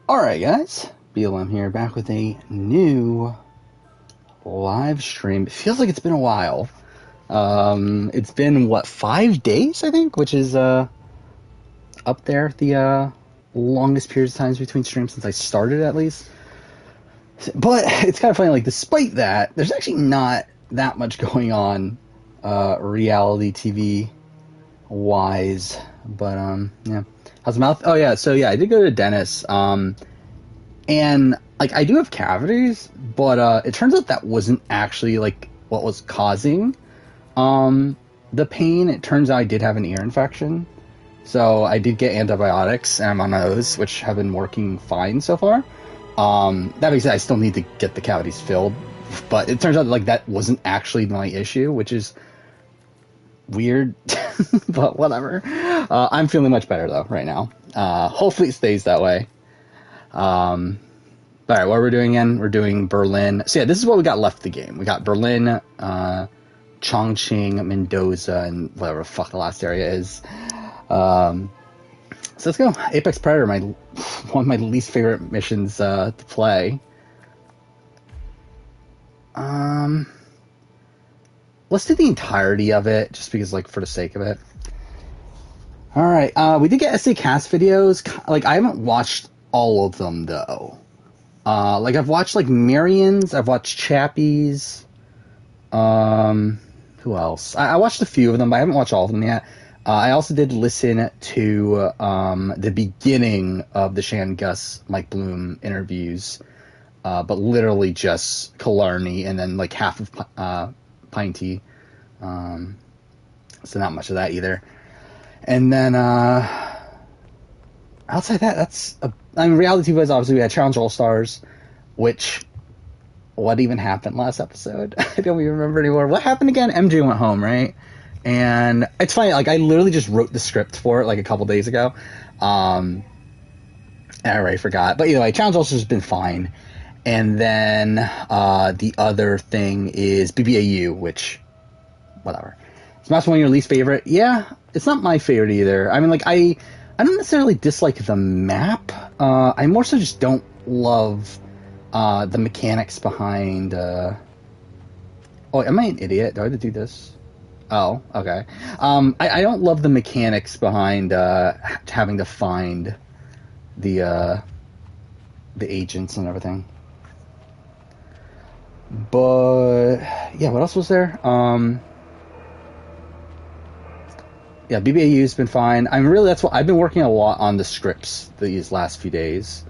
Alright guys, BLM here, back with a new live stream. It feels like it's been a while. It's been, what, 5 days, I think? Which is, up there, the, longest periods of times between streams since I started, at least. But, it's kind of funny, like, despite that, there's actually not that much going on, reality TV-wise. But, yeah. How's the mouth? Oh, yeah, so, yeah, I did go to the dentist, and, like, I do have cavities, but, it turns out that wasn't actually, like, what was causing, the pain. It turns out I did have an ear infection. So I did get antibiotics, and I'm on those, which have been working fine so far. That being said, I still need to get the cavities filled. But it turns out, like, that wasn't actually my issue, which is weird. But whatever. I'm feeling much better, though, right now. Hopefully it stays that way. Alright, what we're doing again? We're doing Berlin. So yeah, this is what we got left of the game. We got Berlin, Chongqing, Mendoza, and whatever the fuck the last area is. So let's go. Apex Predator, one of my least favorite missions to play. Let's do the entirety of it, just because, like, for the sake of it. Alright, we did get SA Cast videos. Like, I haven't watched all of them, though. Like, I've watched, like, Marion's, I've watched Chappie's, who else? I watched a few of them, but I haven't watched all of them yet. I also did listen to, the beginning of the Shan Gus Mike Bloom interviews, but literally just Killarney and then, like, half of, Pinty. So not much of that either. And then, outside that, I mean, reality TV-wise, obviously, we had Challenge All-Stars, which, what even happened last episode? I don't even remember anymore. What happened again? MJ went home, right? And it's funny, like, I literally just wrote the script for it, like, a couple days ago. And I already forgot. But either way, Challenge All-Stars has been fine. And then, the other thing is BBAU, which, whatever. Smash one of your least favorite? Yeah, it's not my favorite either. I mean, like, I don't necessarily dislike the map. I more so just don't love the mechanics behind... Oh, am I an idiot? Do I have to do this? Oh, okay. I don't love the mechanics behind having to find the agents and everything. But, yeah, what else was there? Yeah, BBAU's been fine. That's what I've been working a lot on the scripts these last few days.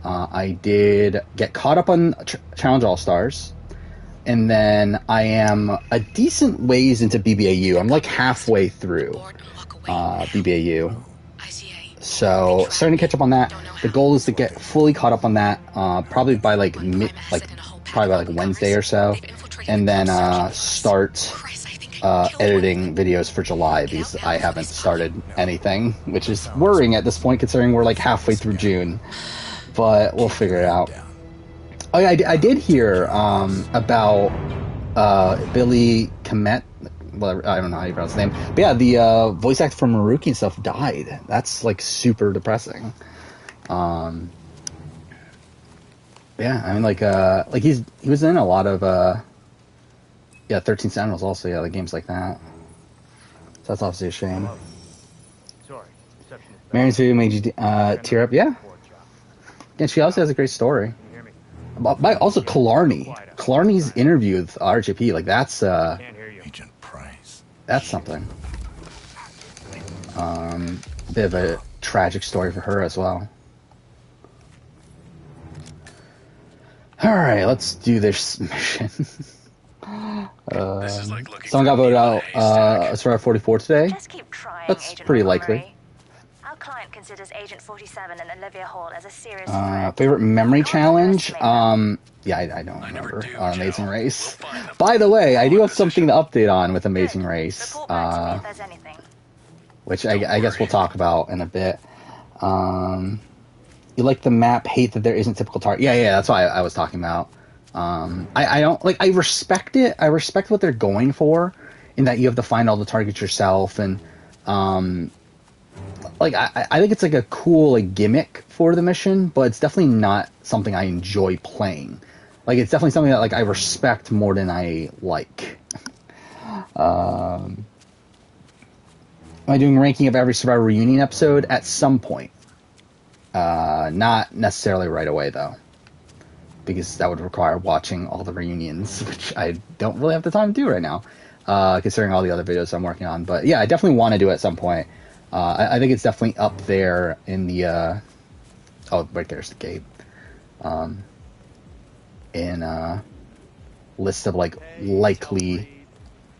I did get caught up on Challenge All-Stars, and then I am a decent ways into BBAU. I'm like halfway through BBAU. So starting to catch up on that. The goal is to get fully caught up on that, probably by probably by Wednesday or so, and then start editing videos for July, because I haven't started anything, which is worrying at this point considering we're like halfway through June, but we'll figure it out. Oh yeah, I did hear about Billy Komet, whatever, I don't know how you pronounce his name, but yeah, the voice actor from Maruki and stuff died. That's like super depressing. Yeah, I mean, like he was in a lot of 13 Sentinels also, yeah, the games like that. So that's obviously a shame. Marion's video made you tear up, yeah. And she also has a great story. But also Killarney's interview with RJP, like that's Agent Price. That's something. Bit of a tragic story for her as well. Alright, let's do this mission. Someone got voted out as far as 44 today. Just keep trying, That's Agent pretty Montgomery. likely. Our client considers Agent 47 and Olivia Hall as a serious threat. Favorite memory challenge? Yeah, I don't remember. Amazing Race. By the way, I do have something to update on with Amazing Race, Report back to me if there's anything. which I guess we'll talk about in a bit. You like the map, hate that there isn't typical target. Yeah, that's what I was talking about. I don't, like, I respect it. I respect what they're going for, in that you have to find all the targets yourself, and like I think it's like a cool like gimmick for the mission, but it's definitely not something I enjoy playing. Like it's definitely something that like I respect more than I like. Am I doing ranking of every Survivor Reunion episode at some point? Not necessarily right away though, because that would require watching all the reunions, which I don't really have the time to do right now, considering all the other videos I'm working on. But yeah, I definitely want to do it at some point. I think it's definitely up there in the oh, right there's the gate. In list of like likely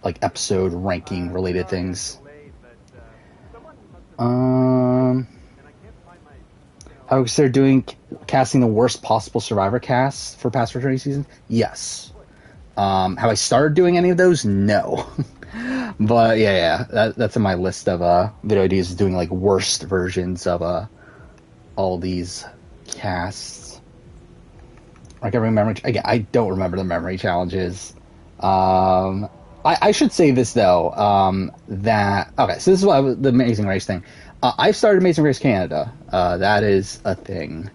like episode ranking related things. I would consider doing casting the worst possible Survivor cast for past returning seasons. Yes. Have I started doing any of those? No. But yeah, that's in my list of video ideas, doing like worst versions of all these casts. I can remember. Again, I don't remember the memory challenges. I should say this though. That okay. So this is what the Amazing Race thing. I've started Amazing Race Canada. That is a thing.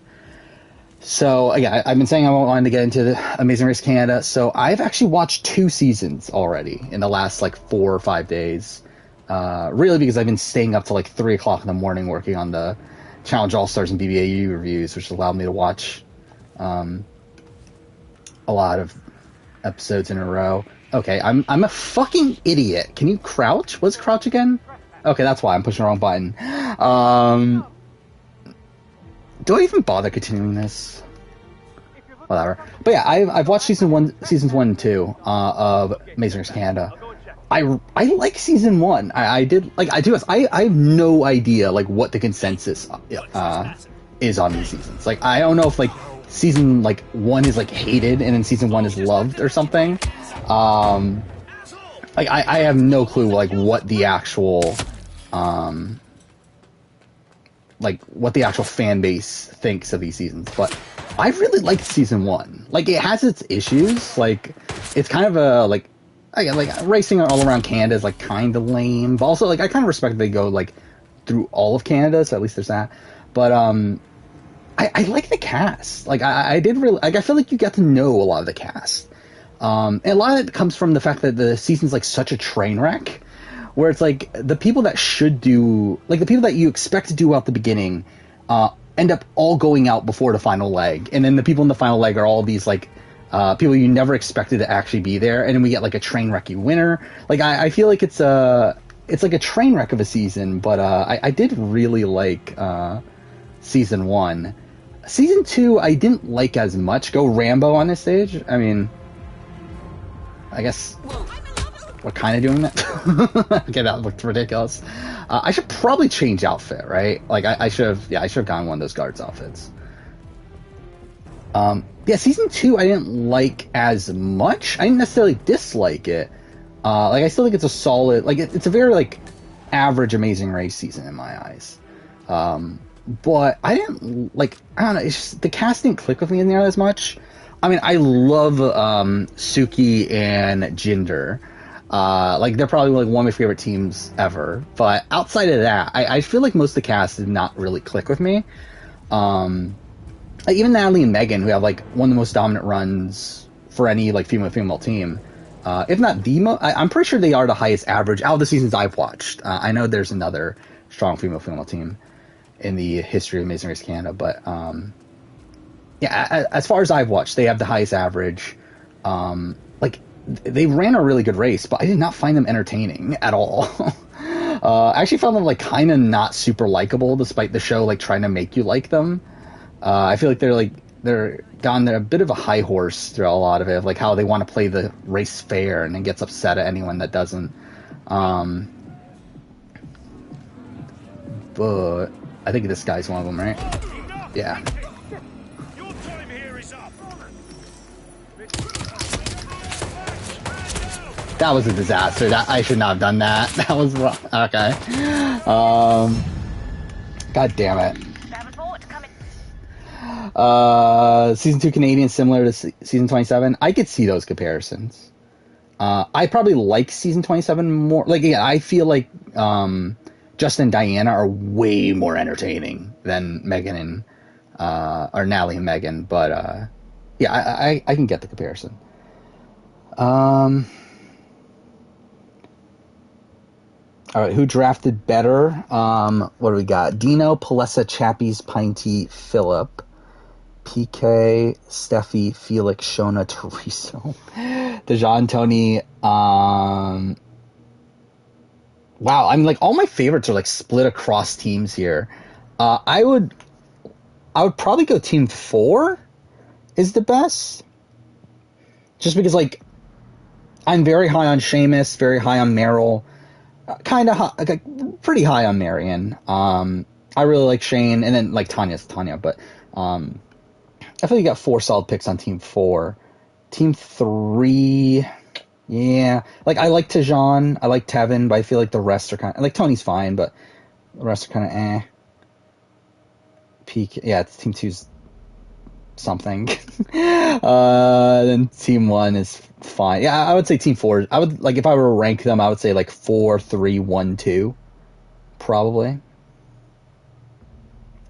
So again, I've been saying I wanted to get into the Amazing Race Canada. So I've actually watched 2 seasons already in the last like 4 or 5 days. Really because I've been staying up till like 3 o'clock in the morning working on the Challenge All Stars and BBAU reviews, which allowed me to watch a lot of episodes in a row. Okay, I'm a fucking idiot. Can you crouch? What's crouch again? Okay, that's why I'm pushing the wrong button. Do I even bother continuing this? Whatever. But yeah, I've watched seasons 1 and 2 of Amazing Race Canada. I like season 1. I have no idea like what the consensus is on these seasons. Like I don't know if like season like 1 is like hated and then season 1 is loved or something. Like I have no clue like what the actual fan base thinks of these seasons, but I really liked season 1. Like it has its issues, like it's kind of a like racing all around Canada is like kind of lame, but also like I kind of respect that they go like through all of Canada, so at least there's that. But I like the cast. Like I did really like. I feel like you get to know a lot of the cast. And a lot of it comes from the fact that the season's like such a train wreck, where it's like the people that should do, like the people that you expect to do out the beginning, end up all going out before the final leg, and then the people in the final leg are all these like people you never expected to actually be there, and then we get like a train wrecky winner. Like I feel like it's like a train wreck of a season, but I did really like season 1. Season 2 I didn't like as much. Go Rambo on this stage. I mean, I guess we're kind of doing that. Okay, that looked ridiculous. I should probably change outfit, right? Like I should have gotten one of those guards outfits. Yeah, season 2 I didn't like as much. I didn't necessarily dislike it. Like I still think it's a solid, like it's a very like average Amazing Race season in my eyes. But I didn't like. I don't know. It's just, the cast didn't click with me in there as much. I mean, I love Suki and Jinder. Like they're probably like one of my favorite teams ever. But outside of that, I feel like most of the cast did not really click with me. Like even Natalie and Megan, who have like one of the most dominant runs for any like female team, if not the most. I'm pretty sure they are the highest average out of the seasons I've watched. I know there's another strong female team in the history of Amazing Race Canada, but yeah, as far as I've watched, they have the highest average. Like they ran a really good race, but I did not find them entertaining at all. I actually found them like kind of not super likable, despite the show like trying to make you like them. I feel like they're gone a bit of a high horse through a lot of it, of like how they want to play the race fair and then gets upset at anyone that doesn't. But I think this guy's one of them, right? Yeah. Your time here is up. That was a disaster. That I should not have done that. That was wrong. Okay. God damn it. Season 2 Canadian similar to season 27. I could see those comparisons. I probably like season 27 more. Like, yeah, I feel like Justin and Diana are way more entertaining than Megan and or Natalie and Megan. But yeah, I can get the comparison. All right, who drafted better? What do we got? Dino, Palessa, Chappies, Pinty, Phillip, PK, Steffi, Felix, Shona, Teresa, Dejan, Tony. Wow, I'm like, all my favorites are like split across teams here. I would probably go team 4 is the best. Just because, like, I'm very high on Seamus, very high on Meryl. Kind of like, pretty high on Marion. I really like Shane, and then like Tanya's Tanya, but I feel like you got 4 solid picks on team 4. Team 3, yeah, like I like Tejan, I like Tevin, but I feel like the rest are kind of like Tony's fine, but the rest are kind of Peak, yeah, it's team 2's something. Then team 1 is fine. Yeah, I would say team 4. I would, like, if I were to rank them, I would say like 4, 3, 1, 2, probably.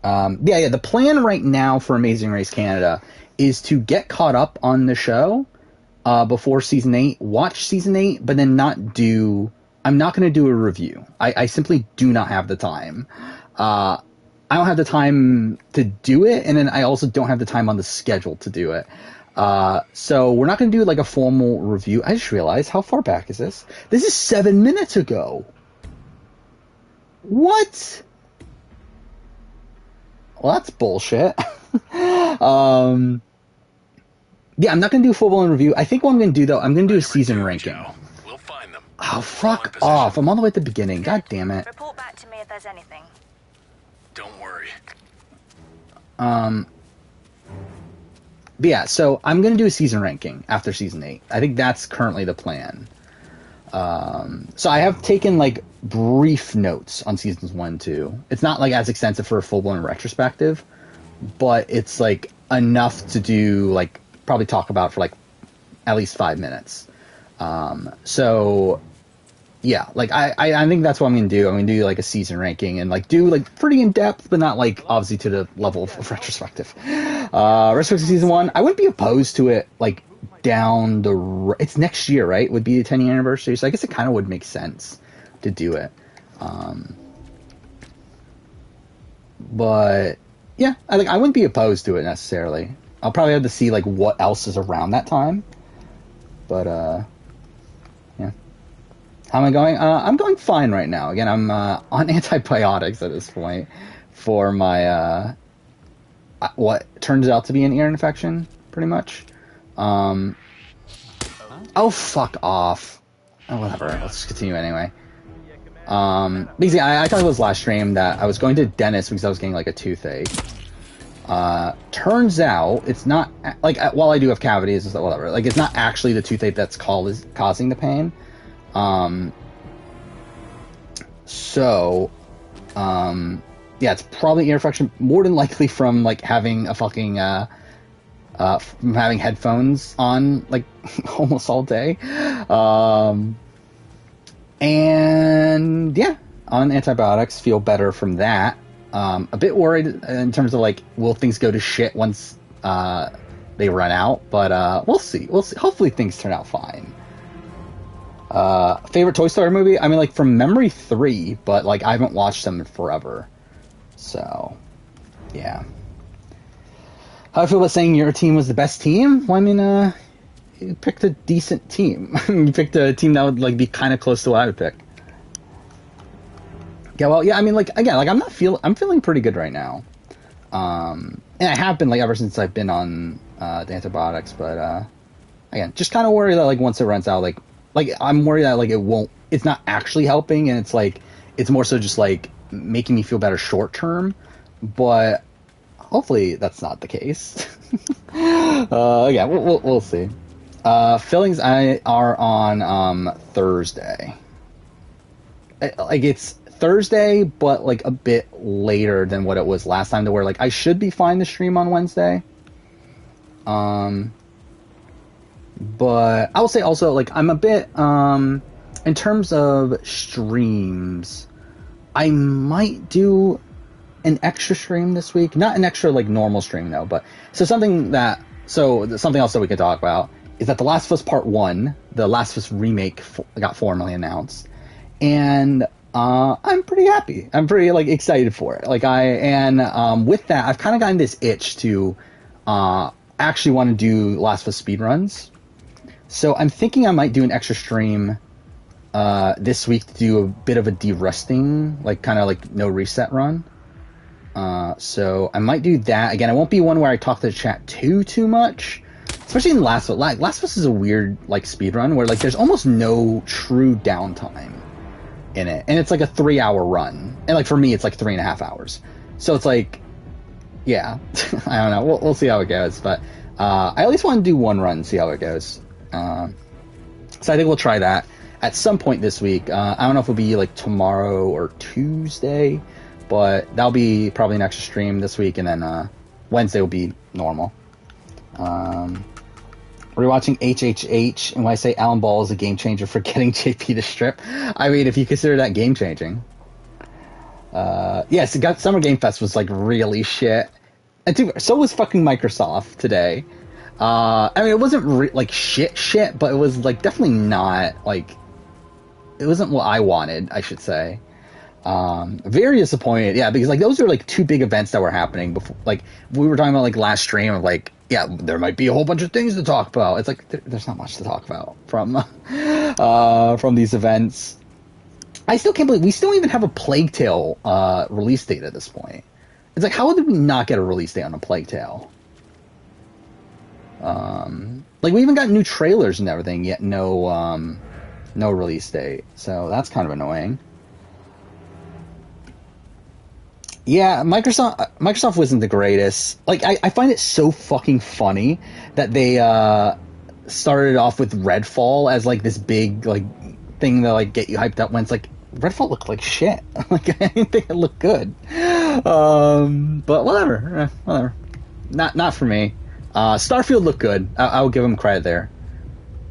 Yeah. The plan right now for Amazing Race Canada is to get caught up on the show before season 8, watch season 8, but then I'm not going to do a review. I simply do not have the time. I don't have the time to do it, and then I also don't have the time on the schedule to do it. So we're not going to do like a formal review. I just realized, how far back is this? This is 7 minutes ago. What? Well, that's bullshit. Yeah, I'm not going to do a full-blown review. I think what I'm going to do, though, I'm going to do a season ranking. We'll find them. Oh, fuck off. I'm all the way at the beginning. God damn it. Report back to me if there's anything. Don't worry. But yeah, so I'm going to do a season ranking after season 8. I think that's currently the plan. So I have taken like brief notes on seasons 1 and 2. It's not like as extensive for a full-blown retrospective, but it's like enough to do, like, probably talk about for like at least 5 minutes. So yeah, like I think that's what I'm gonna do. I'm gonna do like a season ranking and like do like pretty in depth, but not like obviously to the level of retrospective. Retrospective season 1, I wouldn't be opposed to it. Like down the it's next year, right? Would be the 10-year anniversary, so I guess it kind of would make sense to do it. But yeah, I wouldn't be opposed to it necessarily. I'll probably have to see like what else is around that time. But yeah. How am I going? I'm going fine right now. Again, I'm on antibiotics at this point for my what turns out to be an ear infection, pretty much. Oh, fuck off. Oh, whatever. Let's continue anyway. Basically, I talked about this last stream that I was going to the dentist because I was getting like a toothache. Turns out it's not like, while I do have cavities and stuff, whatever. Like, it's not actually the toothache that's causing the pain. Yeah, it's probably ear infection, more than likely from like having a fucking from having headphones on like almost all day. And yeah, on antibiotics, feel better from that. A bit worried in terms of like, will things go to shit once they run out, but we'll see. Hopefully things turn out fine. Favorite Toy Story movie? I mean, like, from memory, 3, but like I haven't watched them in forever. So yeah. How do I feel about saying your team was the best team? Well, I mean, you picked a decent team. You picked a team that would like be kind of close to what I would pick. Yeah, well, yeah, I mean, like, again, like, I'm feeling pretty good right now. And I have been, like, ever since I've been on the antibiotics, but again, just kind of worried that like once it runs out, like I'm worried that like it's not actually helping, and it's like it's more so just like making me feel better short term, but hopefully that's not the case. Yeah, we'll see. Fillings are on Thursday. Like, it's Thursday, but like a bit later than what it was last time, to where like I should be fine to stream on Wednesday. But I will say also, like, I'm a bit in terms of streams, I might do an extra stream this week. Not an extra, like, normal stream, though. But something else that we could talk about is that The Last of Us Part 1, the Last of Us remake, got formally announced. And I'm pretty happy. I'm pretty, like, excited for it. Like, with that, I've kind of gotten this itch to actually want to do Last of Us speedruns. So I'm thinking I might do an extra stream this week to do a bit of a de-rusting, like, kind of like no reset run. So I might do that. Again, it won't be one where I talk to the chat too much. Especially in Last of Us. Last of Us is a weird, like, speedrun where, like, there's almost no true downtime in it. And it's like a 3-hour run. And, like, for me, it's like 3.5 hours. So it's like, yeah. I don't know. We'll see how it goes. But I at least want to do one run and see how it goes. So I think we'll try that at some point this week. I don't know if it'll be, like, tomorrow or Tuesday. But that'll be probably an extra stream this week. And then Wednesday will be normal. Rewatching HHH, and when I say Alan Ball is a game changer for getting JP to strip, I mean, if you consider that game changing. Yes, Summer Game Fest was, like, really shit. And so was fucking Microsoft today. I mean, it wasn't, like, shit, but it was, like, definitely not, like, it wasn't what I wanted, I should say. Very disappointed, yeah, because, like, those are, like, two big events that were happening before. Like, we were talking about, like, last stream of, like, yeah, there might be a whole bunch of things to talk about. It's like there's not much to talk about from these events. I still can't believe we still don't even have a Plague Tale release date at this point. It's like, how did we not get a release date on a Plague Tale? Like, we even got new trailers and everything, yet no release date. So that's kind of annoying. Yeah, Microsoft wasn't the greatest. Like, I find it so fucking funny that they started off with Redfall as, like, this big, like, thing to, like, get you hyped up when it's like, Redfall looked like shit. Like, I didn't think it looked good. But whatever. Not for me. Starfield looked good. I will give them credit there.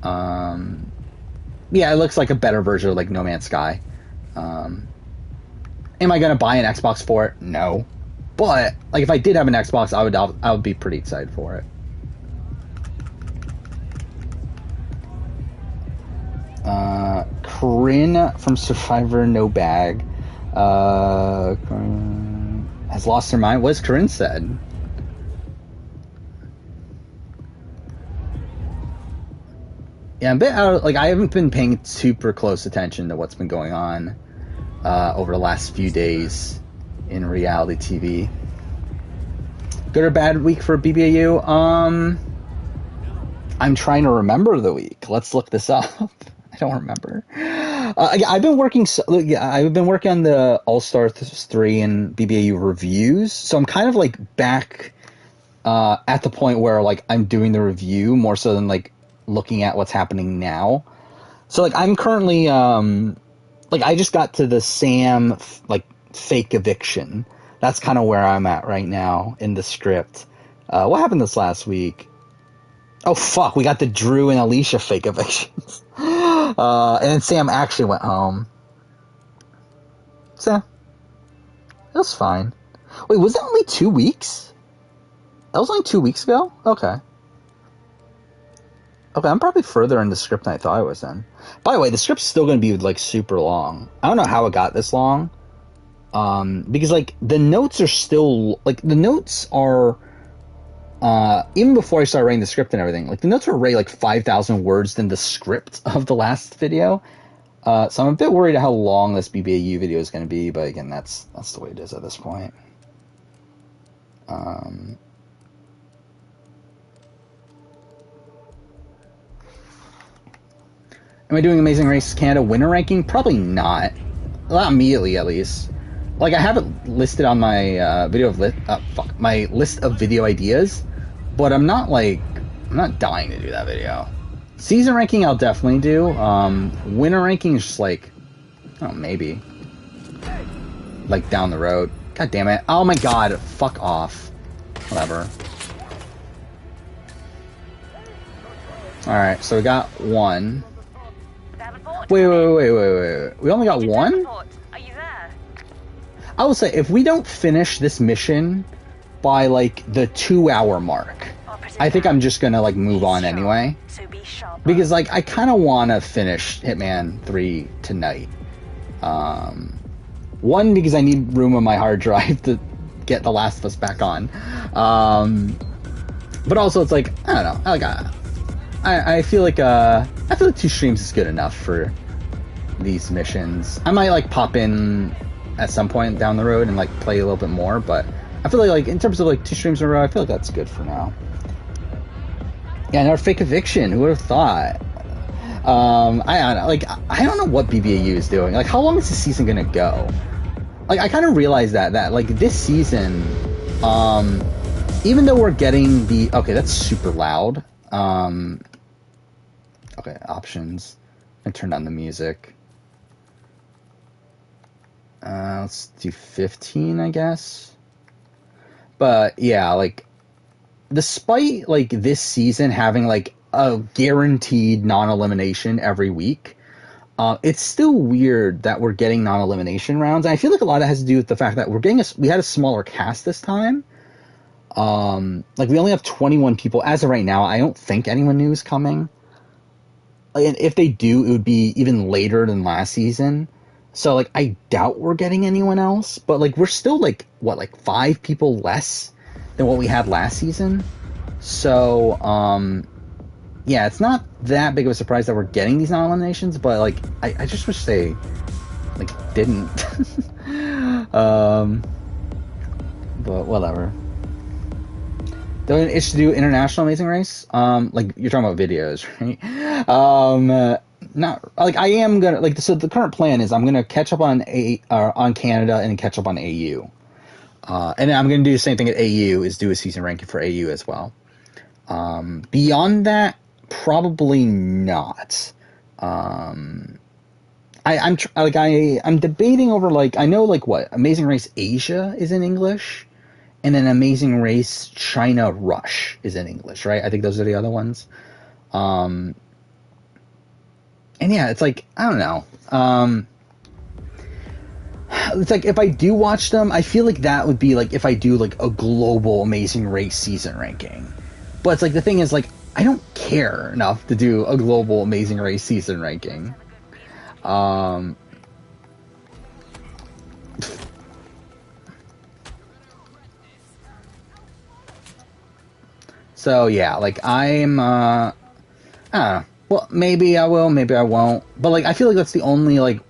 Yeah, it looks like a better version of, like, No Man's Sky. Am I going to buy an Xbox for it? No. But, like, if I did have an Xbox, I would be pretty excited for it. Corinne from Survivor No Bag has lost her mind. What has Corinne said? Yeah, I'm a bit out. Like, I haven't been paying super close attention to what's been going on over the last few days in reality TV. Good or bad week for BBAU? I'm trying to remember the week. Let's look this up. I don't remember. I've been working. I've been working on the All Stars 3 and BBAU reviews, so I'm kind of, like, back at the point where, like, I'm doing the review more so than, like, looking at what's happening now. So, like, I'm currently like, I just got to the Sam, like, fake eviction. That's kind of where I'm at right now in the script. What happened this last week? Oh, fuck, we got the Drew and Alicia fake evictions. And then Sam actually went home. So, it was fine. Wait, was that only 2 weeks? That was only 2 weeks ago? Okay. Okay, I'm probably further in the script than I thought I was then. By the way, the script's still going to be, like, super long. I don't know how it got this long. Because, like, the notes are still... Like, the notes are... even before I started writing the script and everything, like, the notes were already, like, 5,000 words than the script of the last video. So I'm a bit worried how long this BBAU video is going to be, but again, that's the way it is at this point. Am I doing Amazing Race Canada winner ranking? Probably not. Not immediately, at least. Like, I have it listed on my my list of video ideas, but I'm not dying to do that video. Season ranking, I'll definitely do. Winner ranking is just like, oh, maybe. Like, down the road. God damn it. Oh my god, fuck off. Whatever. Alright, so we got one. Wait. We only got one? Are you there? I will say, if we don't finish this mission by like the 2-hour mark, I think I'm just gonna like move on anyway. So be sharp. Because like I kind of want to finish Hitman 3 tonight. One, because I need room on my hard drive to get The Last of Us back on. But also it's like, I don't know, I feel like 2 streams is good enough for these missions. I might like pop in at some point down the road and like play a little bit more, but I feel like in terms of like 2 streams in a row, I feel like that's good for now. Yeah, another fake eviction. Who would have thought? I don't know. Like, I don't know what BBAU is doing. Like, how long is the season gonna go? Like, I kind of realized that like this season, even though we're getting the that's super loud. Okay, options. I turned on the music. Let's do 15, I guess. But yeah, like, despite like this season having like a guaranteed non-elimination every week, it's still weird that we're getting non-elimination rounds. And I feel like a lot of it has to do with the fact that we had a smaller cast this time. Like, we only have 21 people as of right now. I don't think anyone new is coming. And if they do, it would be even later than last season. So like, I doubt we're getting anyone else. But like, we're still like 5 people less than what we had last season. So yeah, it's not that big of a surprise that we're getting these non-eliminations, but like, I just wish they like didn't. But whatever. It should do International Amazing Race. Like, you're talking about videos, right? Not like, I am gonna like. So the current plan is I'm gonna catch up on Canada and catch up on AU. And I'm going to do the same thing at AU, is do a season ranking for AU as well. Beyond that, probably not. I'm debating over, like, I know, like, what Amazing Race Asia is in English, and then Amazing Race China Rush is in English, right? I think those are the other ones. And yeah, it's like, I don't know. It's like, if I do watch them, I feel like that would be like if I do like a global Amazing Race season ranking. But it's like, the thing is, like, I don't care enough to do a global Amazing Race season ranking. So yeah, like, I'm I don't know. Well, maybe I will, maybe I won't. But like, I feel like that's the only like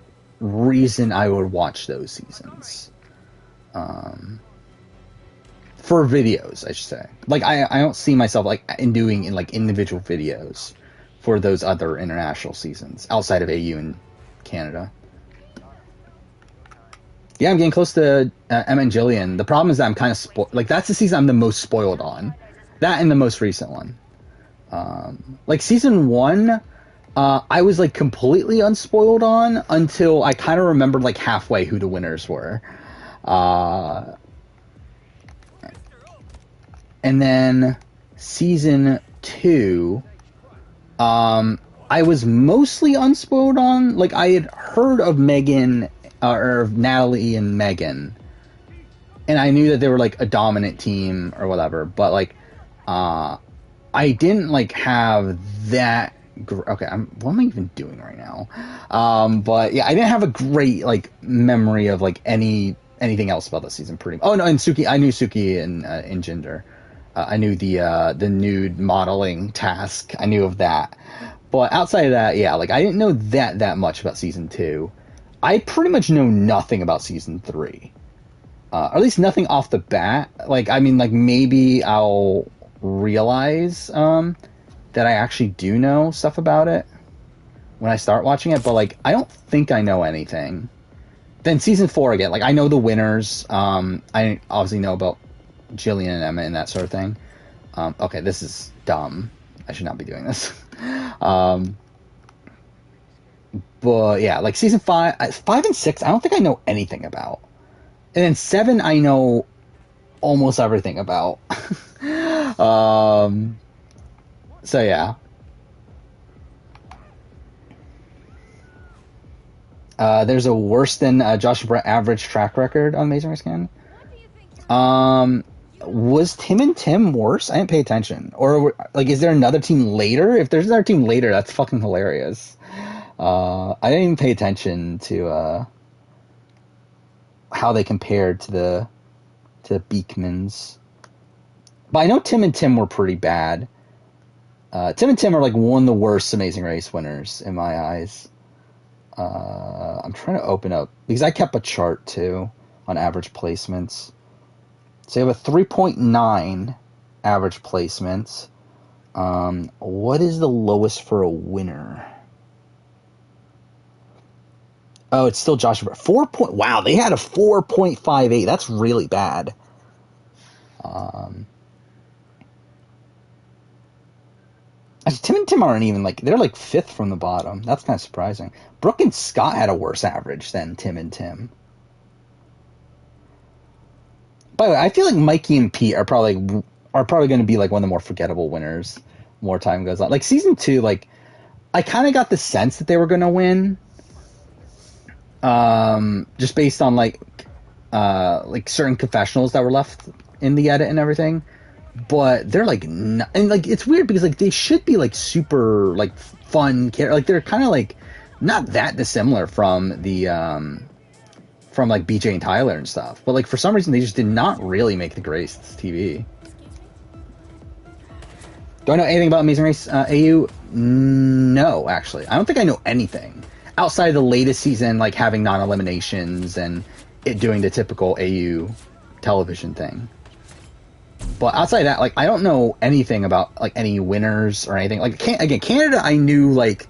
reason I would watch those seasons. For videos, I should say. Like, I don't see myself like doing like individual videos for those other international seasons outside of AU and Canada. Yeah, I'm getting close to Emma and Jillian. The problem is that I'm kind of spoiled. Like, that's the season I'm the most spoiled on. That and the most recent one. Like, season 1, I was like completely unspoiled on until I kind of remembered like halfway who the winners were. And then season 2, I was mostly unspoiled on. Like, I had heard of Megan, or of Natalie and Megan, and I knew that they were like a dominant team or whatever, but like, I didn't like have that. Okay, what am I even doing right now? But yeah, I didn't have a great like memory of like anything else about the season. Oh no, and Suki, I knew Suki and Jinder. I knew the nude modeling task. I knew of that. But outside of that, yeah, like, I didn't know that much about season 2. I pretty much know nothing about season 3. Or at least nothing off the bat. Like, I mean, like, maybe I'll realize that I actually do know stuff about it when I start watching it, but like, I don't think I know anything. Then season 4 again, like, I know the winners. I obviously know about Jillian and Emma and that sort of thing. Okay, this is dumb. I should not be doing this. But yeah, like, season 5 and 6, I don't think I know anything about. And then 7, I know almost everything about. So yeah. There's a worse than Joshua Brett average track record on Amazing Race Canada. Was Tim and Tim worse? I didn't pay attention. Or, like, is there another team later? If there's another team later, that's fucking hilarious. I didn't even pay attention to how they compared to the Beekmans. But I know Tim and Tim were pretty bad. Tim and Tim are, like, one of the worst Amazing Race winners in my eyes. I'm trying to open up, because I kept a chart, too, on average placements. So you have a 3.9 average placements. What is the lowest for a winner? Oh, it's still Joshua. Wow, they had a 4.58. That's really bad. Actually, Tim and Tim aren't even, like, they're like 5th from the bottom. That's kind of surprising. Brooke and Scott had a worse average than Tim and Tim. By the way, I feel like Mikey and Pete are probably going to be like one of the more forgettable winners more time goes on. Like season 2, like I kind of got the sense that they were going to win, just based on like certain confessionals that were left in the edit and everything. But they're like, and like it's weird because like they should be like super like fun characters. Like they're kind of like not that dissimilar from the from like BJ and Tyler and stuff, but like for some reason they just did not really make the greatest TV. Do I know anything about Amazing Race AU? No, actually, I don't think I know anything outside of the latest season, like having non-eliminations and it doing the typical AU television thing. But outside of that, like I don't know anything about like any winners or anything. Like again, Canada, I knew like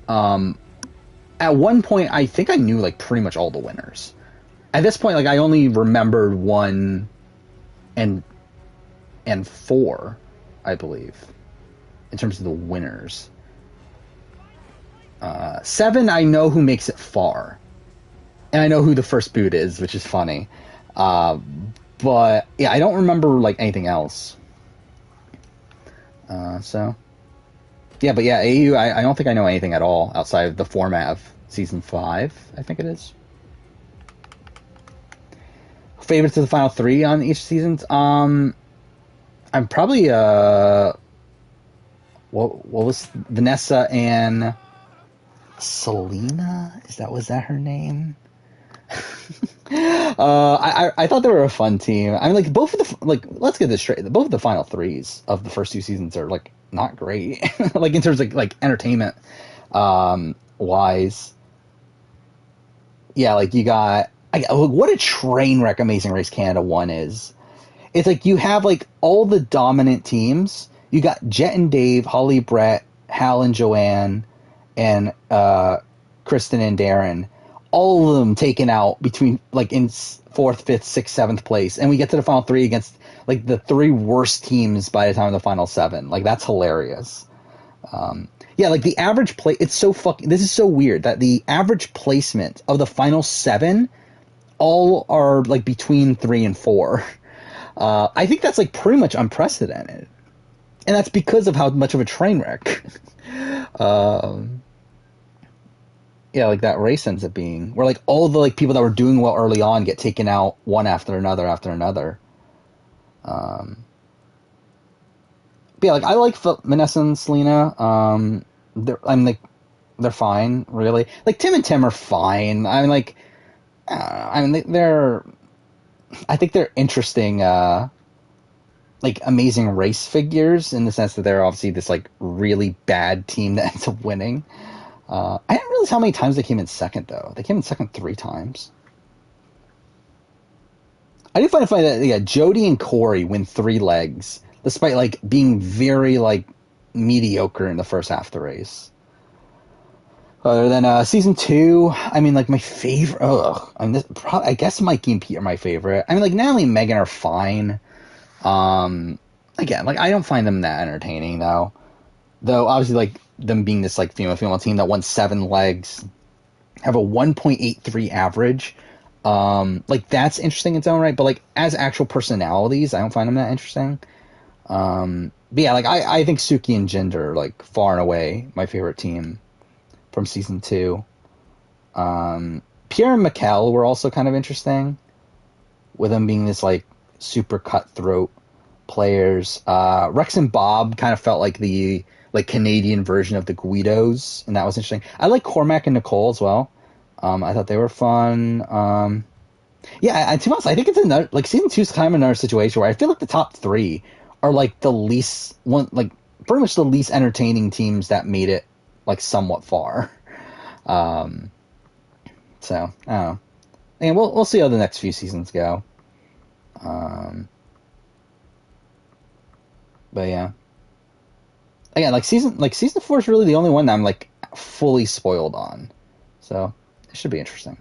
at one point I think I knew like pretty much all the winners. At this point, like I only remembered 1 and 4, I believe, in terms of the winners. 7, I know who makes it far, and I know who the first boot is, which is funny. But yeah, I don't remember like anything else. So yeah, but yeah, AU, I don't think I know anything at all outside of the format of season 5. I think it is. Favorites of the final 3 on each season. I'm probably what was Vanessa and Selena? Was that her name? I thought they were a fun team. I mean, like both of the let's get this straight. Both of the final 3s of the first 2 seasons are like not great, like in terms of like entertainment wise. Yeah, like you got. What a train wreck Amazing Race Canada 1 is. It's like you have like all the dominant teams. You got Jet and Dave, Holly, Brett, Hal and Joanne, and Kristen and Darren. All of them taken out between like in 4th, 5th, 6th, 7th place, and we get to the final 3 against like the 3 worst teams by the time of the final 7. Like that's hilarious. Yeah, like the average play. It's so fucking. This is so weird that the average placement of the final 7 all are like between 3 and 4. I think that's like pretty much unprecedented, and that's because of how much of a train wreck. Yeah, like that race ends up being where like all the like people that were doing well early on get taken out one after another after another. But yeah, like I like Vanessa and Selena. They're fine, really. Like Tim and Tim are fine. I mean, I think they're interesting, like amazing race figures in the sense that they're obviously this like really bad team that ends up winning. I didn't realize how many times they came in second though. They came in second 3 times. I do find it funny that Jody and Corey win 3 legs despite like being very like mediocre in the first half of the race. Other than season 2, I mean, like my favorite. I guess Mikey and Pete are my favorite. I mean, like Natalie and Megan are fine. Again, like I don't find them that entertaining though. Though obviously, like them being this like female team that won 7 legs, have a 1.83 average. Like that's interesting in its own right. But like as actual personalities, I don't find them that interesting. But yeah, like I think Suki and Jinder are like far and away my favorite team from season 2. Pierre and Mikkel were also kind of interesting, with them being this like super cutthroat players. Rex and Bob kind of felt like the like Canadian version of the Guidos, and that was interesting. I like Cormac and Nicole as well. I thought they were fun. Yeah, to be honest, I think it's another like season 2 is kind of another situation where I feel like the top 3 are like the least one, like pretty much the least entertaining teams that made it like somewhat far. So I don't know, and we'll see how the next few seasons go. But yeah, again, like season 4 is really the only one that I'm like fully spoiled on, so it should be interesting.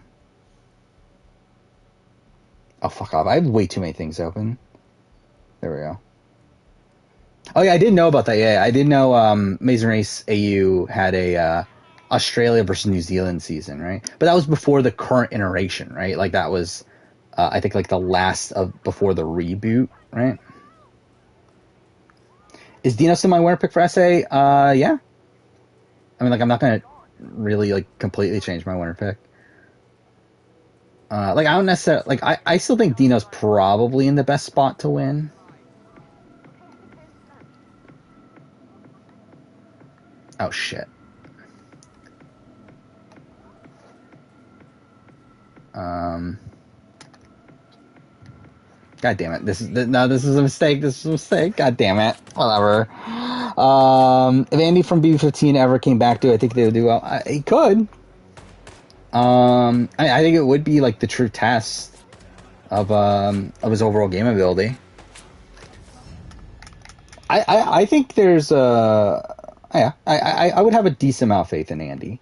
Oh, fuck off. I have way too many things open. There we go. Oh, yeah, I didn't know about that. Yeah, I didn't know Amazing Race AU had a Australia versus New Zealand season, right? But that was before the current iteration, right? Like, that was, I think, like the last of before the reboot, right? Is Dino still my winner pick for SA? Yeah. I mean, like, I'm not going to really, like, completely change my winner pick. Like, I don't necessarily... Like, I still think Dino's probably in the best spot to win. Oh, shit. God damn it. This is a mistake. This is a mistake. God damn it. Whatever. If Andy from BB15 ever came back to it, I think they would do well. He could. I think it would be like the true test of his overall game ability. I think there's I would have a decent amount of faith in Andy.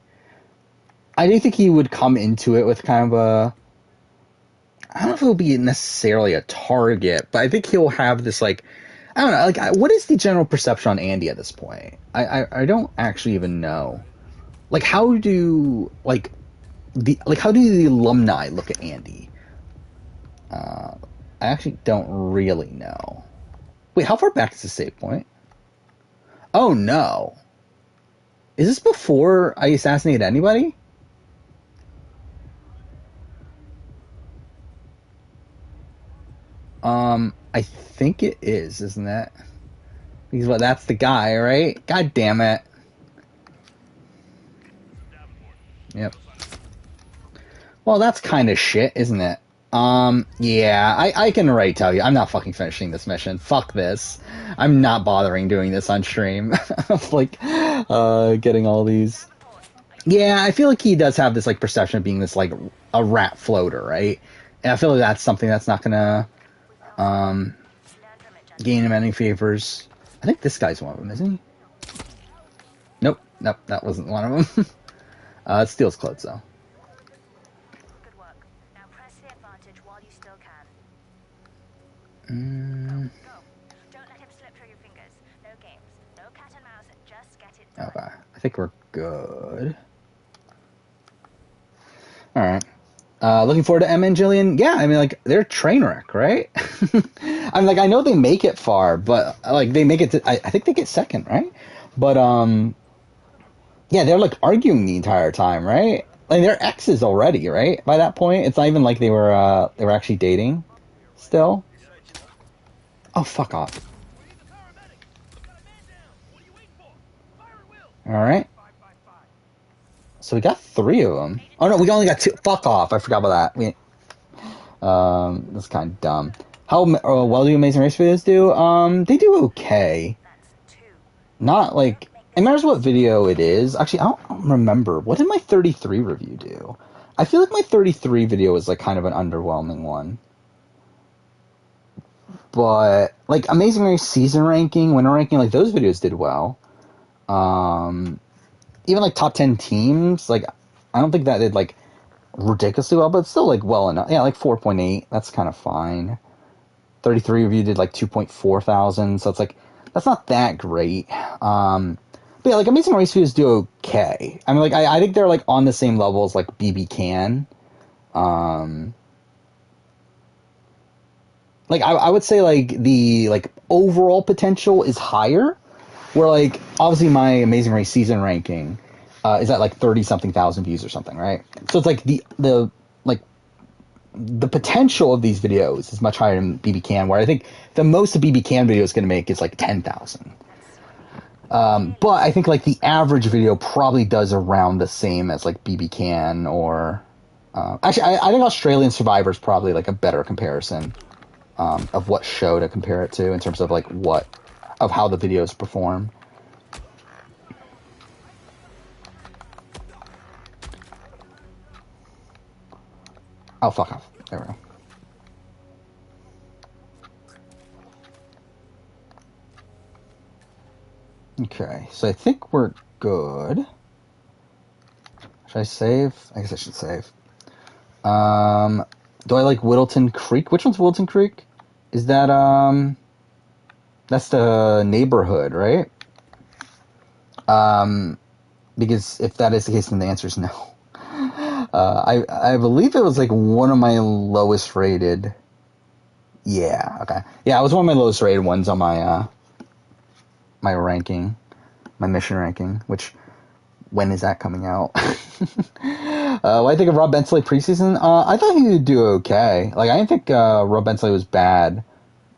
I do think he would come into it with kind of a, I don't know if it will be necessarily a target, but I think he'll have this like, I don't know, like what is the general perception on Andy at this point? I don't actually even know. Like how do how do the alumni look at Andy? I actually don't really know. Wait, how far back is the save point? Oh no. Is this before I assassinated anybody? I think it is, isn't it? Because that's the guy, right? God damn it. Yep. Well, that's kind of shit, isn't it? Yeah, I can already tell you, I'm not fucking finishing this mission. Fuck this. I'm not bothering doing this on stream. Like, getting all these. Yeah, I feel like he does have this, like, perception of being this, like, a rat floater, right? And I feel like that's something that's not gonna, gain him any favors. I think this guy's one of them, isn't he? Nope, that wasn't one of them. It steals clothes, though. Good work. Now press the advantage while you still can. Go. Don't let him slip through your fingers. No games. No cat and mouse. Just get it done. Okay, I think we're good. Alright. Looking forward to Emma and Jillian. Yeah, I mean, like, they're a train wreck, right? I mean, like, I know they make it far, but, like, they make it to... I think they get second, right? But, yeah, they're, like, arguing the entire time, right? Like, they're exes already, right? By that point, it's not even like they were actually dating still. Oh, fuck off. Alright. So we got 3 of them. Oh no, we only got 2. Fuck off! I forgot about that. That's kind of dumb. How well do Amazing Race videos do? They do okay. Not like it matters what video it is. Actually, I don't remember. What did my 33 review do? I feel like my 33 video was like kind of an underwhelming one. But like Amazing Race season ranking, winner ranking, like those videos did well. Even like top 10 teams, like I don't think that did like ridiculously well, but it's still like well enough. Yeah, like 4.8. That's kind of fine. 33 review did like 2.4 thousand, so it's like that's not that great. But yeah, like Amazing Race videos do okay. I mean, like I think they're like on the same level as like BB Can. Like I would say like the like overall potential is higher. Where, like, obviously my Amazing Race season ranking is at like 30 something thousand views or something, right? So it's like the potential of these videos is much higher than BB Can, where I think the most a BB Can video is going to make is like 10,000. But I think like the average video probably does around the same as like BB Can or actually I think Australian Survivor is probably like a better comparison of what show to compare it to in terms of like how the videos perform. Oh, fuck off. There we go. Okay, so I think we're good. Should I save? I guess I should save. Do I like Whittleton Creek? Which one's Whittleton Creek? Is that, that's the neighborhood, right? Because if that is the case, then the answer is no. I believe it was like one of my lowest rated. Yeah, okay. Yeah, it was one of my lowest rated ones on my, my ranking, my mission ranking, which, when is that coming out? What I think of Rob Bensley preseason? I thought he would do okay. Like, I didn't think, Rob Bensley was bad,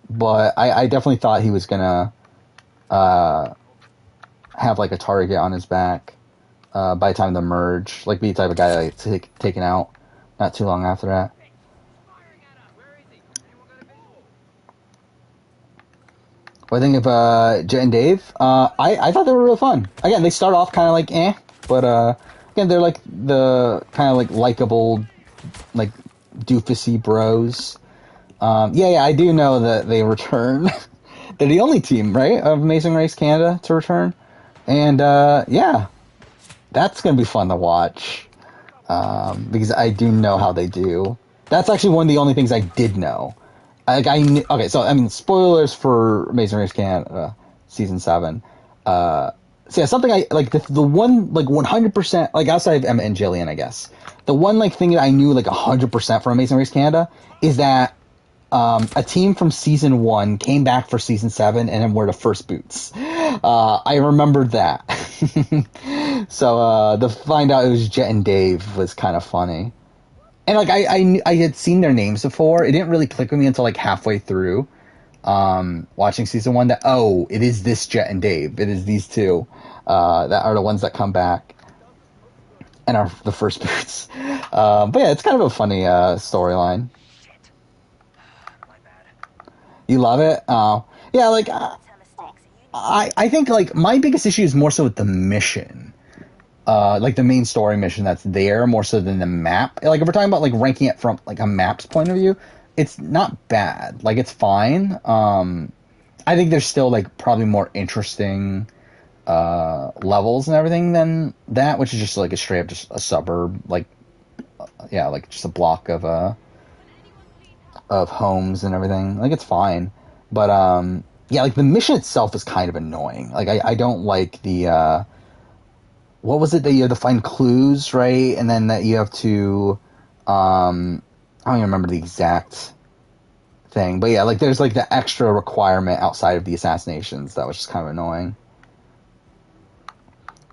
but I definitely thought he was gonna, have like a target on his back, by the time of the merge, like be the type of guy like taken out not too long after that. What I think of Jet and Dave? I thought they were real fun. Again, they start off kind of like but again they're like the kind of like likable, like doofusy bros. Yeah, I do know that they return. They're the only team, right, of Amazing Race Canada to return, and yeah, that's gonna be fun to watch because I do know how they do. That's actually one of the only things I did know. Like okay, so I mean, spoilers for Amazing Race Canada season 7. So yeah, something I like the one like 100% like outside of Emma and Jillian, I guess. The one like thing that I knew like 100% for Amazing Race Canada is that a team from season 1 came back for season 7 and then wore the first boots. I remembered that. So to find out it was Jet and Dave was kind of funny. And like I had seen their names before. It didn't really click with me until like halfway through watching season 1 that it is this Jet and Dave. It is these two that are the ones that come back and are the first boots. But yeah, it's kind of a funny storyline. You love it? Yeah, like I think like my biggest issue is more so with the mission. Like the main story mission that's there more so than the map. Like if we're talking about like ranking it from like a map's point of view, it's not bad. Like it's fine. I think there's still like probably more interesting levels and everything than that, which is just like a straight up just a suburb, like yeah, like just a block of homes and everything. Like it's fine. But yeah, like the mission itself is kind of annoying. Like I don't like the what was it that you have to find clues, right? And then that you have to, I don't even remember the exact thing. But yeah, like there's like the extra requirement outside of the assassinations that was just kind of annoying.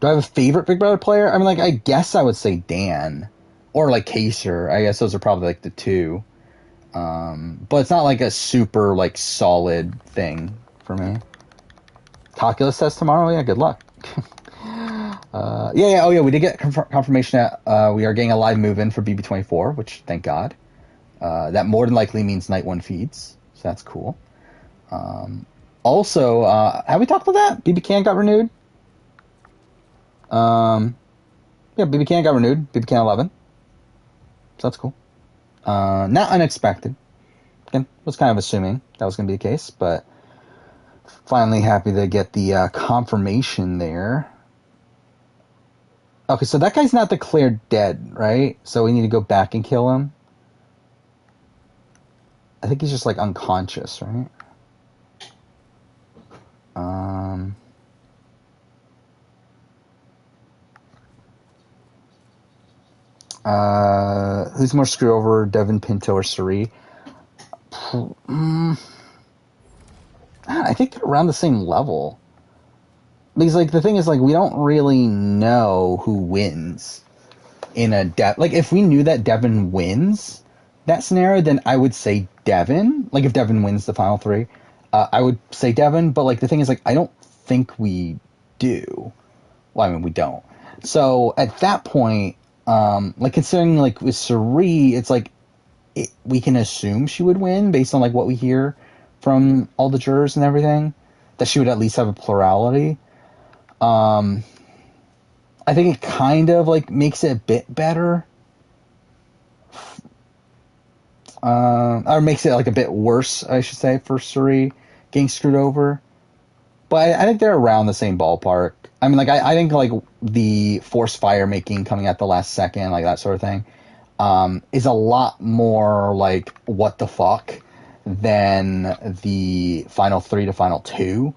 Do I have a favorite Big Brother player? I mean, like, I guess I would say Dan. Or like Kaser. I guess those are probably like the two. But it's not like a super like solid thing for me. Calculus test tomorrow? Yeah, good luck. Yeah, oh yeah, we did get confirmation that we are getting a live move-in for BB24, which, thank God. That more than likely means Night 1 feeds, so that's cool. Also, have we talked about that? BB Can got renewed? Yeah, BB Can got renewed, BB Can 11. So that's cool. Not unexpected. Again, was kind of assuming that was going to be the case, but finally happy to get the confirmation there. Okay, so that guy's not declared dead, right? So we need to go back and kill him. I think he's just like unconscious, right? Who's more screw over, Devin Pinto or Suri? I think they're around the same level. Because, like, the thing is, like, we don't really know who wins in a like, if we knew that Devin wins that scenario, then I would say Devin. Like, if Devin wins the final three, I would say Devin. But, like, the thing is, like, I don't think we do. Well, I mean, we don't. So, at that point, like, considering, like, with Suri, it's like, we can assume she would win based on, like, what we hear from all the jurors and everything, that she would at least have a plurality. I think it kind of, like, makes it a bit better. Or makes it, like, a bit worse, I should say, for Suri getting screwed over. But I think they're around the same ballpark. I mean, like, I think, like, the force fire making coming at the last second, like, that sort of thing, is a lot more, like, what the fuck than the final 3 to final 2.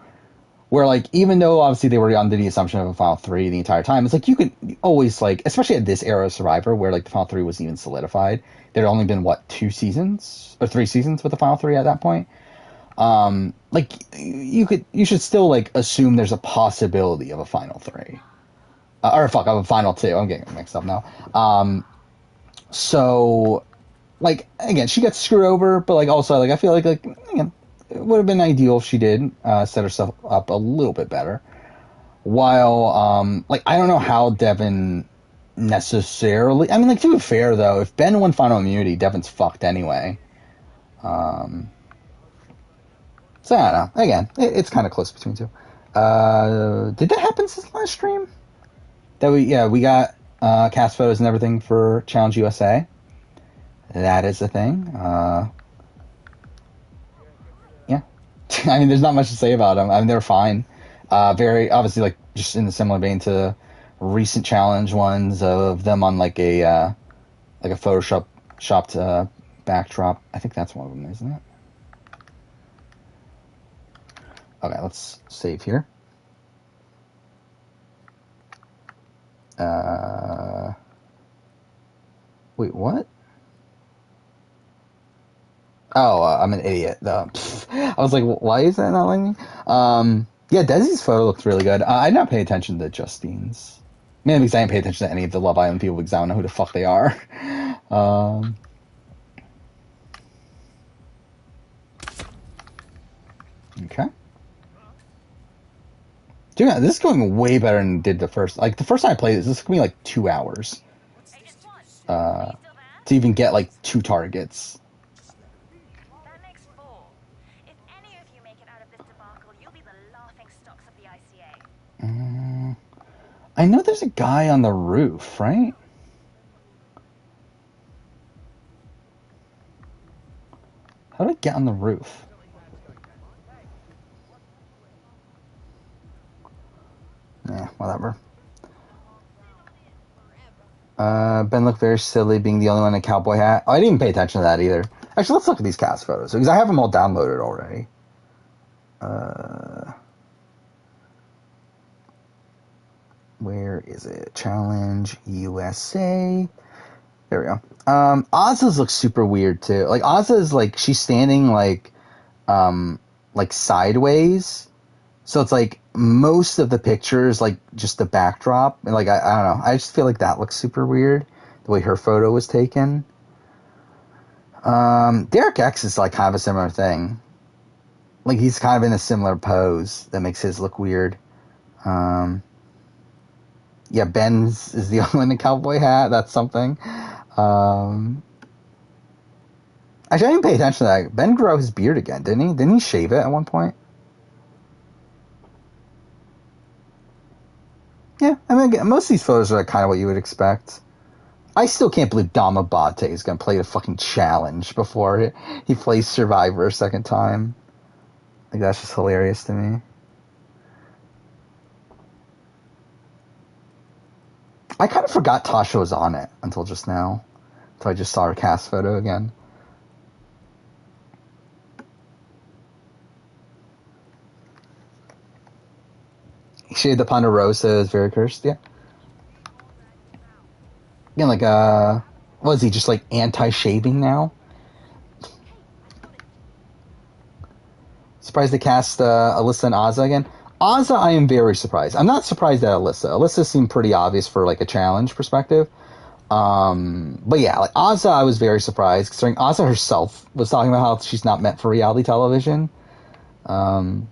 Where, like, even though obviously they were under the assumption of a final 3 the entire time, it's like you could always, like, especially at this era of Survivor, where, like, the final 3 wasn't even solidified. There had only been, what, 2 seasons? Or 3 seasons with the final 3 at that point? Like, you should still, like, assume there's a possibility of a final 3. Of a final 2. I'm getting mixed up now. So, like, again, she gets screwed over, but, like, also, like, I feel like, again, it would have been ideal if she did set herself up a little bit better. While, like, I don't know how Devin necessarily... I mean, like, to be fair, though, if Ben won final immunity, Devin's fucked anyway. So, I don't know. Again, it's kind of close between two. Did that happen since the last stream? We got cast photos and everything for Challenge USA. That is a thing. Yeah. I mean, there's not much to say about them. I mean, they're fine. Very, obviously, like, just in a similar vein to recent challenge ones of them on, like, a Photoshop backdrop. I think that's one of them, isn't it? Okay, let's save here. Wait, what? Oh, I'm an idiot. I was like, why is that not letting me? Yeah, Desi's photo looked really good. I did not pay attention to Justine's. Mainly because I didn't pay attention to any of the Love Island people because I don't know who the fuck they are. Okay. Dude, this is going way better than it did the first. Like, the first time I played this took me like 2 hours. To even get, like, 2 targets. That makes 4. If any of you make it out of this debacle, you'll be the laughing stocks of the ICA. I know there's a guy on the roof, right? How do I get on the roof? Yeah, whatever. Ben looked very silly being the only one in a cowboy hat. Oh, I didn't even pay attention to that either. Actually, let's look at these cast photos because I have them all downloaded already. Where is it? Challenge USA. There we go. Oz's looks super weird too. Like, Oz's, like, she's standing like sideways. So it's like most of the picture is like just the backdrop. And, like, I don't know. I just feel like that looks super weird. The way her photo was taken. Derek X is, like, kind of a similar thing. Like, he's kind of in a similar pose that makes his look weird. Yeah, Ben's is the only one in a cowboy hat. That's something. Actually, I didn't pay attention to that. Ben grew out his beard again, didn't he? Didn't he shave it at one point? Yeah, I mean, again, most of these photos are, like, kind of what you would expect. I still can't believe Dom Abate is going to play the fucking challenge before he plays Survivor a second time. Like, that's just hilarious to me. I kind of forgot Tasha was on it until just now. Until I just saw her cast photo again. Shade the Ponderosa is very cursed, yeah. Yeah, like, what is he, just, like, anti-shaving now? Surprised they cast Alyssa and Ozza again. Ozza, I am very surprised. I'm not surprised at Alyssa. Alyssa seemed pretty obvious for like a challenge perspective. But yeah, like Ozza, I was very surprised considering Ozza herself was talking about how she's not meant for reality television. So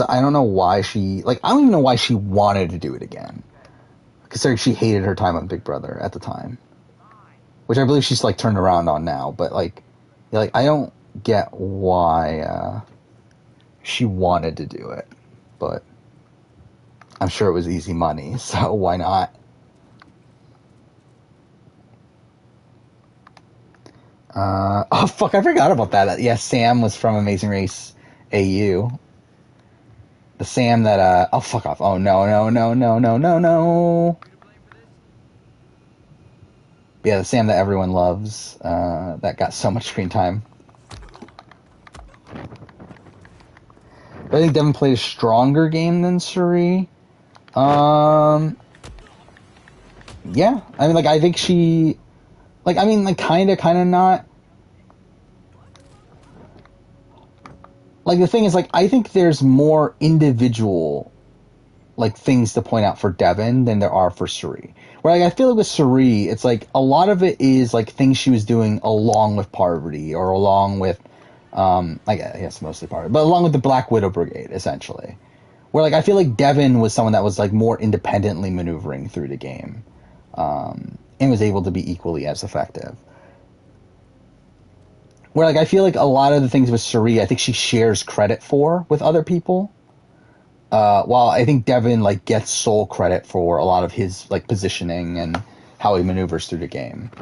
I don't know why she, like, I don't even know why she wanted to do it again. Considering she hated her time on Big Brother at the time. Which I believe she's, like, turned around on now. But, like, yeah, like I don't get why, she wanted to do it. But I'm sure it was easy money, so why not? Oh, fuck, I forgot about that. Yeah, Sam was from Amazing Race AU. The Sam that, oh, fuck off. Oh, no. Yeah, the Sam that everyone loves, that got so much screen time. But I think Devin played a stronger game than Suri. Yeah. I mean, like, I think she, like, I mean, like, kinda not. Like, the thing is, like, I think there's more individual, like, things to point out for Devin than there are for Suri. Where, like, I feel like with Suri, it's like, a lot of it is, like, things she was doing along with Parvati, or along with, I guess mostly Parvati, but along with the Black Widow Brigade, essentially. Where, like, I feel like Devin was someone that was, like, more independently maneuvering through the game, and was able to be equally as effective. Where, like, I feel like a lot of the things with Suri, I think she shares credit for with other people. While I think Devin, like, gets sole credit for a lot of his, like, positioning and how he maneuvers through the game.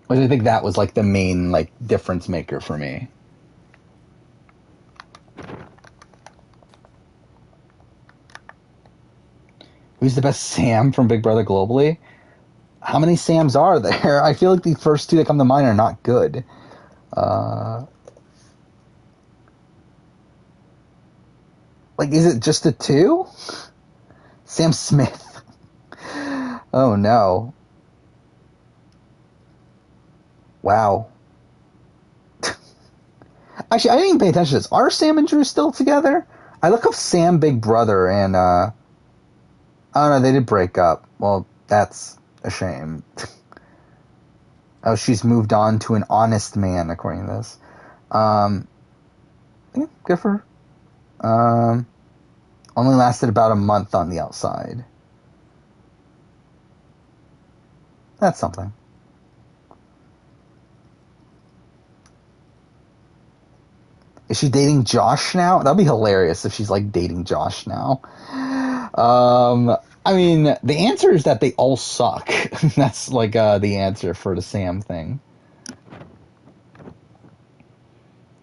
Which I think that was, like, the main, like, difference maker for me. Who's the best Sam from Big Brother globally? How many Sams are there? I feel like the first two that come to mind are not good. Like, is it just the two? Sam Smith. Oh, no. Wow. Actually, I didn't even pay attention to this. Are Sam and Drew still together? I look up Sam Big Brother and, oh no, they did break up. Well, that's a shame. Oh, she's moved on to an honest man, according to this. Yeah, good for her. Only lasted about a month on the outside. That's something. Is she dating Josh now? That'd be hilarious if she's, like, dating Josh now. I mean, the answer is that they all suck. That's, like, the answer for the Sam thing.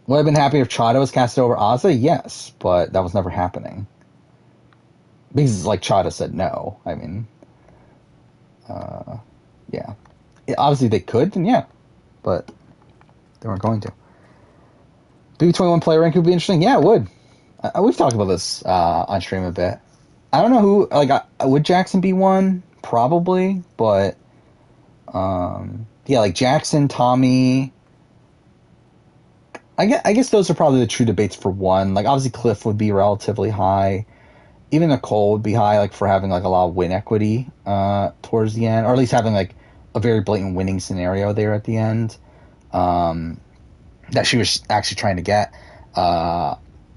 Would I have been happy if Chada was casted over Ozza? Yes, but that was never happening. Because, like, Chada said no. I mean, yeah. Obviously they could, then yeah. But they weren't going to. BB21 player rank would be interesting. Yeah, it would. We've talked about this on stream a bit. I don't know who, like, would Jackson be one? Probably, but, yeah, like, Jackson, Tommy, I guess those are probably the true debates for one. Like, obviously Cliff would be relatively high. Even Nicole would be high, like, for having, like, a lot of win equity towards the end, or at least having, like, a very blatant winning scenario there at the end that she was actually trying to get.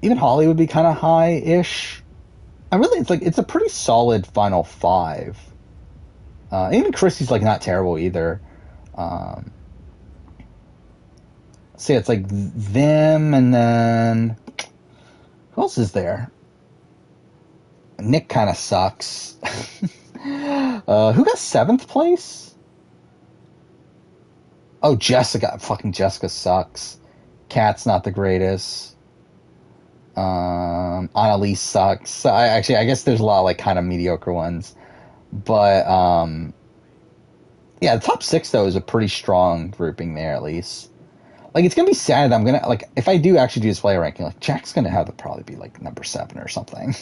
Even Holly would be kind of high-ish. It's a pretty solid final five. Even Chrissy's, like, not terrible either. So yeah, it's like them, and then who else is there? Nick kind of sucks. Who got 7th place? Oh, Jessica. Fucking Jessica sucks. Kat's not the greatest. Annalise sucks. I guess there's a lot of, like, kind of mediocre ones. But, yeah, the top 6, though, is a pretty strong grouping there, at least. Like, it's gonna be sad that I'm gonna, like, if I do actually do this player ranking, like, Jack's gonna have to probably be, like, number 7 or something.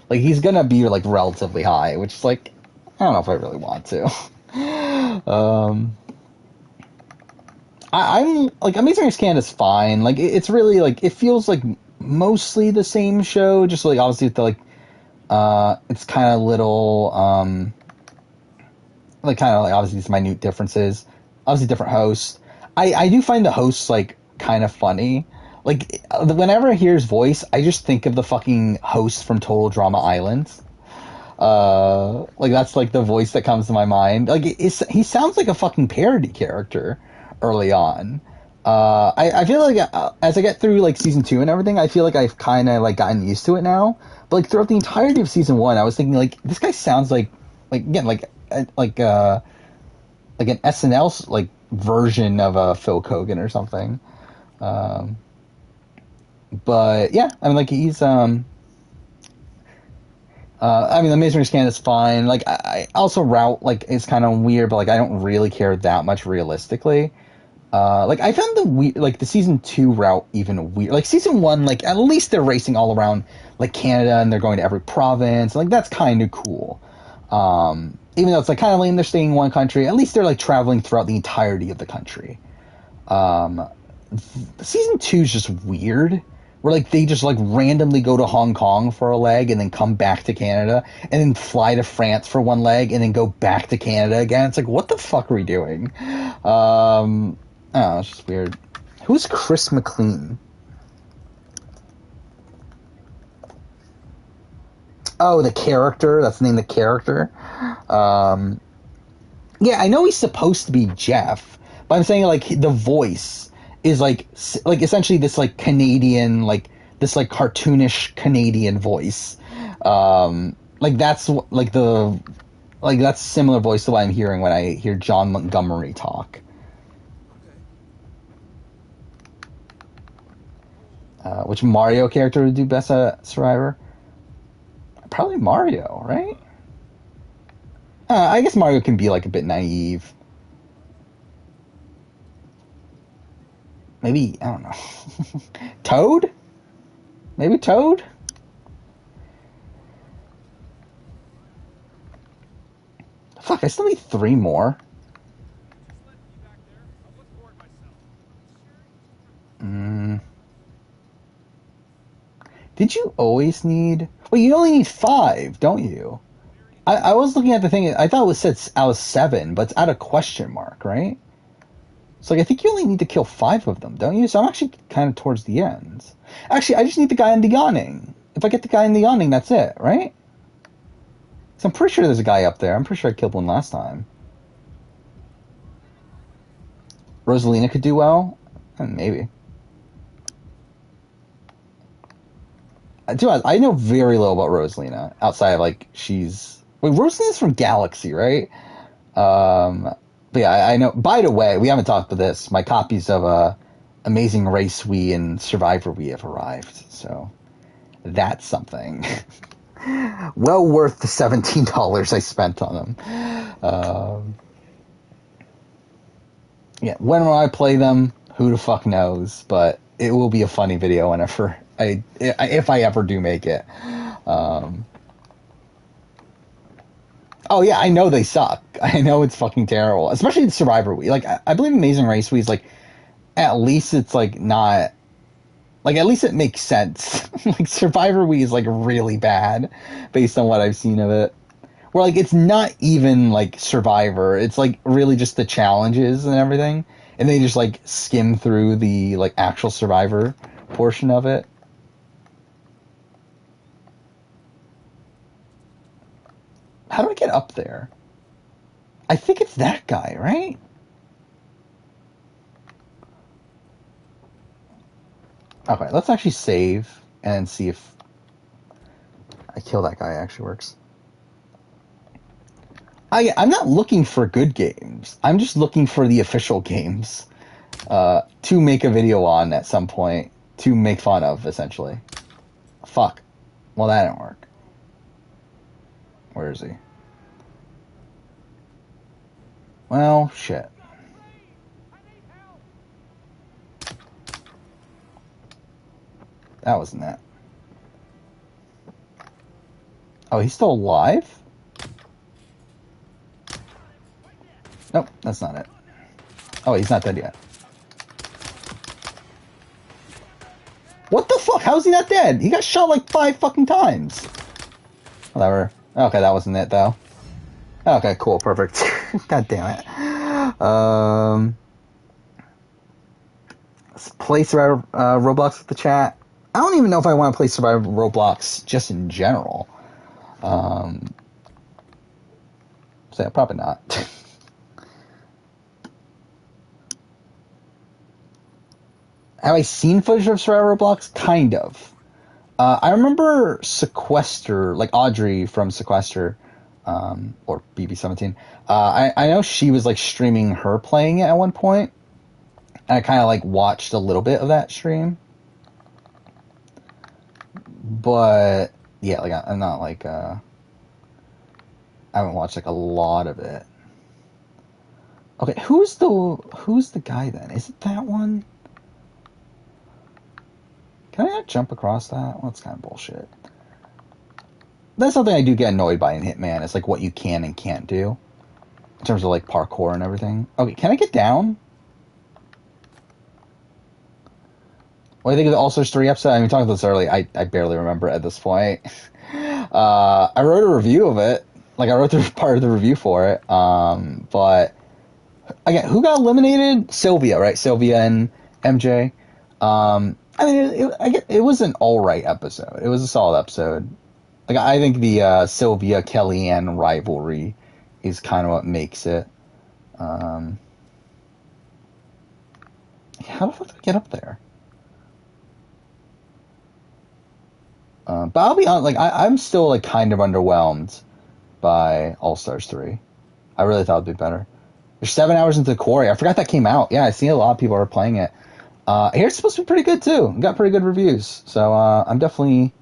Like, he's gonna be, like, relatively high, which is, like, I don't know if I really want to. I'm, like, Amazing Race Canada's fine. Like, it's really, like, it feels like mostly the same show, just like obviously with the like it's kind of little like kind of like obviously these minute differences, obviously different hosts. I do find the hosts like kind of funny. Like whenever I hear his voice, I just think of the fucking host from Total Drama Island. Like that's like the voice that comes to my mind. Like he sounds like a fucking parody character early on. I feel like as I get through like season 2 and everything, I feel like I've kind of like gotten used to it now. But like throughout the entirety of season 1, I was thinking like this guy sounds like again like an SNL like version of a Phil Kogan or something. But yeah, I mean like he's I mean, the Amazing Race Canada's fine. Like, I also Route, like, it's kind of weird, but, like, I don't really care that much realistically. Like, I found the season 2 Route even weird. Like, season 1, like, at least they're racing all around, like, Canada, and they're going to every province. Like, that's kind of cool. Even though it's, like, kind of lame they're staying in one country, at least they're, like, traveling throughout the entirety of the country. Season 2 is just weird. Where like they just like randomly go to Hong Kong for a leg and then come back to Canada and then fly to France for one leg and then go back to Canada again. It's like what the fuck are we doing? I don't know, it's just weird. Who's Chris McLean? Oh, the character. That's the name of the character. Yeah, I know he's supposed to be Jeff, but I'm saying like the voice is like essentially this like Canadian like this like cartoonish Canadian voice. Like that's like the like that's similar voice to what I'm hearing when I hear John Montgomery talk. Which Mario character would do best at Survivor? Probably Mario, right? I guess Mario can be like a bit naive. Maybe, I don't know. Toad? Maybe Toad? Fuck, I still need 3 more. Did you always need... Well, you only need 5, don't you? I was looking at the thing, I thought it said I was 7, but it's at a question mark, right? So like, I think you only need to kill 5 of them, don't you? So I'm actually kind of towards the end. Actually, I just need the guy in the awning. If I get the guy in the awning, that's it, right? So I'm pretty sure there's a guy up there. I'm pretty sure I killed one last time. Rosalina could do well? Maybe. I know very little about Rosalina, outside of, like, she's... Wait, Rosalina's from Galaxy, right? But yeah, I know... By the way, we haven't talked about this. My copies of Amazing Race Wii and Survivor Wii have arrived, so... That's something. Well worth the $17 I spent on them. Yeah, when will I play them? Who the fuck knows? But it will be a funny video whenever if I ever do make it. Oh yeah, I know they suck. I know it's fucking terrible, especially the Survivor Wii. Like I believe Amazing Race Wii is like, at least it's like not. Like, at least it makes sense. Like, Survivor Wii is, like, really bad, based on what I've seen of it. Where, like, it's not even, like, Survivor. It's, like, really just the challenges and everything. And they just, like, skim through the, like, actual Survivor portion of it. How do I get up there? I think it's that guy, right? Okay, let's actually save and see if I kill that guy actually works. I'm not looking for good games. I'm just looking for the official games to make a video on at some point to make fun of, essentially. Fuck. Well, that didn't work. Where is he? Well, shit. That wasn't that. Oh, he's still alive? Nope, that's not it. Oh, he's not dead yet. What the fuck? How is he not dead? He got shot like 5 fucking times. Whatever. Okay, that wasn't it though. Okay, cool, perfect. God damn it. Let's play Survivor Roblox with the chat. I don't even know if I want to play Survivor Roblox just in general. So yeah, probably not. Have I seen footage of Survivor Roblox? Kind of. I remember Sequester, like Audrey from Sequester, or BB17. I know she was like streaming her playing it at one point, and I kind of like watched a little bit of that stream. But yeah, like I'm not like I haven't watched like a lot of it. Okay, who's the guy then? Is it that one? Can I not jump across that? Well, that's kind of bullshit. That's something I do get annoyed by in Hitman. It's like what you can and can't do in terms of like parkour and everything. Okay, can I get down? What do you think of the All-Stars 3 episode? I mean, talking about this early, I barely remember it at this point. I wrote a review of it. Like, I wrote part of the review for it. But, again, who got eliminated? Sylvia, right? Sylvia and MJ. I mean, it was an alright episode. It was a solid episode. Like, I think the Sylvia-Kellyanne rivalry is kind of what makes it. How the fuck did I get up there? But I'll be honest, like, I'm still, like, kind of underwhelmed by All-Stars 3. I really thought it'd be better. There's 7 hours into the quarry. I forgot that came out. Yeah, I see a lot of people are playing it. I hear it's supposed to be pretty good, too. Got pretty good reviews. So, I'm definitely...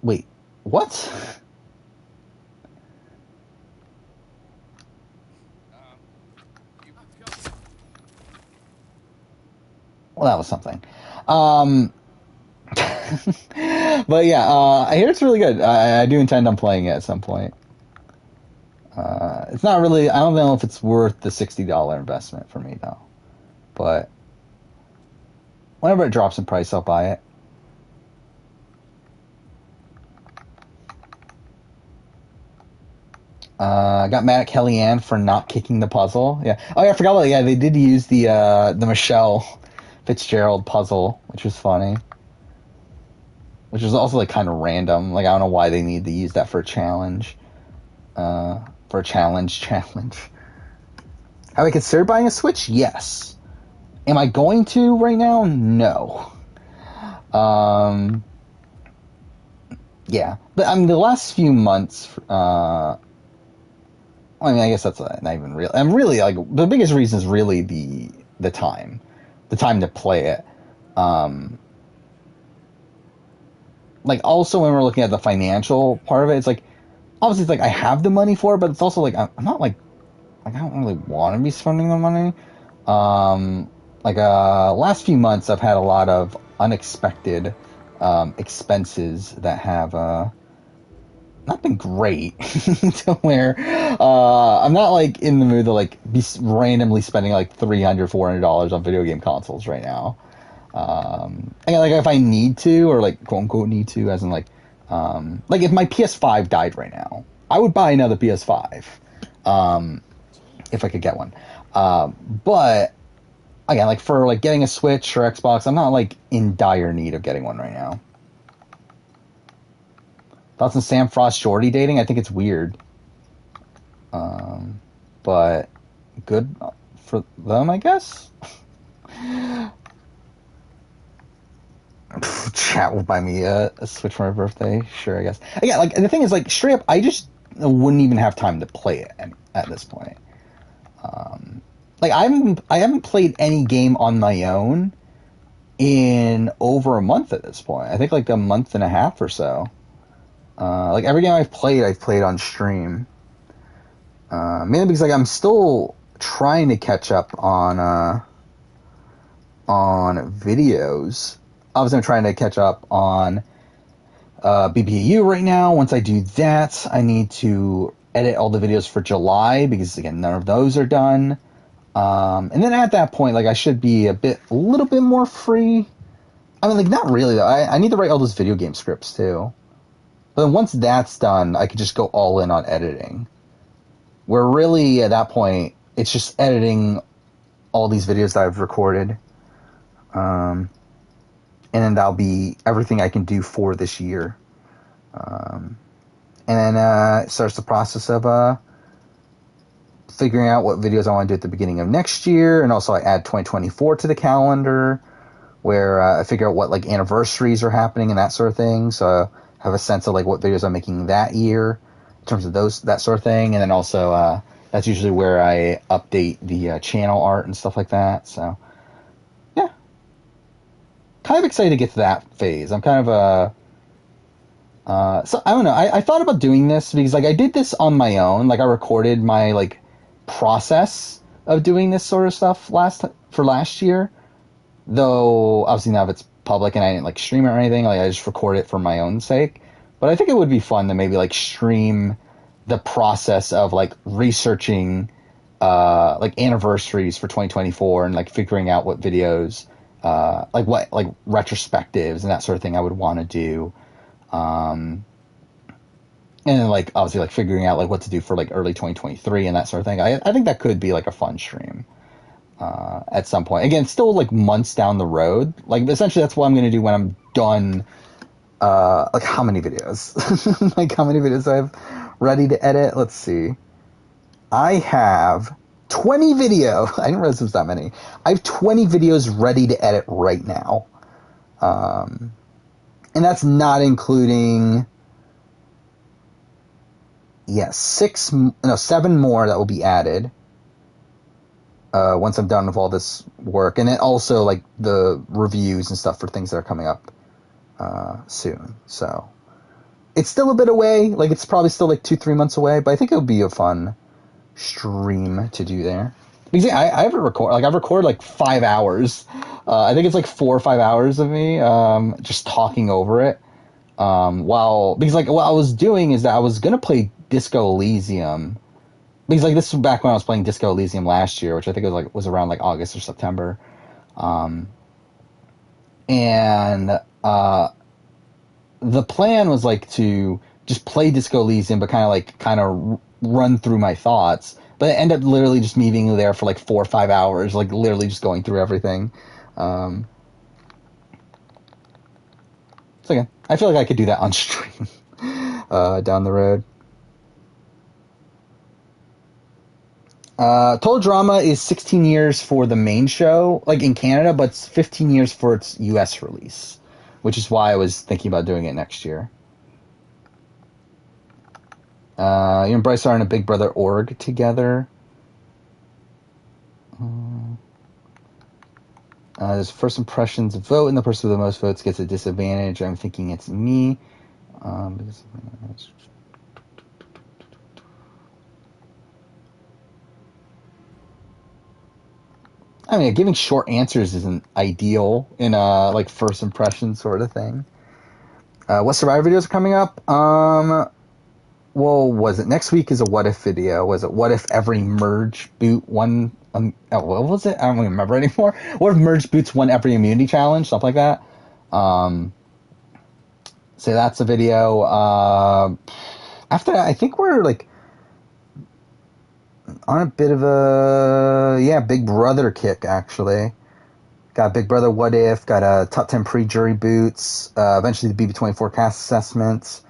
Wait, what? Well, that was something. But yeah, I hear it's really good. I do intend on playing it at some point. It's not really... I don't know if it's worth the $60 investment for me, though. But whenever it drops in price, I'll buy it. Got mad at Kellyanne for not kicking the puzzle. Yeah. Oh yeah, I forgot about it. Yeah, they did use the Michelle Fitzgerald puzzle, which was funny. Which was also like kind of random. Like I don't know why they need to use that for a challenge. For a challenge. Have I considered buying a Switch? Yes. Am I going to right now? No. Yeah. But I mean, the last few months. I mean, I guess that's not even real. I'm really like the biggest reason is really the time to play it. Like also when we're looking at the financial part of it, it's like obviously it's like I have the money for it, but it's also like I'm not like I don't really want to be spending the money. Last few months I've had a lot of unexpected expenses that have not been great to where I'm not like in the mood to like be randomly spending like $300-$400 on video game consoles right now. And like if I need to, or like quote unquote need to, as in like if my PS5 died right now, I would buy another PS5 if I could get one. But again, like for like getting a Switch or Xbox, I'm not like in dire need of getting one right now. Thoughts on Sam Frost Jordy dating? I think it's weird. But good for them, I guess. Chat will buy me a Switch for my birthday. Sure, I guess. Yeah, like the thing is, like straight up, I just wouldn't even have time to play it at this point. Like I haven't played any game on my own in over a month at this point. I think like a month and a half or so. Like every game I've played on stream. Mainly because like I'm still trying to catch up on videos. Obviously, I'm trying to catch up on BBAU right now. Once I do that, I need to edit all the videos for July because again, none of those are done. And then at that point, like, I should be a little bit more free. I mean, like, not really, though. I need to write all those video game scripts, too. But then once that's done, I could just go all in on editing. Where really, at that point, it's just editing all these videos that I've recorded. And then that'll be everything I can do for this year. And then it starts the process of figuring out what videos I want to do at the beginning of next year. And also I add 2024 to the calendar, where I figure out what, like, anniversaries are happening and that sort of thing. So I have a sense of, like, what videos I'm making that year in terms of that sort of thing. And then also that's usually where I update the channel art and stuff like that. So, yeah. Kind of excited to get to that phase. I'm kind of so I don't know. I thought about doing this because, like, I did this on my own. Like, I recorded my, like, process of doing this sort of stuff last year. Though obviously now it's public and I didn't, like, stream it or anything. Like, I just record it for my own sake. But I think it would be fun to maybe, like, stream the process of, like, researching like, anniversaries for 2024 and, like, figuring out what videos like retrospectives and that sort of thing I would want to do. And then, like, obviously, like, figuring out, like, what to do for, like, early 2023 and that sort of thing. I think that could be, like, a fun stream at some point. Again, still, like, months down the road. Like, essentially, that's what I'm going to do when I'm done. Like, how many videos? Like, how many videos I have ready to edit? Let's see. I have 20 video. I didn't realize it was that many. I have 20 videos ready to edit right now. And that's not including... Yeah, 7 more that will be added once I'm done with all this work. And then also, like, the reviews and stuff for things that are coming up soon. So it's still a bit away. Like, it's probably still, like, 2-3 months away. But I think it'll be a fun stream to do there. Because I have I've recorded, like, 5 hours. I think it's, like, 4 or 5 hours of me just talking over it. Because, like, what I was doing is that I was going to play Disco Elysium, because, like, this was back when I was playing Disco Elysium last year, which I think was around, like, August or September. And the plan was, like, to just play Disco Elysium, but kind of run through my thoughts. But it ended up literally just me being there for, like, 4 or 5 hours, like, literally just going through everything. So again, I feel like I could do that on stream down the road. Total Drama is 16 years for the main show, like, in Canada, but it's 15 years for its US release, which is why I was thinking about doing it next year. You and Bryce are in a Big Brother org together. There's first impressions vote, and the person with the most votes gets a disadvantage. I'm thinking it's me. I mean, giving short answers isn't ideal in a, like, first impression sort of thing. What Survivor videos are coming up? Well, was it next week is a what if video? Was it what if every merge boot won? What was it? I don't even remember anymore. What if merge boots won every immunity challenge? Something like that. So that's a video. After that, I think we're, like, on a bit of a Big Brother kick, actually. Got Big Brother What If, got a top 10 pre-jury boots, eventually the BB24 cast assessments,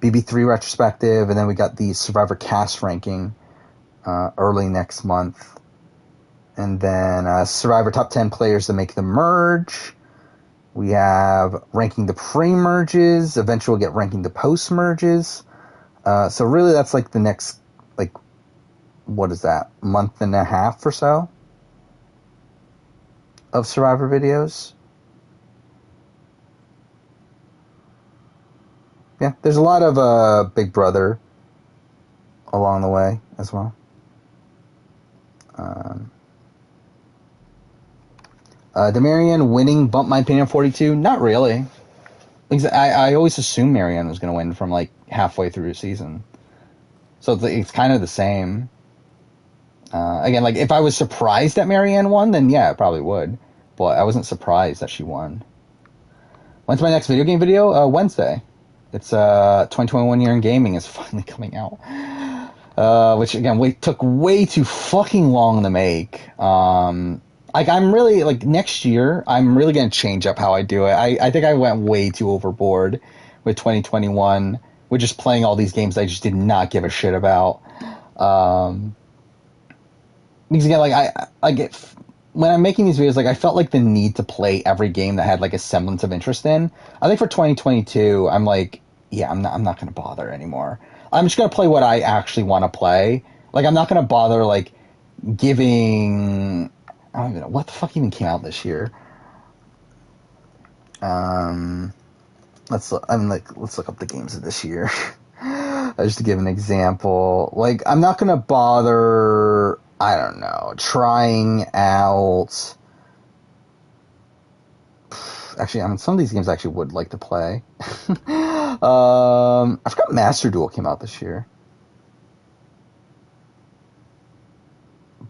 BB3 retrospective, and then we got the Survivor cast ranking early next month. And then Survivor top 10 players that make the merge. We have ranking the pre-merges. Eventually we'll get ranking the post-merges. So really that's, like, the next, like, what is that, month and a half or so of Survivor videos. Yeah, there's a lot of Big Brother along the way as well. DeMarion winning bumped my opinion 42. Not really. I always assumed Marianne was going to win from, like, halfway through the season. So it's kind of the same. Again, like if I was surprised that Marianne won, then yeah, I probably would. But I wasn't surprised that she won. When's my next video game video? Wednesday. It's 2021 year in gaming is finally coming out. Which again, took way too fucking long to make. Like I'm really like next year, I'm really gonna change up how I do it. I think I went way too overboard with 2021 with just playing all these games I just did not give a shit about. Because again, like I get when I'm making these videos, like I felt like the need to play every game that had like a semblance of interest in. I think for 2022, I'm like, yeah, I'm not gonna bother anymore. I'm just gonna play what I actually want to play. Like I'm not gonna bother like giving. I don't even know what the fuck even came out this year. Let's look up the games of this year. Just to give an example, like I'm not gonna bother. I don't know, trying out. Actually, I mean, some of these games I actually would like to play. I forgot Master Duel came out this year,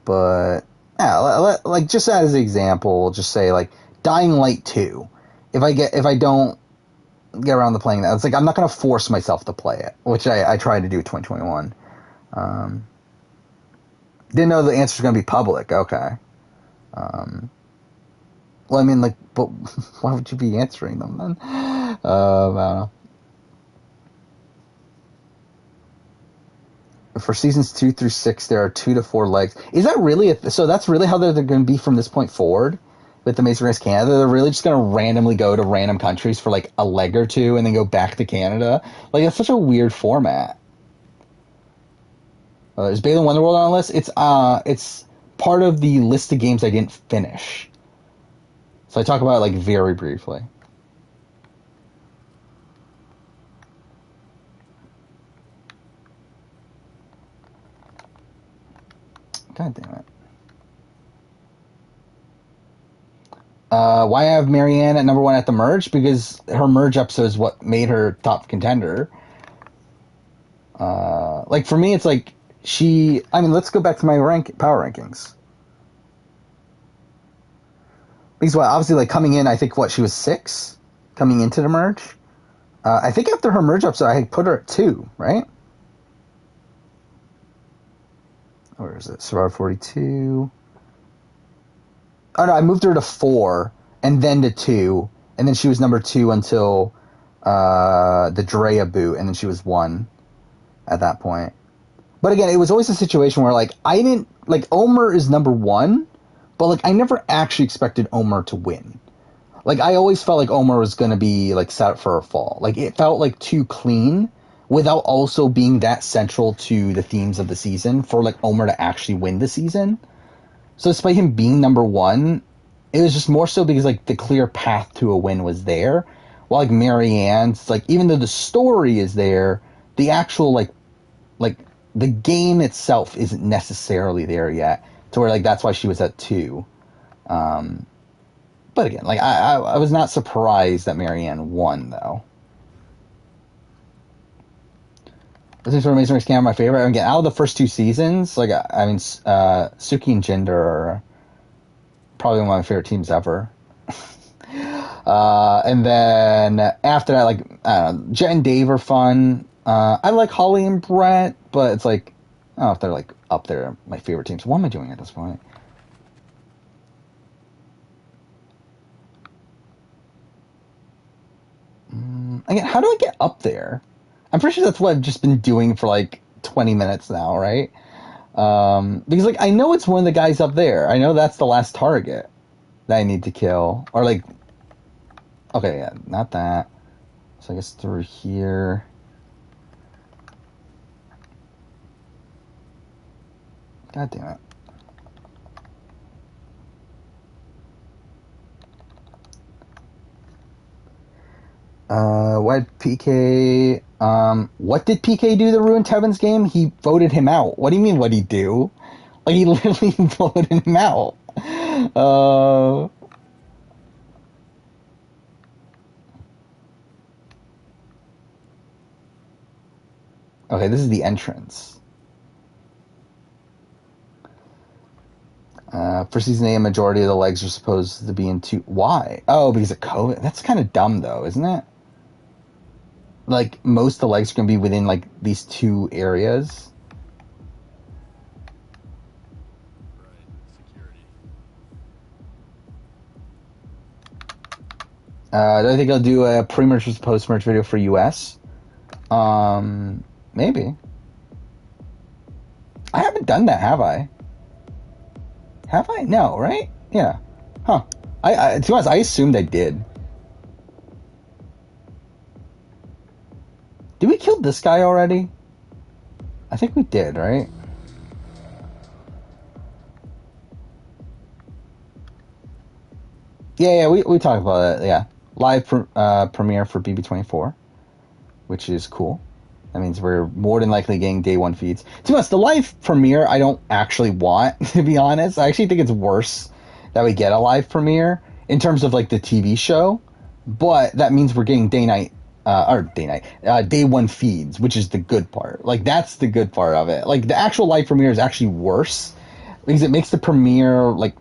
but yeah, like just as an example, just say like Dying Light 2. If I don't get around to playing that, it's like I'm not gonna force myself to play it, which I tried to do 2021. Didn't know the answer was gonna be public. Okay. Well, I mean, like, but why would you be answering them then? I don't know. For seasons 2 through 6, there are 2 to 4 legs. Is that really so? That's really how they're going to be from this point forward with the Amazing Race Canada. They're really just going to randomly go to random countries for like a leg or two, and then go back to Canada. Like it's such a weird format. Is Balan Wonderworld on the list? It's part of the list of games I didn't finish. So I talk about it like very briefly. God damn it. Why have Marianne at number 1 at the merge? Because her merge episode is what made her top contender. Like for me, it's like I mean, let's go back to my power rankings. Because obviously, like coming in, I think she was 6 coming into the merge. I think after her merge episode, I had put her at 2, right? Where is it? Survivor 42. Oh no, I moved her to 4 and then to 2, and then she was number 2 until the Drea boot, and then she was 1 at that point. But again, it was always a situation where like I didn't like Omer is number 1, but like I never actually expected Omer to win. Like I always felt like Omer was gonna be like set up for a fall. Like it felt like too clean without also being that central to the themes of the season for like Omer to actually win the season. So despite him being number 1, it was just more so because like the clear path to a win was there. While like Marianne's like even though the story is there, the actual like the game itself isn't necessarily there yet. To where like that's why she was at 2. But again, like I was not surprised that Marianne won though. This is Amazing Race Canada my favorite. Again, out of the first 2 seasons, like I mean, Suki and Jinder are probably one of my favorite teams ever. And then after that, like I don't know, Jet and Dave are fun. I like Holly and Brett, but it's like I don't know if they're like up there my favorite teams. What am I doing at this point? Again, how do I get up there? I'm pretty sure that's what I've just been doing for like 20 minutes now, right? Because like I know it's one of the guys up there. I know that's the last target that I need to kill. Or like, okay, yeah, not that. So I guess through here. God damn it. What PK? What did PK do to ruin Tevin's game? He voted him out. What do you mean? What'd he do? Like he literally voted him out. Okay, this is the entrance. For season 8, a majority of the legs are supposed to be in two. Why? Oh, because of COVID. That's kind of dumb, though, isn't it? Like, most of the legs are going to be within, like, these two areas. Do I think I'll do a pre-merge versus post-merge video for US? Maybe. I haven't done that, have I? Have I? No, right? Yeah. Huh. To be honest, I assumed I did. Did we kill this guy already? I think we did, right? Yeah, we talked about it, yeah. Live premiere for BB24, which is cool. That means we're more than likely getting day one feeds. To be honest, the live premiere I don't actually want, to be honest. I actually think it's worse that we get a live premiere in terms of like the TV show, but that means we're getting day one feeds, which is the good part. Like, that's the good part of it. Like, the actual live premiere is actually worse because it makes the premiere like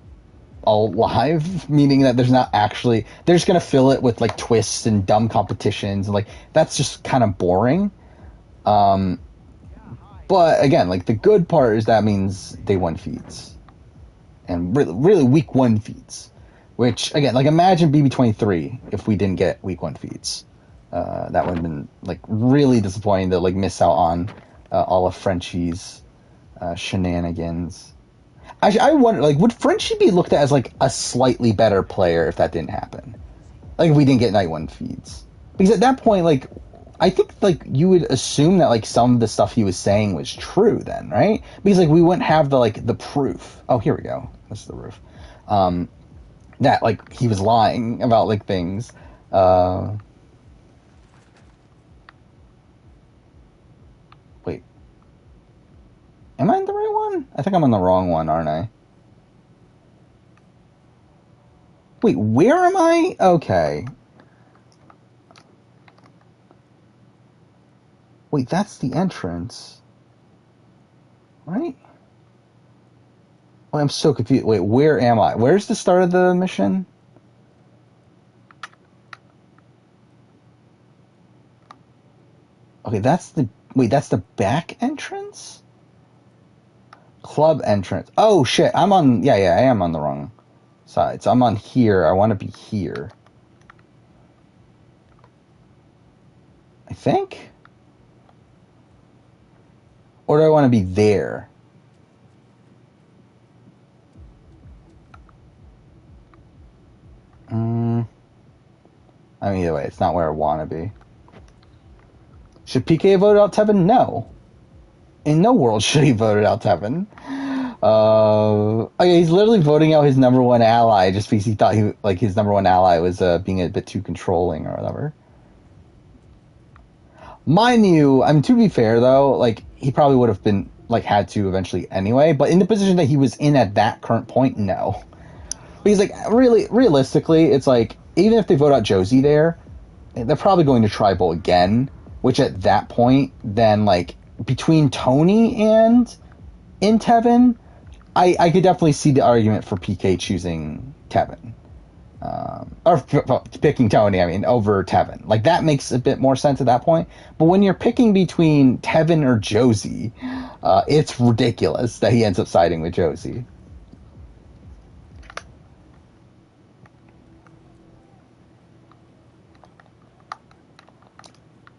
all live, meaning that there's not actually, they're just gonna fill it with like twists and dumb competitions, and like that's just kind of boring. But again, like the good part is that means day one feeds, and really week one feeds. Which again, like imagine BB23 if we didn't get week one feeds. That would have been like really disappointing to like miss out on all of Frenchie's shenanigans. Actually, I wonder, like, would Frenchie be looked at as like a slightly better player if that didn't happen? Like, if we didn't get night one feeds, because at that point, like, I think like you would assume that like some of the stuff he was saying was true then, right? Because like we wouldn't have the proof. Oh, here we go. This is the roof. That like he was lying about like things. Wait, am I in the right one? I think I'm on the wrong one, aren't I? Wait, where am I? Okay. Wait, that's the entrance. Right? Oh, I'm so confused. Wait, where am I? Where's the start of the mission? Okay, that's the back entrance? Club entrance. Oh shit, I am on the wrong side. So I'm on here. I want to be here. I think? Or do I want to be there? I mean, either way, it's not where I want to be. Should PK vote out Tevin? No. In no world should he vote out Tevin. Okay, he's literally voting out his number one ally just because he thought his number one ally was being a bit too controlling or whatever. Mind you, to be fair though, like he probably would have been like had to eventually anyway, but in the position that he was in at that current point, no. Because like really realistically, it's like even if they vote out Josie there, they're probably going to tribal again, which at that point then like between Tony and Tevin, I could definitely see the argument for PK choosing Tevin. Or picking Tony, over Tevin. Like, that makes a bit more sense at that point. But when you're picking between Tevin or Josie, it's ridiculous that he ends up siding with Josie.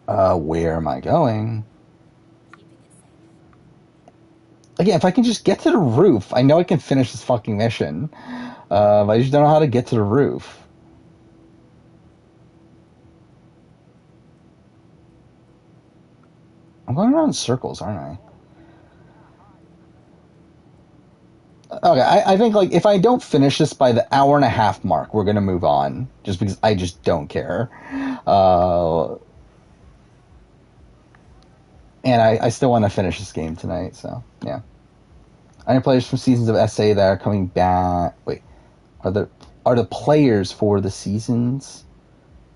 Where am I going? Again, if I can just get to the roof, I know I can finish this fucking mission. I just don't know how to get to the roof. I'm going around in circles, aren't I? Okay, I think like if I don't finish this by the hour and a half mark, we're gonna move on. Just because I just don't care. And I still want to finish this game tonight, so yeah. I know players from seasons of SA that are coming back. Wait, are the players for the seasons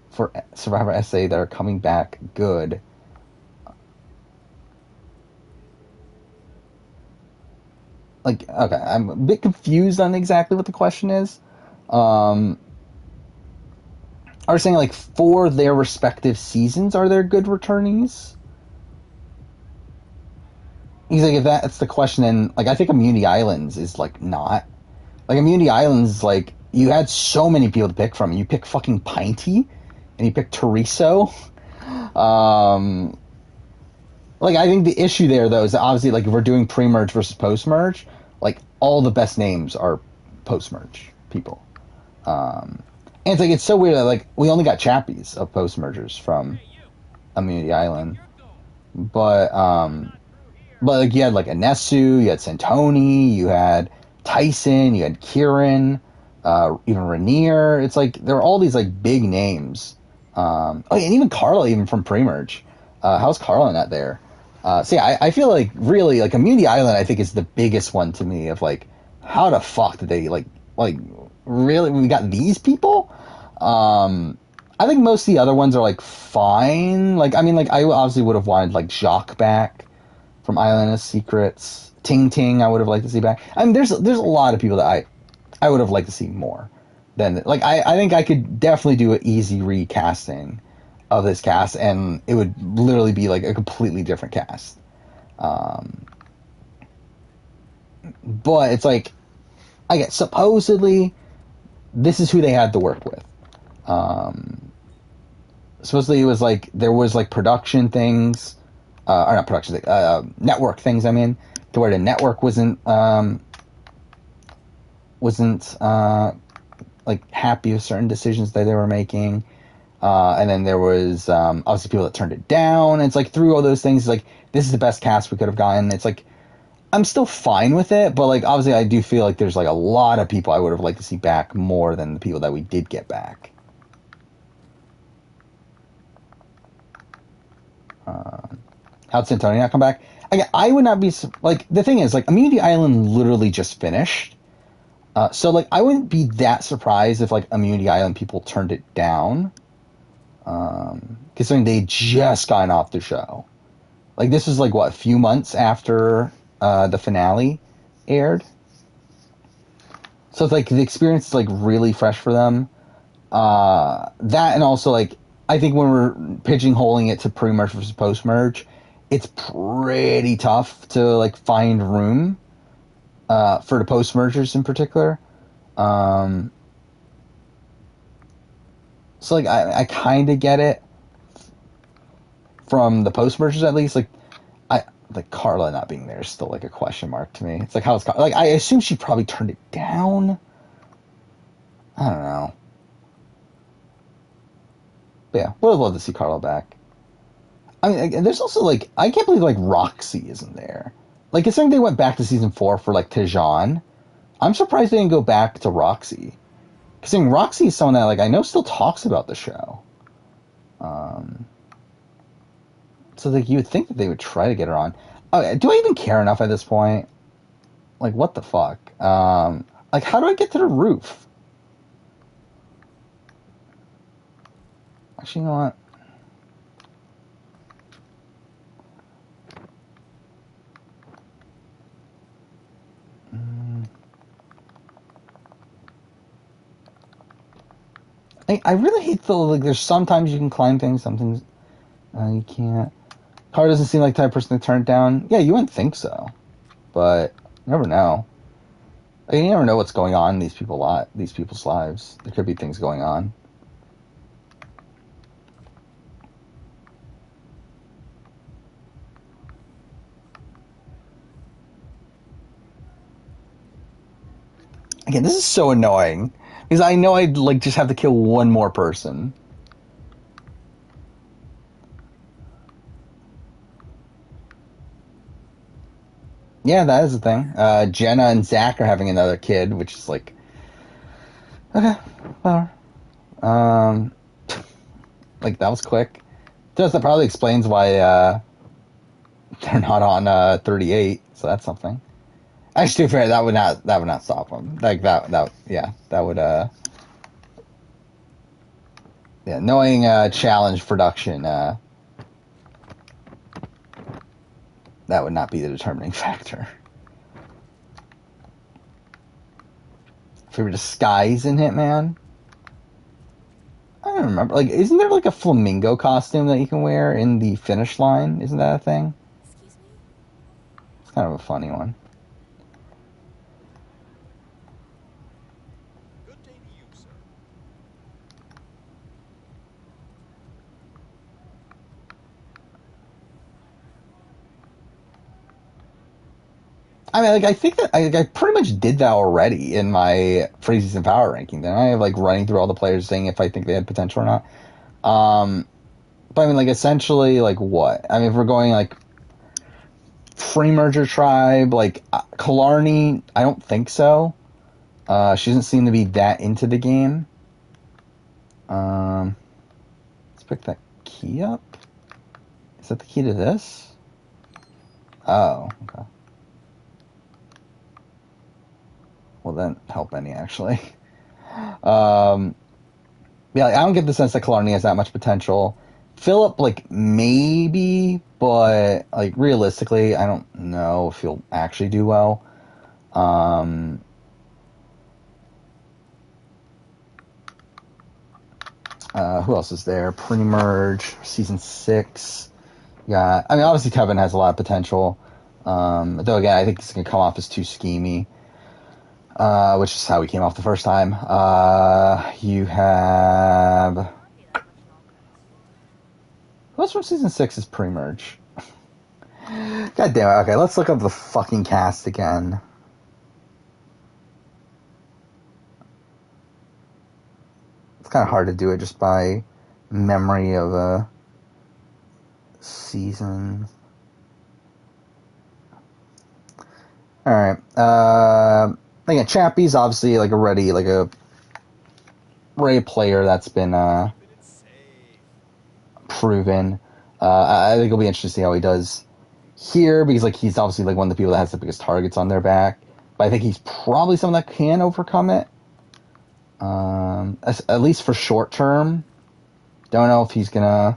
for Survivor SA that are coming back good? like, okay, I'm a bit confused on exactly what the question is. Um, are saying like for their respective seasons, are there good returnees? He's like, if that's the question, then like I think Immunity Islands is like not. Like Immunity Islands, like you had so many people to pick from. You pick fucking Pinty, and you pick Teriso. Um, like I think the issue there though is that obviously like if we're doing pre-merge versus post-merge, like all the best names are post-merge people. And it's like it's so weird that like we only got chappies of post-mergers from Immunity Island, but like you had like Anesu, you had Santoni, you had Tyson, you had Kieran, even Rainier. It's like there are all these like big names. Oh, and even Carla, even from pre-merge. How's Carla not there? So yeah, I feel like really like Immunity Island, I think is the biggest one to me of like how the fuck did they like really we got these people? I think most of the other ones are like fine. Like I mean, like I obviously would have wanted like Jacques back from Island of Secrets. Ting Ting, I would have liked to see back. I mean, there's a lot of people that I would have liked to see more than like I think I could definitely do an easy recasting of this cast, and it would literally be like a completely different cast. But it's like I get supposedly this is who they had to work with. Supposedly it was like there was like production things, or not production, network things. I mean, to where the network wasn't like happy with certain decisions that they were making. And then there was obviously people that turned it down. And it's like through all those things, it's like this is the best cast we could have gotten. It's like I'm still fine with it, but like obviously I do feel like there's like a lot of people I would have liked to see back more than the people that we did get back. How'd Santoni not come back? I would not be like the thing is like Immunity Island literally just finished, so like I wouldn't be that surprised if like Immunity Island people turned it down, considering they just gotten off the show. Like this was like what a few months after the finale aired, so it's like the experience is like really fresh for them. That and also like I think when we're pigeonholing it to pre-merge versus post-merge, it's pretty tough to like find room for the post-mergers in particular. So like I kind of get it from the post-mergers at least. Like Carla not being there is still like a question mark to me. It's like how's like I assume she probably turned it down. I don't know. But yeah, would have loved to see Carla back. I mean, there's also like I can't believe like Roxy isn't there. Like, considering they went back to season 4 for like Tejan, I'm surprised they didn't go back to Roxy. Considering Roxy is someone that like I know still talks about the show. So like you would think that they would try to get her on. Oh, do I even care enough at this point? Like, what the fuck? Like, how do I get to the roof? Actually, you know what? I really hate though. Like, there's sometimes you can climb things, sometimes you can't. Car doesn't seem like the type of person to turn it down. Yeah, you wouldn't think so, but you never know. Like, you never know what's going on in these people's lives. There could be things going on. Again, this is so annoying because I know I'd like just have to kill one more person. Yeah, that is the thing. Jenna and Zach are having another kid, which is like, okay, whatever. Like that was quick. Just that probably explains why they're not on 38. So that's something. Actually, to be fair, that would not stop them. Like that yeah, that would yeah, knowing challenge production, that would not be the determining factor. favorite disguise in Hitman. I don't remember. Like, isn't there like a flamingo costume that you can wear in the finish line? Isn't that a thing? Excuse me? It's kind of a funny one. Good day to you, sir. I mean, like, I think that I pretty much did that already in my preseason power ranking. Then I have like running through all the players, saying if I think they had potential or not. But I mean, like, essentially, like, what? I mean, if we're going like pre-merger tribe, like Killarney, I don't think so. She doesn't seem to be that into the game. Let's pick that key up. Is that the key to this? Oh, okay. Well, then help any actually. Yeah, I don't get the sense that Killarney has that much potential. Philip, like, maybe, but like realistically, I don't know if he'll actually do well. Who else is there? Pre-merge, season 6. Yeah, I mean, obviously Kevin has a lot of potential. Though again, I think he's gonna come off as too schemy. Which is how he came off the first time. You have... Who else from season 6 is pre-merge? God damn it. Okay, let's look up the fucking cast again. It's kind of hard to do it just by memory of a season. Alright. Again, Chappie's obviously like already like a player that's been proven. I think it'll be interesting to see how he does here, because like he's obviously like one of the people that has the biggest targets on their back. But I think he's probably someone that can overcome it. At least for short term. Don't know if he's gonna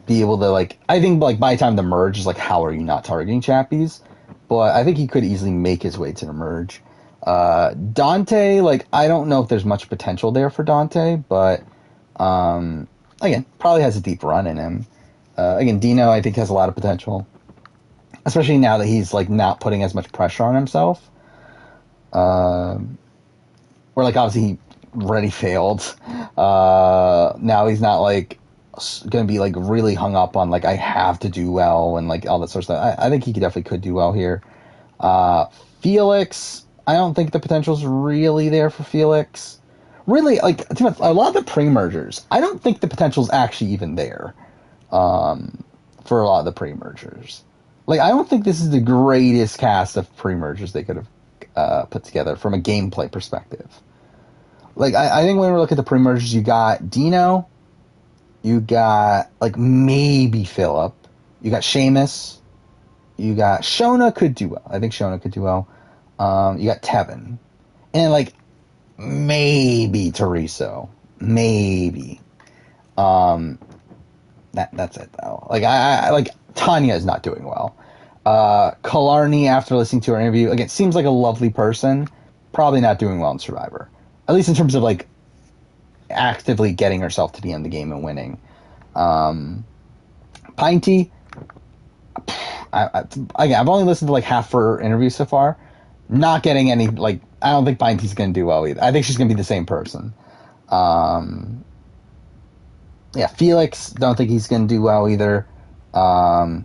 be able to, like, I think like by the time the merge is like, how are you not targeting Chappies? But I think he could easily make his way to the merge. Dante, like, I don't know if there's much potential there for Dante, but again, probably has a deep run in him. Again, Dino, I think, has a lot of potential, especially now that he's like not putting as much pressure on himself. Where like obviously he already failed. Now he's not like gonna be like really hung up on like I have to do well and like all that sort of stuff. I think he definitely could do well here. Felix, I don't think the potential's really there for Felix. Really, like, a lot of the pre-mergers, I don't think the potential's actually even there for a lot of the pre-mergers. Like, I don't think this is the greatest cast of pre-mergers they could have put together from a gameplay perspective. Like, I think when we look at the pre-mergers, you got Dino, you got, like, maybe Philip, you got Seamus, you got Shona could do well. I think Shona could do well. You got Tevin. And, like, maybe Teresa. Maybe. That's it, though. Like, I like, Tanya is not doing well. Killarney, after listening to her interview, again, seems like a lovely person. Probably not doing well in Survivor. At least in terms of, like, actively getting herself to be in the game and winning. Pinty, I've only listened to, like, half her interview so far. Not getting any, like, I don't think Pinty's going to do well either. I think she's going to be the same person. Yeah, Felix, don't think he's going to do well either. Yeah,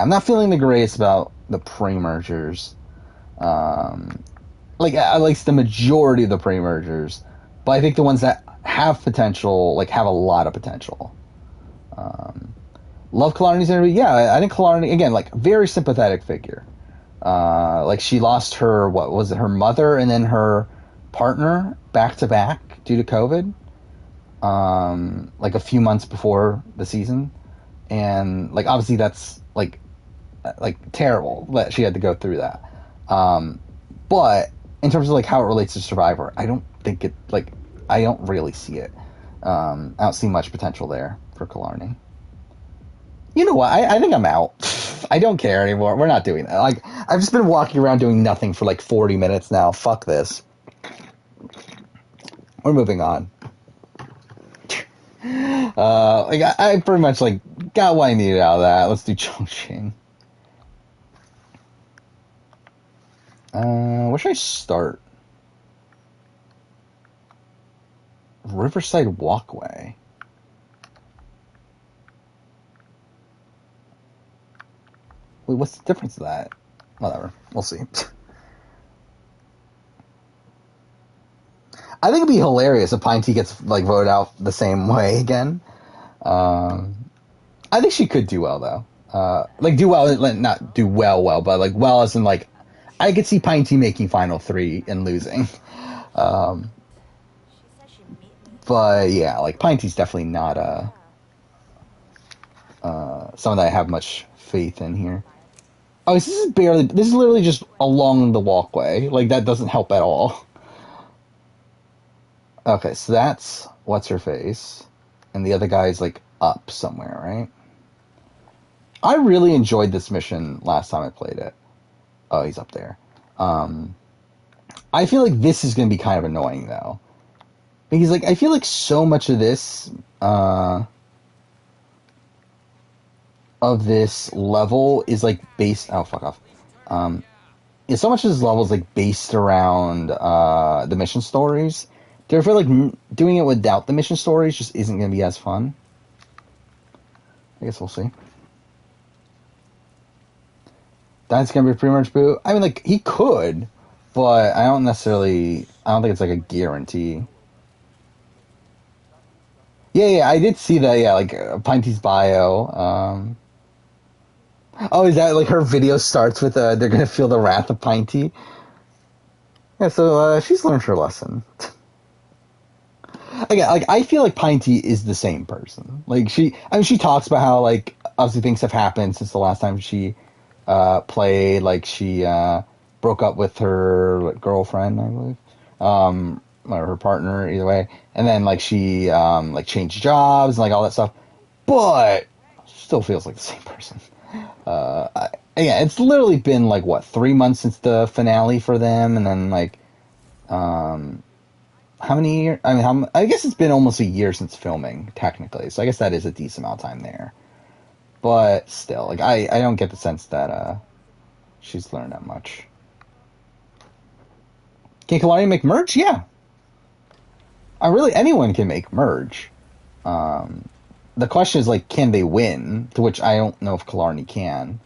I'm not feeling the greatest about the pre-mergers. Like, at least the majority of the pre-mergers. But I think the ones that have potential, like, have a lot of potential. Love Killarney's interview. Yeah, I think Killarney, again, like, very sympathetic figure. Like, she lost her, what was it, her mother and then her partner back to back due to COVID. Like, a few months before the season. And, like, obviously that's, like terrible that she had to go through that. But in terms of, like, how it relates to Survivor, I don't think it, like, I don't really see it. I don't see much potential there for Killarney. You know what? I think I'm out. I don't care anymore. We're not doing that. Like, I've just been walking around doing nothing for like 40 minutes now. Fuck this. We're moving on. Like I pretty much like got what I needed out of that. Let's do Chongqing. Where should I start? Riverside Walkway. Wait, what's the difference of that? Whatever, we'll see. I think it'd be hilarious if Pine Tea gets like voted out the same way again. I think she could do well though. Like do well, not do well, but like well as in like I could see Pine Tea making Final 3 and losing. But yeah, like Pine Tea's definitely not someone that I have much faith in here. Oh, this is literally just along the walkway. Like that doesn't help at all. Okay, so that's what's her face, and the other guy's like up somewhere, right? I really enjoyed this mission last time I played it. Oh, he's up there. I feel like this is going to be kind of annoying though, because like I feel like so much of this level is like based. Oh, fuck off. Yeah, so much of this level is like based around the mission stories. Therefore, like doing it without the mission stories just isn't going to be as fun. I guess we'll see. That's going to be pretty much boot. I mean, like he could, but I don't think it's like a guarantee. Yeah, I did see that. Yeah, like Pinty's bio. Oh, is that like her video starts with they're gonna feel the wrath of Pinty? Yeah, so she's learned her lesson. Again, like I feel like Pinty is the same person. Like she talks about how like obviously things have happened since the last time she played. Like she broke up with her girlfriend, I believe, or her partner, either way. And then like she like changed jobs and like all that stuff, but still feels like the same person. Yeah, it's literally been like what 3 months since the finale for them, and then like how many years? I mean, I guess it's been almost a year since filming technically, so I guess that is a decent amount of time there. But still, like I don't get the sense that she's learned that much. Can Kalani make merge? Yeah. Anyone can make merge. The question is, like, can they win? To which I don't know if Killarney can.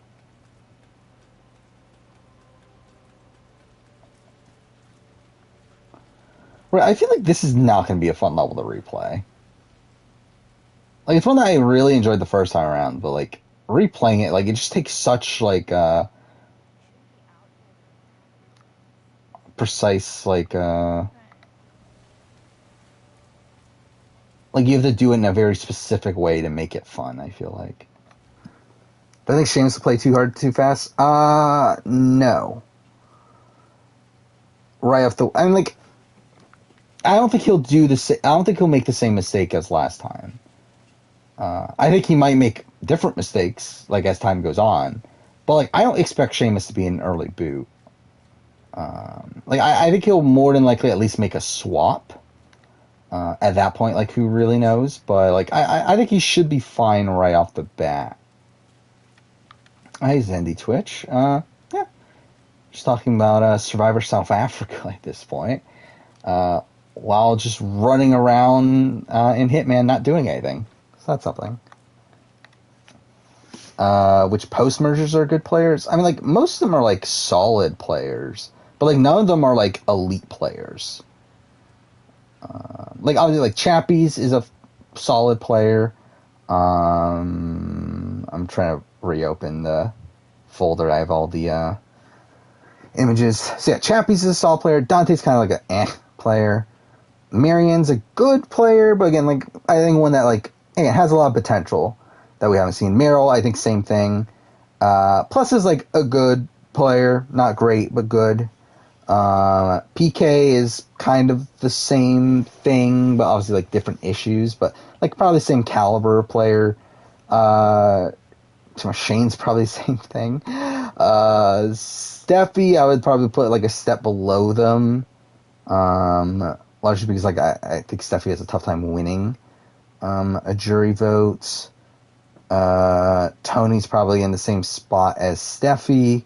Right, I feel like this is not going to be a fun level to replay. Like, it's one that I really enjoyed the first time around, but, like, replaying it, like, it just takes such, like, precise, like, you have to do it in a very specific way to make it fun, I feel like. Do I think Seamus will play too hard, too fast? No. Right off the... I mean, like... I don't think he'll I don't think he'll make the same mistake as last time. I think he might make different mistakes, like, as time goes on. But, like, I don't expect Seamus to be an early boot. Like, I think he'll more than likely at least make a swap. At that point, like, who really knows? But, like, I think he should be fine right off the bat. Hi, Zendy Twitch. Yeah. Just talking about Survivor South Africa at this point. While just running around in Hitman not doing anything. So that's something. Which post-mergers are good players? I mean, like, most of them are, like, solid players. But, like, none of them are, like, elite players. Like, obviously, like, Chappies is a solid player. I'm trying to reopen the folder. I have all the images. So, yeah, Chappies is a solid player. Dante's kind of like an player. Marianne's a good player, but again, like, I think one that, like, again, has a lot of potential that we haven't seen. Meryl, I think, same thing. Plus is, like, a good player. Not great, but good. PK is kind of the same thing, but obviously, like, different issues, but, like, probably the same caliber player. Shane's probably the same thing. Steffi, I would probably put like a step below them. Largely because like I think Steffi has a tough time winning a jury vote. Tony's probably in the same spot as Steffi.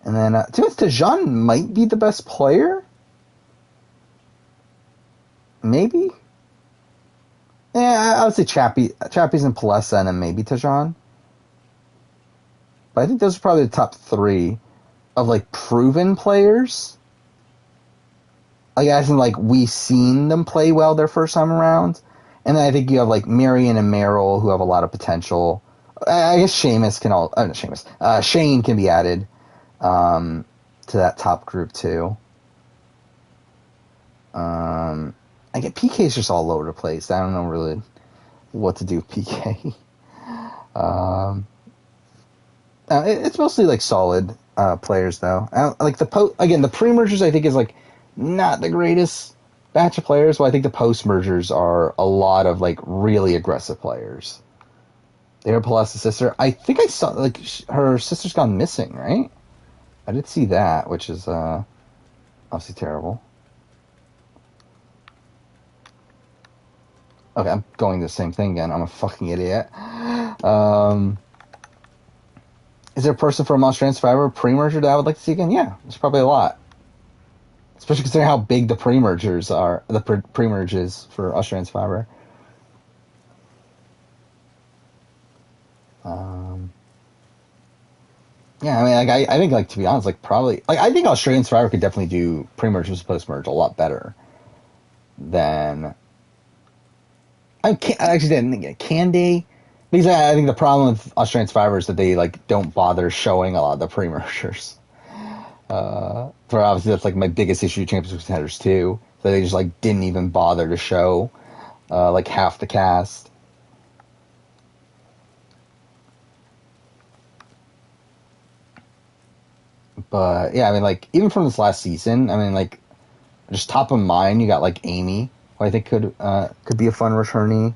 And then Tejan might be the best player. Maybe. Yeah, I would say Chappie's and Palessa, and then maybe Tejan. But I think those are probably the top three of like proven players. Like as in like we've seen them play well their first time around. And then I think you have like Marion and Merrill who have a lot of potential. I guess Seamus can all not Seamus. Shane can be added to that top group too. I get PK's just all over the place. I don't know really what to do with PK. It's mostly like solid players though. Like the pre-mergers I think is like not the greatest batch of players. Well, I think the post-mergers are a lot of like really aggressive players. They're Palessa's sister. I think I saw like her sister's gone missing, right? I did see that, which is obviously terrible. Okay, I'm going the same thing again. I'm a fucking idiot. Is there a person from Australian Survivor pre-merger that I would like to see again? Yeah, there's probably a lot. Especially considering how big the pre-mergers are, the pre-merges for Australian Survivor. Yeah, I mean, like, I think, like, to be honest, like, probably, like, I think Australian Survivor could definitely do pre-merge post-merge a lot better than, I actually didn't think, can they? Because I think the problem with Australian Survivor is that they, like, don't bother showing a lot of the pre-mergers. For obviously that's, like, my biggest issue with Championship Contenders, too. So they just, like, didn't even bother to show, like, half the cast. But yeah, I mean, like even from this last season, I mean, like just top of mind, you got like Amy, who I think could be a fun returnee.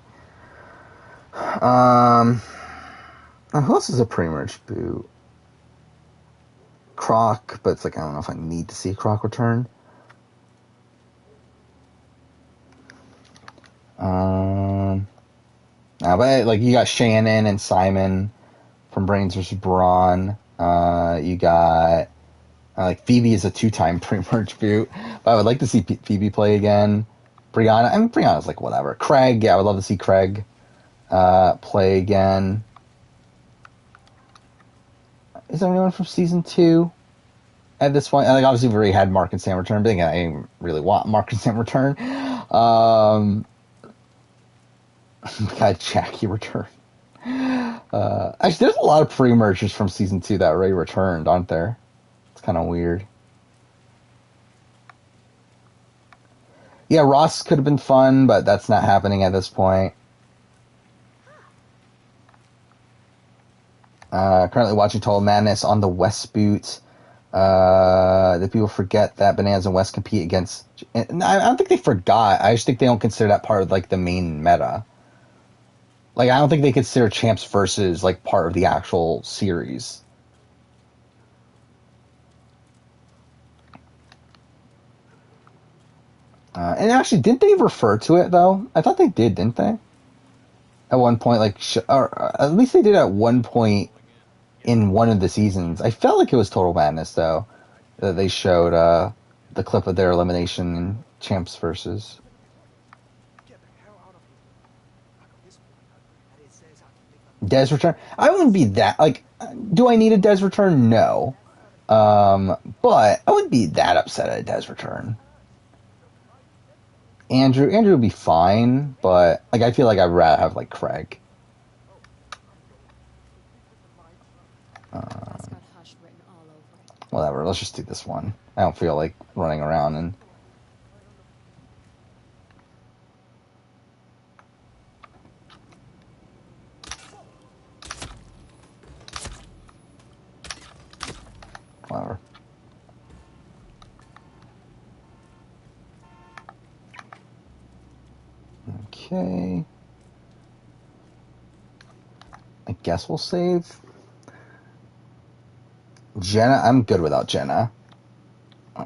Who else is a pre-merge boot? Croc, but it's like I don't know if I need to see Croc return. But like you got Shannon and Simon from Brains vs. Brawn. You got like Phoebe is a 2-time pre-merge boot, but I would like to see Phoebe play again. Brianna, I mean Brianna's like whatever. Craig, yeah, I would love to see Craig play again. Is there anyone from season 2 at this point? Like obviously we already had Mark and Sam return, but again, I didn't really want Mark and Sam return. God, Jackie return. Actually, there's a lot of pre-mergers from season 2 that already returned, aren't there? It's kind of weird. Yeah, Ross could have been fun, but that's not happening at this point. Currently watching Total Madness on the West boot. The people forget that Bananas and West compete against... I don't think they forgot. I just think they don't consider that part of like the main meta. Like, I don't think they consider Champs versus like part of the actual series. And actually, didn't they refer to it though? I thought they did, didn't they? At one point, like, or at least they did at one point in one of the seasons. I felt like it was Total Madness though that they showed the clip of their elimination in Champs versus. Dez return. I wouldn't be that like. Do I need a Dez return? No. But I wouldn't be that upset at a Dez return. Andrew would be fine, but like I feel like I'd rather have like Craig. Whatever. Let's just do this one. I don't feel like running around and. Whatever. Okay. I guess we'll save. Jenna, I'm good without Jenna.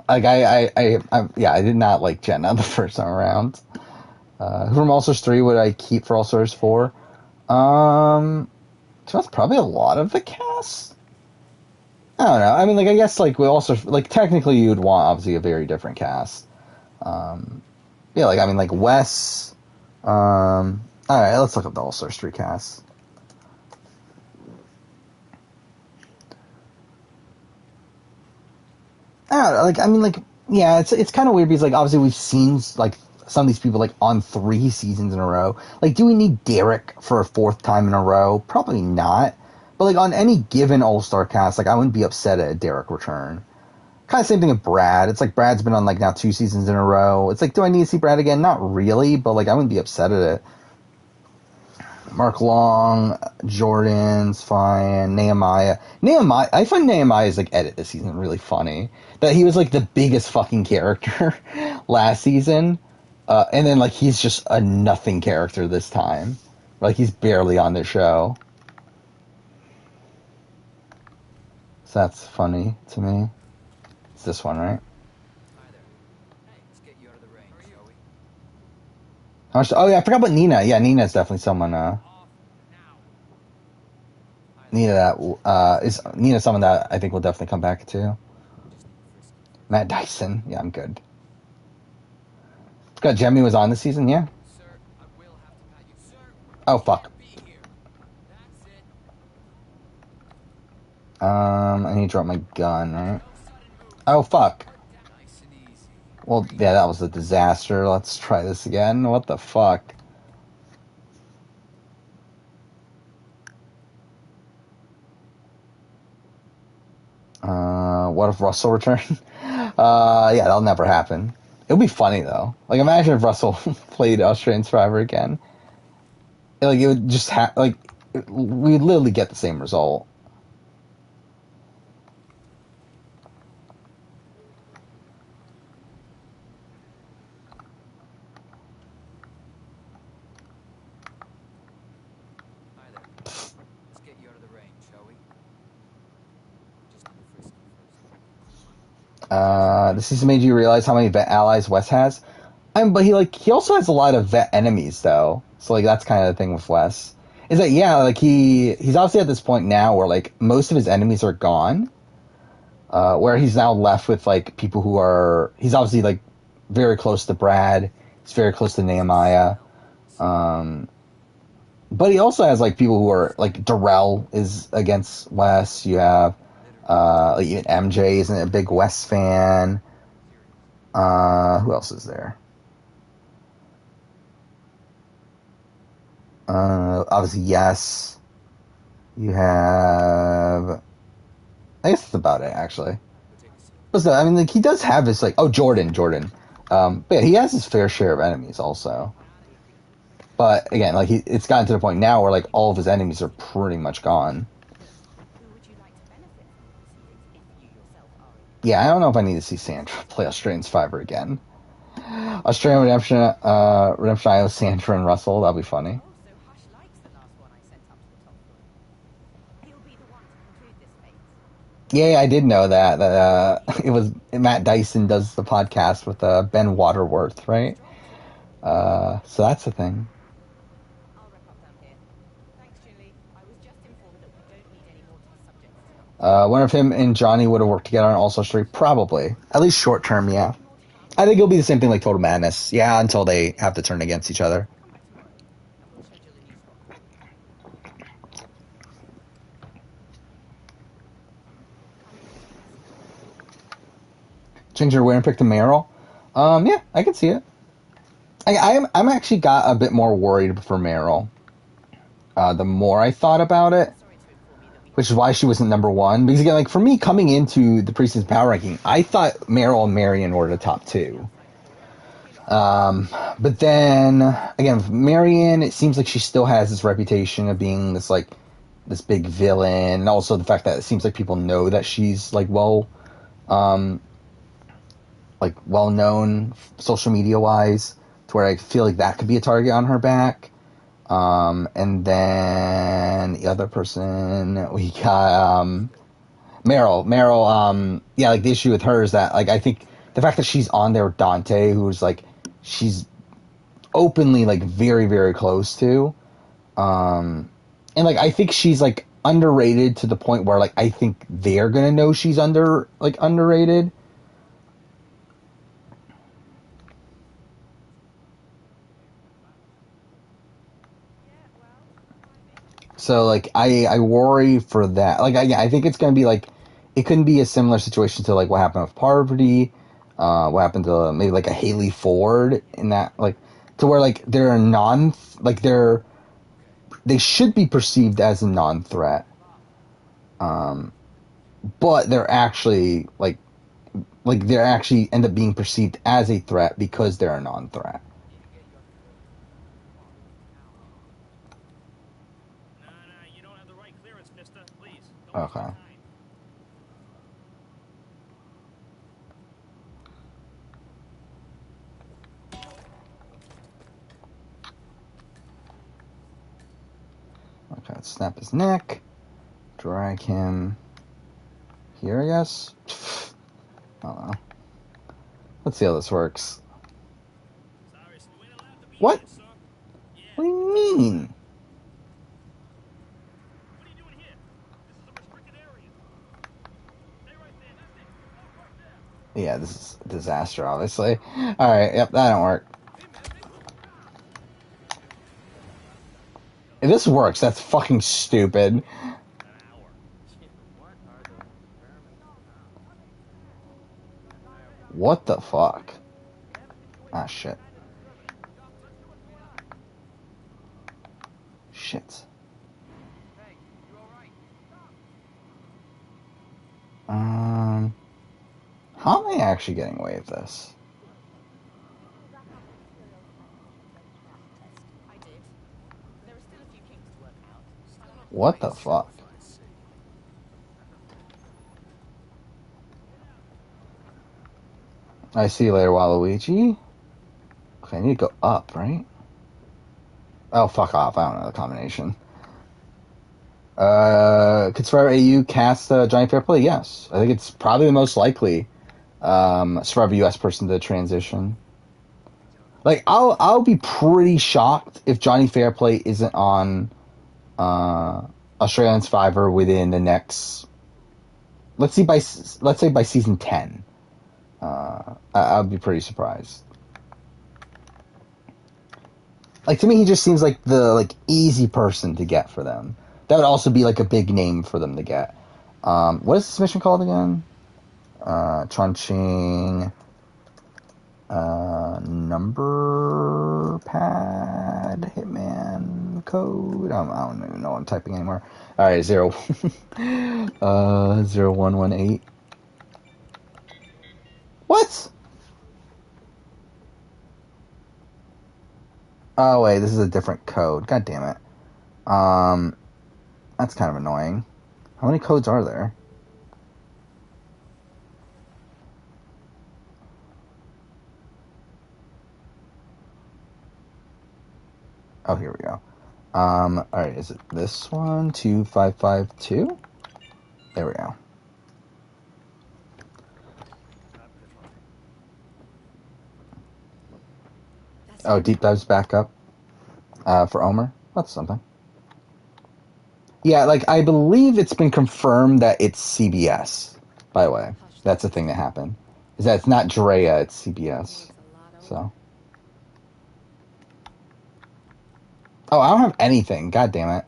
Like I did not like Jenna the first time around. Who from All Stars 3 would I keep for All Stars 4? So that's probably a lot of the cast. I don't know. I mean, like, I guess, like, we also, like, technically you'd want, obviously, a very different cast. Yeah, like, I mean, like, Wes. Alright, let's look up the All Stars 3 cast. I don't know, like, I mean, like, yeah, it's kind of weird because, like, obviously we've seen, like, some of these people, like, on 3 seasons in a row. Like, do we need Derek for a 4th time in a row? Probably not. But, like, on any given All-Star cast, like, I wouldn't be upset at a Derek return. Kind of same thing with Brad. It's like Brad's been on, like, now 2 seasons in a row. It's like, do I need to see Brad again? Not really, but, like, I wouldn't be upset at it. Mark Long, Jordan's fine, Nehemiah, I find Nehemiah's, like, edit this season really funny. That he was, like, the biggest fucking character last season. And then, like, he's just a nothing character this time. Like, he's barely on the show. So that's funny to me. It's this one, right? How much? Oh, yeah, I forgot about Nina. Yeah, Nina's definitely someone, Nina's someone that I think will definitely come back to. Matt Dyson. Yeah, I'm good. Forgot Jemmy was on this season, yeah? Oh, fuck. I need to drop my gun, right? Oh, fuck. Well, yeah, that was a disaster. Let's try this again. What the fuck? What if Russell returned? Yeah, that'll never happen. It'll be funny, though. Like, imagine if Russell played Australian Survivor again. Like, it would just we'd literally get the same result. This season made you realize how many vet allies Wes has. But he also has a lot of vet enemies though. So like that's kind of the thing with Wes. Is that yeah, like he's obviously at this point now where like most of his enemies are gone. Where he's now left with like people who are he's obviously like very close to Brad. He's very close to Nehemiah. But he also has like people who are like Darrell is against Wes. You have like even MJ isn't a big Wes fan. Who else is there? Obviously, yes. You have. I guess that's about it, actually. But I mean, like he does have his like. Oh, Jordan. But yeah, he has his fair share of enemies also. But again, like it's gotten to the point now where like all of his enemies are pretty much gone. Yeah, I don't know if I need to see Sandra play Australian Survivor again. Australian Redemption, IO, Sandra and Russell, that'll be funny. Yeah, I did know that it was Matt Dyson does the podcast with Ben Waterworth, right? So that's the thing. Wonder if him and Johnny would have worked together on All Stars 3? Probably. At least short term, yeah. I think it'll be the same thing like Total Madness. Yeah, until they have to turn against each other. Change your winner pick to Meryl? Yeah, I can see it. I'm actually got a bit more worried for Meryl. The more I thought about it. Which is why she wasn't number one. Because again, like for me, coming into the preseason power ranking, I thought Meryl and Marion were the top two. But then again, with Marion, it seems like she still has this reputation of being this like this big villain, and also the fact that it seems like people know that she's like well known social media wise, to where I feel like that could be a target on her back. And then the other person we got Meryl, yeah, like the issue with her is that, like, I think the fact that she's on there with Dante, who's like, she's openly like very, very close to, and like I think she's like underrated to the point where like I think they're gonna know she's underrated. So like I worry for that. Like I think it's gonna be like it couldn't be a similar situation to like what happened with Parvati, what happened to maybe like a Haley Ford in that like to where like they're they should be perceived as a non-threat, but they're actually they're actually end up being perceived as a threat because they're a non-threat. Okay. Okay, let's snap his neck. Drag him here, I guess. I don't know. Let's see how this works. What? What do you mean? Yeah, this is a disaster, obviously. Alright, yep, that don't work. If this works, that's fucking stupid. What the fuck? Ah, shit. Shit. How am I actually getting away with this? What the fuck? I see you later, Waluigi. Okay, I need to go up, right? Oh, fuck off. I don't know the combination. Could Survivor AU cast Johnny Fairplay? Yes. I think it's probably the most likely Survivor US person to transition. Like, I'll be pretty shocked if Johnny Fairplay isn't on Australian Survivor within the next, let's say by season 10. I'll be pretty surprised. Like, to me, he just seems like the easy person to get for them. That would also be like a big name for them to get. What is this mission called again? Chongqing number pad Hitman code. I don't even know what I'm typing anymore. All right, 0118. What? Oh wait, this is a different code. God damn it. That's kind of annoying. How many codes are there? Oh, here we go. Alright, is it this one? 2552? There we go. Oh, deep dives back up for Omer. That's something. Yeah, like, I believe it's been confirmed that it's CBS, by the way. That's the thing that happened. Is that it's not Drea, it's CBS. So. Oh, I don't have anything. God damn it.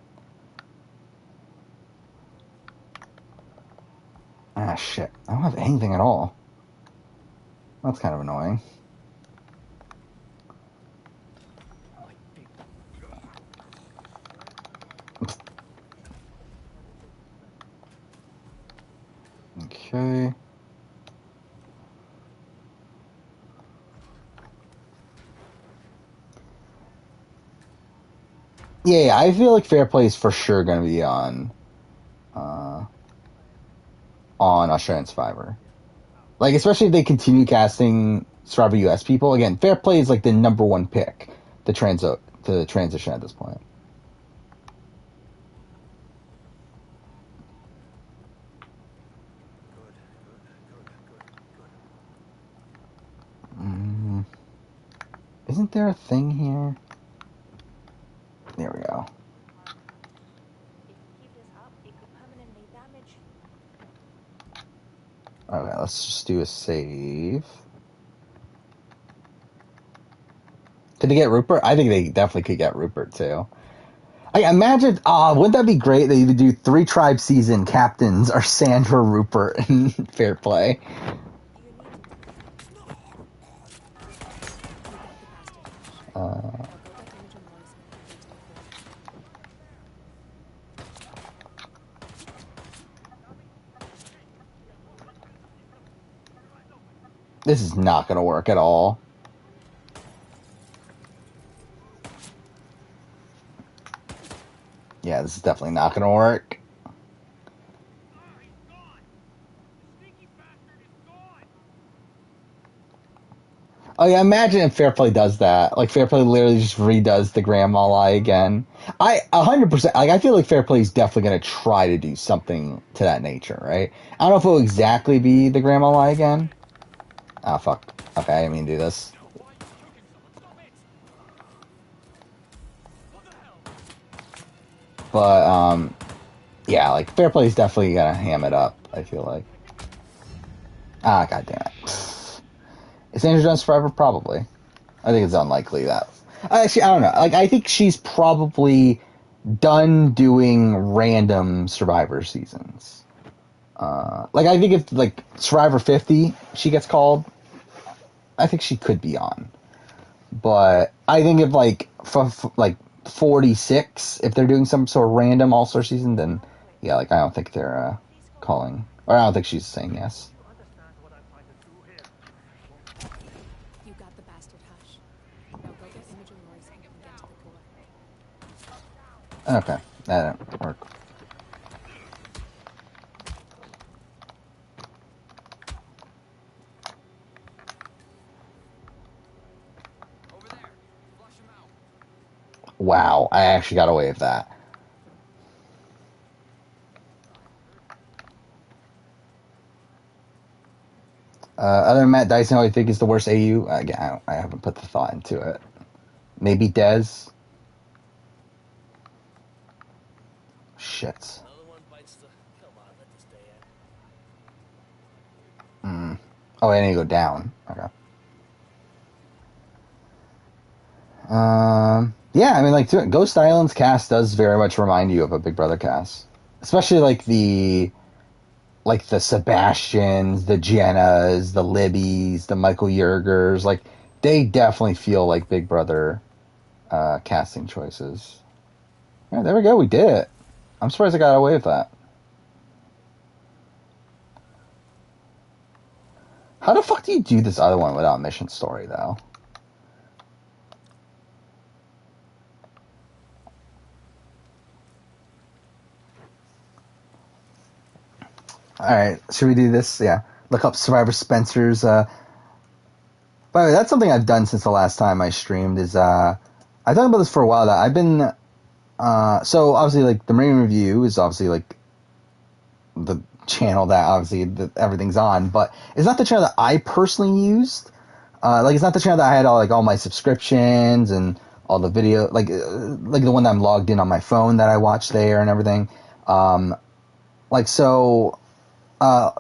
Ah, shit. I don't have anything at all. That's kind of annoying. Okay. Yeah, I feel like Fair Play is for sure going to be on Australian Survivor. Like, especially if they continue casting Survivor US people. Again, Fair Play is like the number one pick to transition at this point. Isn't there a thing here? There we go. If you keep this up, it could permanently damage. Okay, let's just do a save. Could they get Rupert? I think they definitely could get Rupert too. I imagine, wouldn't that be great? They would do 3 tribe season captains are Sandra, Rupert, and Fair Play. You need to. You got the bastard hash. Uh, Now go get Imogen Royce and get into the core. this is not going to work at all. Yeah, this is definitely not going to work. Oh yeah, imagine if Fairplay does that. Like Fairplay literally just redoes the grandma lie again. 100%. Like I feel like Fairplay's definitely gonna try to do something to that nature, right? I don't know if it'll exactly be the grandma lie again. Ah, fuck. Okay, I didn't mean to do this. But yeah, like Fairplay's definitely gonna ham it up. I feel like. Ah, god damn it. Is Andrew done Forever? Probably. I think it's unlikely that. Actually, I don't know. Like, I think she's probably done doing random Survivor seasons. Like, I think if, like, Survivor 50, she gets called, I think she could be on. But I think if, like, like 46, if they're doing some sort of random All-Star season, then, yeah, like, I don't think they're calling. Or I don't think she's saying yes. You got the bastard hash. Now go get Imogen Royce and get to the core. Okay, that didn't work. Over there. Flush him out. Wow, I actually got away with that. Other than Matt Dyson, who I think is the worst AU, again, I haven't put the thought into it. Maybe Dez. Shit. Another one bites the. Come on, let this day end. Oh, I need to go down. Okay. Yeah, I mean, like, Ghost Island's cast does very much remind you of a Big Brother cast, especially like the Sebastians, the Jennas, the Libbies, the Michael Yergers. Like, they definitely feel like Big Brother casting choices. Yeah, there we go. We did it. I'm surprised I got away with that. How the fuck do you do this other one without mission story, though? Alright, should we do this? Yeah. Look up Survivor Spencer's. By the way, that's something I've done since the last time I streamed. Is I've talked about this for a while. That I've been. So obviously, like the Marine Review is obviously like the channel that obviously everything's on, but it's not the channel that I personally used. Like it's not the channel that I had all my subscriptions and all the video, like the one that I'm logged in on my phone that I watch there and everything.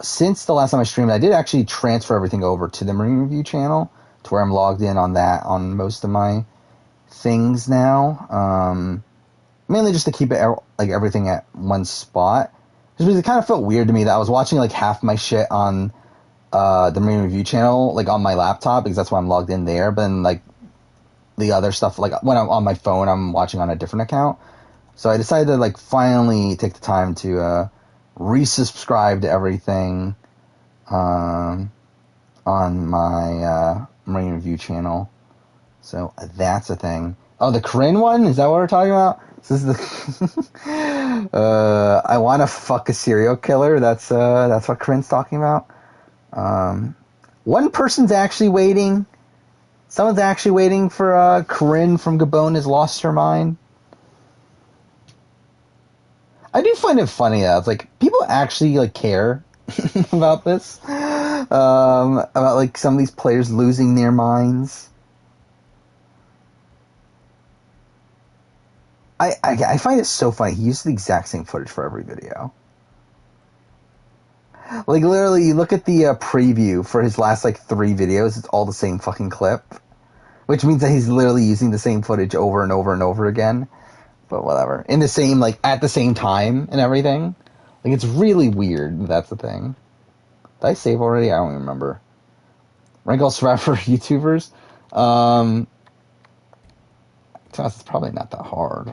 Since the last time I streamed, I did actually transfer everything over to the Marine Review channel, to where I'm logged in on that on most of my things now. Mainly just to keep it like everything at one spot. Just because it kind of felt weird to me that I was watching like half my shit on the Marine Review channel, like on my laptop, because that's why I'm logged in there. But then like the other stuff, like when I'm on my phone, I'm watching on a different account. So I decided to like finally take the time to resubscribe to everything on my Marine Review channel. So that's a thing. Oh, the Corinne one? Is that what we're talking about? This is the I want to fuck a serial killer. That's what Corinne's talking about. One person's actually waiting. Someone's actually waiting for Corinne from Gabon has lost her mind. I do find it funny that it's like people actually like care about this, about like some of these players losing their minds. I find it so funny. He used the exact same footage for every video. Like literally, you look at the preview for his last like 3 videos. It's all the same fucking clip, which means that he's literally using the same footage over and over and over again. But whatever, in the same like at the same time and everything. Like it's really weird. That's the thing. Did I save already? I don't even remember. Rank all survivor YouTubers. To us, it's probably not that hard.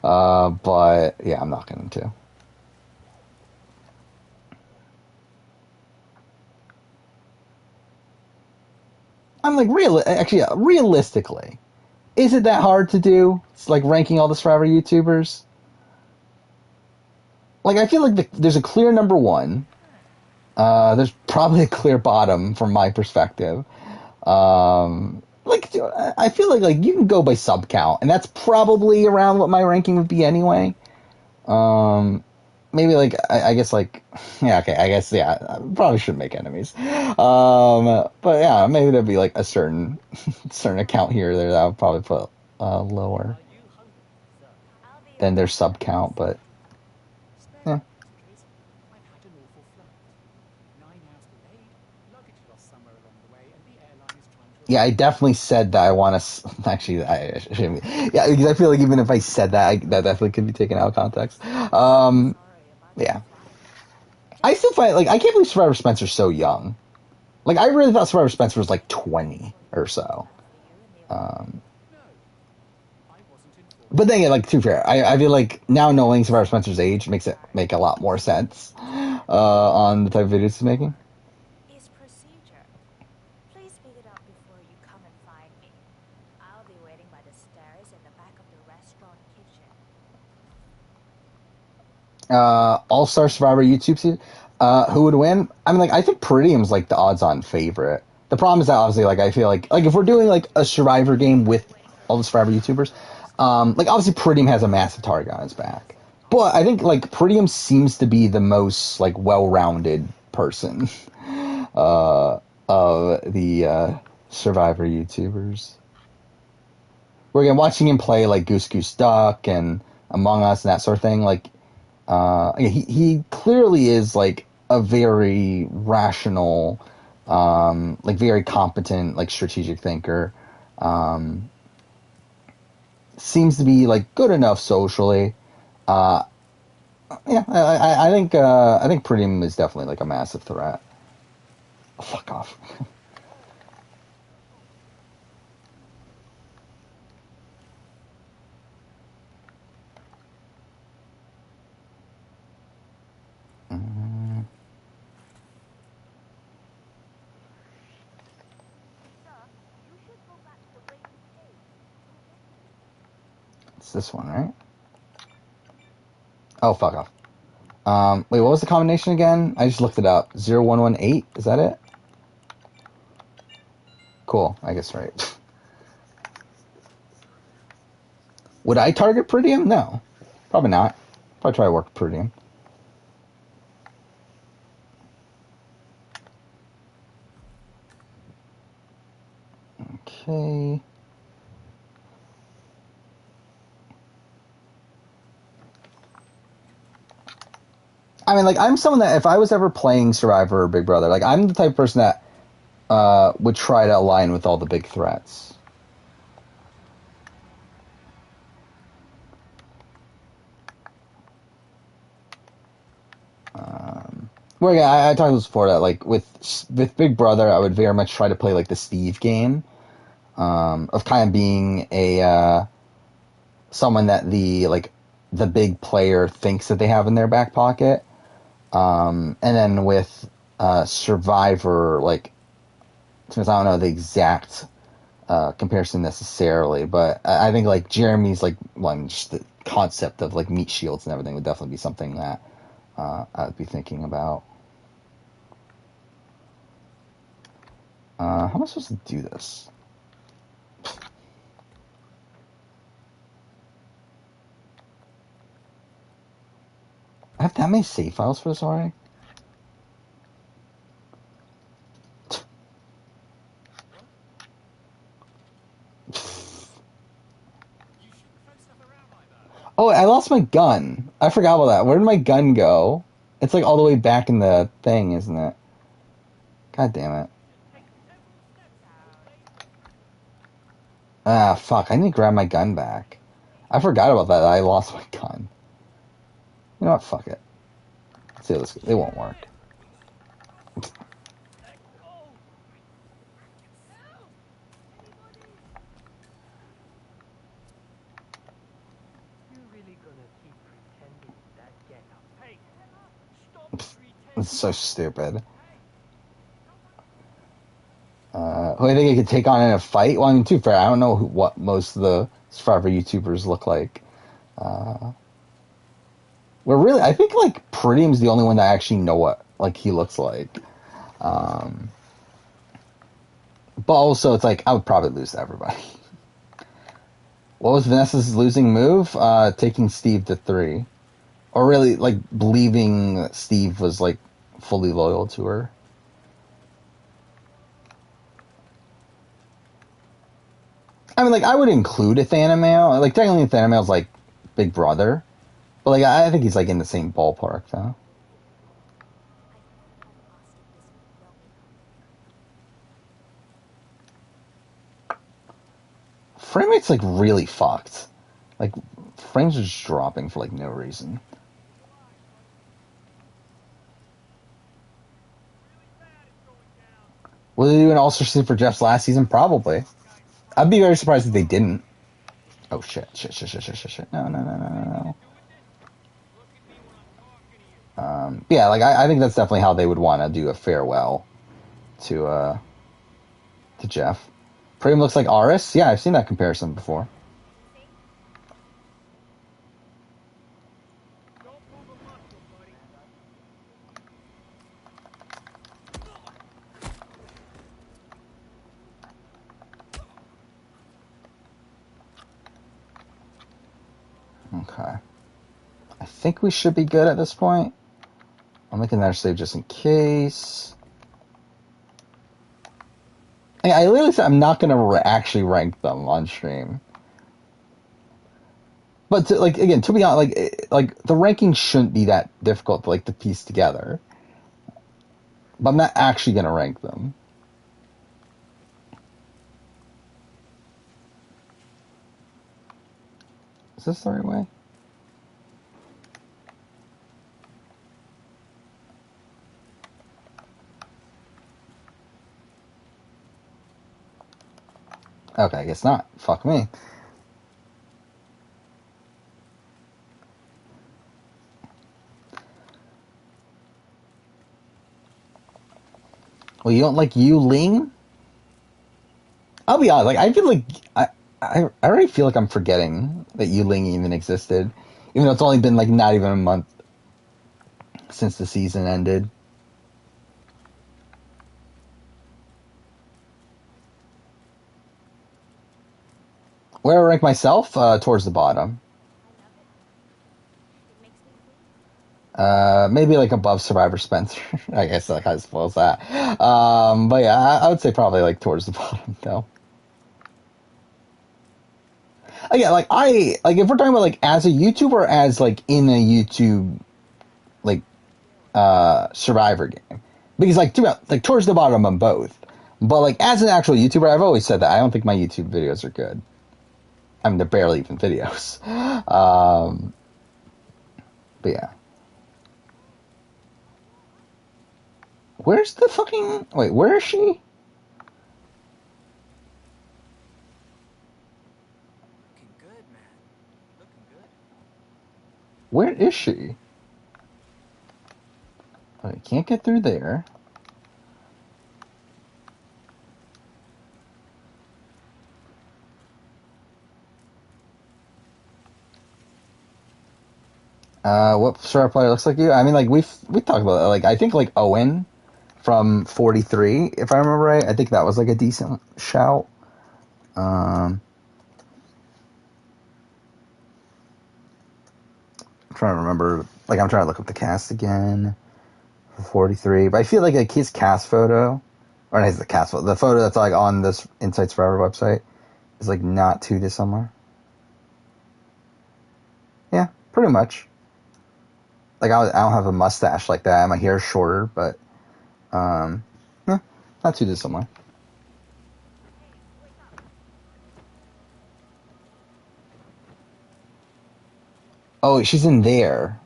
But yeah, I'm not going to. I'm like realistically, is it that hard to do? It's like ranking all the survivor YouTubers. Like I feel like there's a clear number one. There's probably a clear bottom from my perspective. Like I feel like you can go by sub count, and that's probably around what my ranking would be anyway. Maybe like I guess like yeah, okay, I guess yeah, I probably shouldn't make enemies. But yeah, maybe there'd be like a certain account here or there that I would probably put lower than their sub count, but yeah. Yeah, I definitely said that I want to. Actually, I shouldn't. Yeah, because I feel like even if I said that, that definitely could be taken out of context. Yeah, I still find like I can't believe Survivor Spencer's so young. Like I really thought Survivor Spencer was like 20 or so. Um, but then, yeah, like to be fair, I feel like now knowing Survivor Spencer's age makes it make a lot more sense on the type of videos he's making. Is procedure. Please speak it up before you come and find me. I'll be waiting by the stairs in the back of the restaurant kitchen. All Star Survivor YouTube season. Who would win? I mean, like I think Peridium's like the odds-on favorite. The problem is that obviously, like I feel like if we're doing like a Survivor game with all the Survivor YouTubers, like obviously Peridium has a massive target on his back, but I think like Peridium seems to be the most like well-rounded person of the Survivor YouTubers. We're again watching him play like Goose Goose Duck and Among Us and that sort of thing. Like he clearly is like a very rational, like very competent, like strategic thinker. Um, Seems to be like good enough socially. Uh, yeah, I think Premium is definitely like a massive threat. Oh, fuck off. It's this one, right? Oh, fuck off. Wait, what was the combination again? I just looked it up. 0118, is that it? Cool, I guess right. Would I target Peridium? No. Probably not. Probably try to work Peridium. Okay. I mean, like, I'm someone that if I was ever playing Survivor or Big Brother, like, I'm the type of person that would try to align with all the big threats. Well, yeah, I talked about this before that, like, with Big Brother, I would very much try to play, like, the Steve game, of kind of being a, someone that the big player thinks that they have in their back pocket. And then with, Survivor, like, since I don't know the exact comparison necessarily, but I think like Jeremy's like one just the concept of like meat shields and everything would definitely be something that I would be thinking about. How am I supposed to do this? I have that many save files for this already? wait, I lost my gun. I forgot about that. Where did my gun go? It's like all the way back in the thing, isn't it? God damn it. Ah, fuck. I need to grab my gun back. I forgot about that. I lost my gun. You know what? Fuck it. Let's see how this... It won't work. It's so stupid. Who I think I could take on in a fight? Well, I mean, to be fair, I don't know what most of the Survivor YouTubers look like. We're really... I think, like, Prettium's the only one that I actually know what, like, he looks like. But also, it's like, I would probably lose to everybody. What was Vanessa's losing move? Taking Steve to 3. Or really, like, believing that Steve was, like, fully loyal to her. I mean, like, I would include Athanamale. Like, technically Athanamale's, like, big brother. But, like, I think he's, like, in the same ballpark, though. Frame rate's, like, really fucked. Like, frames are just dropping for, like, no reason. Will they do an All-Star season for Jeff's last season? Probably. I'd be very surprised if they didn't. Oh, shit. No. Yeah, like, I think that's definitely how they would want to do a farewell to Jeff. Pretty looks like Aris. Yeah, I've seen that comparison before. Okay. I think we should be good at this point. I'll make another save just in case. I literally said I'm not going to actually rank them on stream. But to, like, again, to be honest, like the rankings shouldn't be that difficult to, like, to piece together. But I'm not actually going to rank them. Is this the right way? Okay, I guess not. Fuck me. Well, you don't like Yu Ling? I'll be honest, like, I feel like I already feel like I'm forgetting that Yu Ling even existed. Even though it's only been, like, not even a month since the season ended. Where I rank myself? Towards the bottom. Maybe, like, above Survivor Spencer. I guess that kind of spoils that. But yeah, I would say probably, like, towards the bottom, though. Again, like, if we're talking about, like, as a YouTuber or as, like, in a YouTube, like, Survivor game. Because, like, towards the bottom of both. But, like, as an actual YouTuber, I've always said that I don't think my YouTube videos are good. I mean, they're barely even videos. But yeah. Where's the fucking... Wait, where is she? Looking good, man. Looking good. Where is she? I can't get through there. What Survivor player looks like you? I mean, like, we talked about that. Like, I think, like, Owen from 43, if I remember right. I think that was, like, a decent shout. I'm trying to remember. Like, I'm trying to look up the cast again for 43. But I feel like his cast photo, or not the cast photo, the photo that's, like, on this Insights Forever website is, like, not too dissimilar. Yeah. pretty much. Like, I don't have a mustache like that. My hair's shorter, but, not too dissimilar. Oh, she's in there.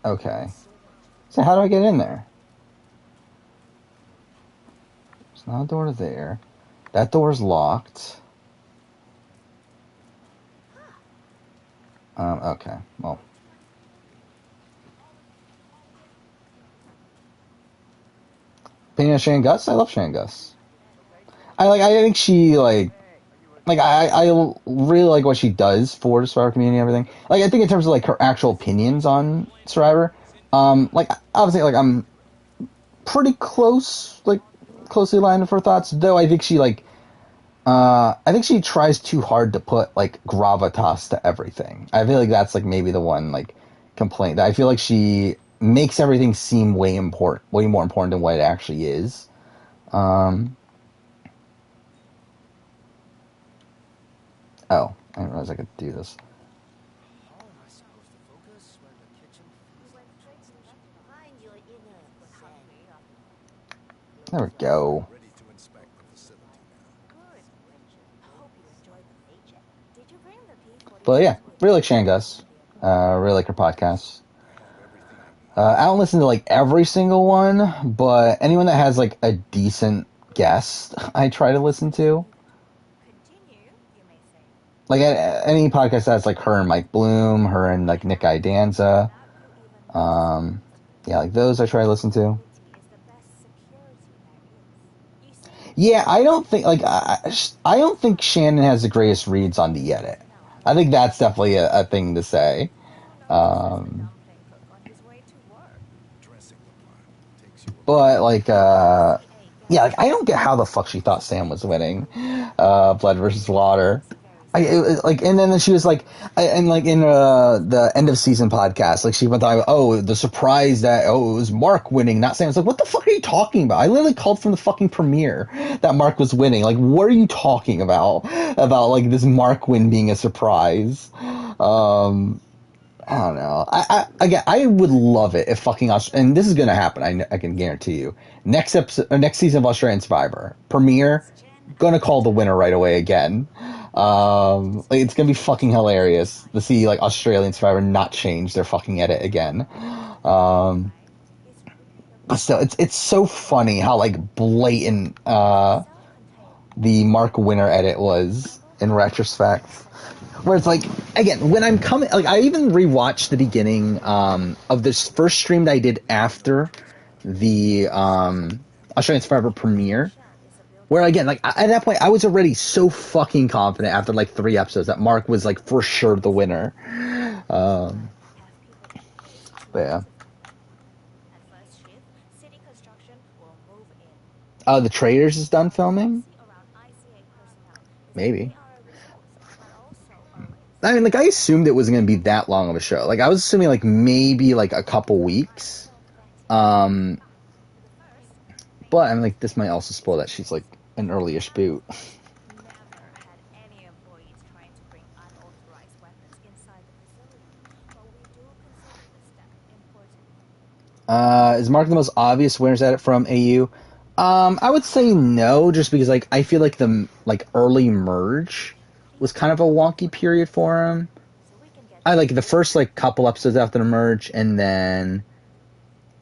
Okay. So how do I get in there? There's not a door there. That door's locked. Okay. Well. Opinion of Shane Gus? I love Shane Gus. I think she, I really like what she does for the Survivor community and everything. Like, I think in terms of, like, her actual opinions on Survivor, obviously, like, I'm pretty closely aligned with her thoughts, though I think she, I think she tries too hard to put, like, gravitas to everything. I feel like that's, like, maybe the one, like, complaint. I feel like she makes everything seem way more important than what it actually is. Oh, I didn't realize I could do this. How am I supposed to focus when the kitchen There we go. Ready to inspect the facility now. Good. Hope you enjoyed the paycheck. Did you bring the P40? But yeah, really like Shane Gus. Really like her podcasts. I don't listen to like every single one, but anyone that has like a decent guest, I try to listen to. Continue, you may say. Like any podcast that's like her and Mike Bloom, her and like Nick Idanza. Yeah, like those I try to listen to. Is the best security there is. You see, Yeah, I don't think like I don't think Shannon has the greatest reads on the edit. I think that's definitely a thing to say. dumpling cook on his way to work. Dressing the plant takes you But like yeah, like I don't get how the fuck she thought Sam was winning Blood versus Water. And then she was like, and like in the end of season podcast, like she went on, the surprise that it was Mark winning, not Sam. It's like, what the fuck are you talking about? I literally called from the fucking premiere that Mark was winning. Like, what are you talking about? About like this Mark win being a surprise? I don't know. I would love it if fucking and this is gonna happen. I can guarantee you. Next season of Australian Survivor premiere, gonna call the winner right away again. It's gonna be fucking hilarious to see like Australian Survivor not change their fucking edit again. But still, it's so funny how like blatant the Mark Winner edit was in retrospect. Where it's like, again, when I'm coming, like I even rewatched the beginning of this first stream that I did after the Australian Survivor premiere. Where again, like at that point, I was already so fucking confident after like 3 episodes that Mark was like for sure the winner. But yeah. At first shift, city construction will move in. The Traders is done filming? Around ICA personnel. Maybe. They are a resource, but also I mean, like I assumed it wasn't going to be that long of a show. Like I was assuming like maybe like a couple weeks. But I'm like, this might also spoil that she's like an early-ish boot. never had any employees trying to bring unauthorized weapons inside the facility, but we do consider this step important. Is Mark the most obvious winners at it from AU? I would say no, just because like I feel like the like early merge was kind of a wonky period for him. So we can get I like the first like couple episodes after the merge, and then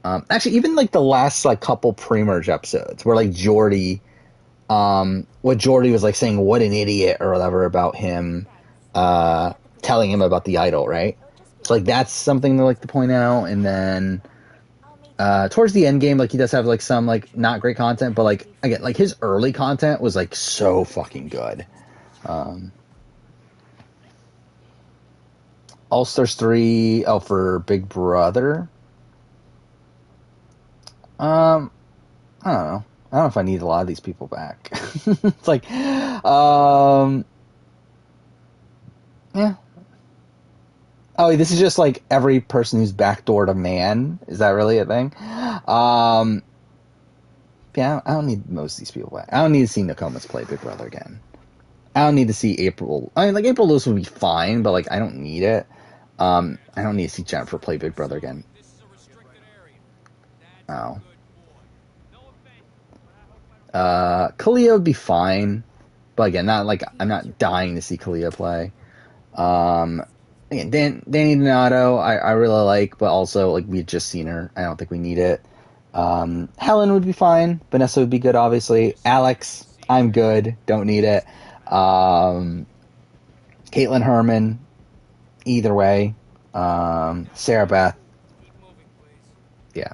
actually even like the last like couple pre-merge episodes where like Jordy, what Jordy was like saying what an idiot or whatever about him, telling him about the idol, right? So like that's something to like to point out, and then towards the end game, like he does have like some like not great content, but like again, like his early content was like so fucking good. All Stars 3, for Big Brother. I don't know. I don't know if I need a lot of these people back. It's like, yeah. Oh, this is just like every person who's backdoored a man. Is that really a thing? Yeah, I don't need most of these people back. I don't need to see Nokomis play Big Brother again. I don't need to see April. I mean, like April Lewis would be fine, but like I don't need it. I don't need to see Jennifer play Big Brother again. Oh. Kalia would be fine, but again, not like I'm not dying to see Kalia play. Again, Danny Donato, I really like, but also like we've just seen her. I don't think we need it. Helen would be fine. Vanessa would be good, obviously. Alex, I'm good. Don't need it. Caitlin Herman, either way. Sarah Beth, yeah,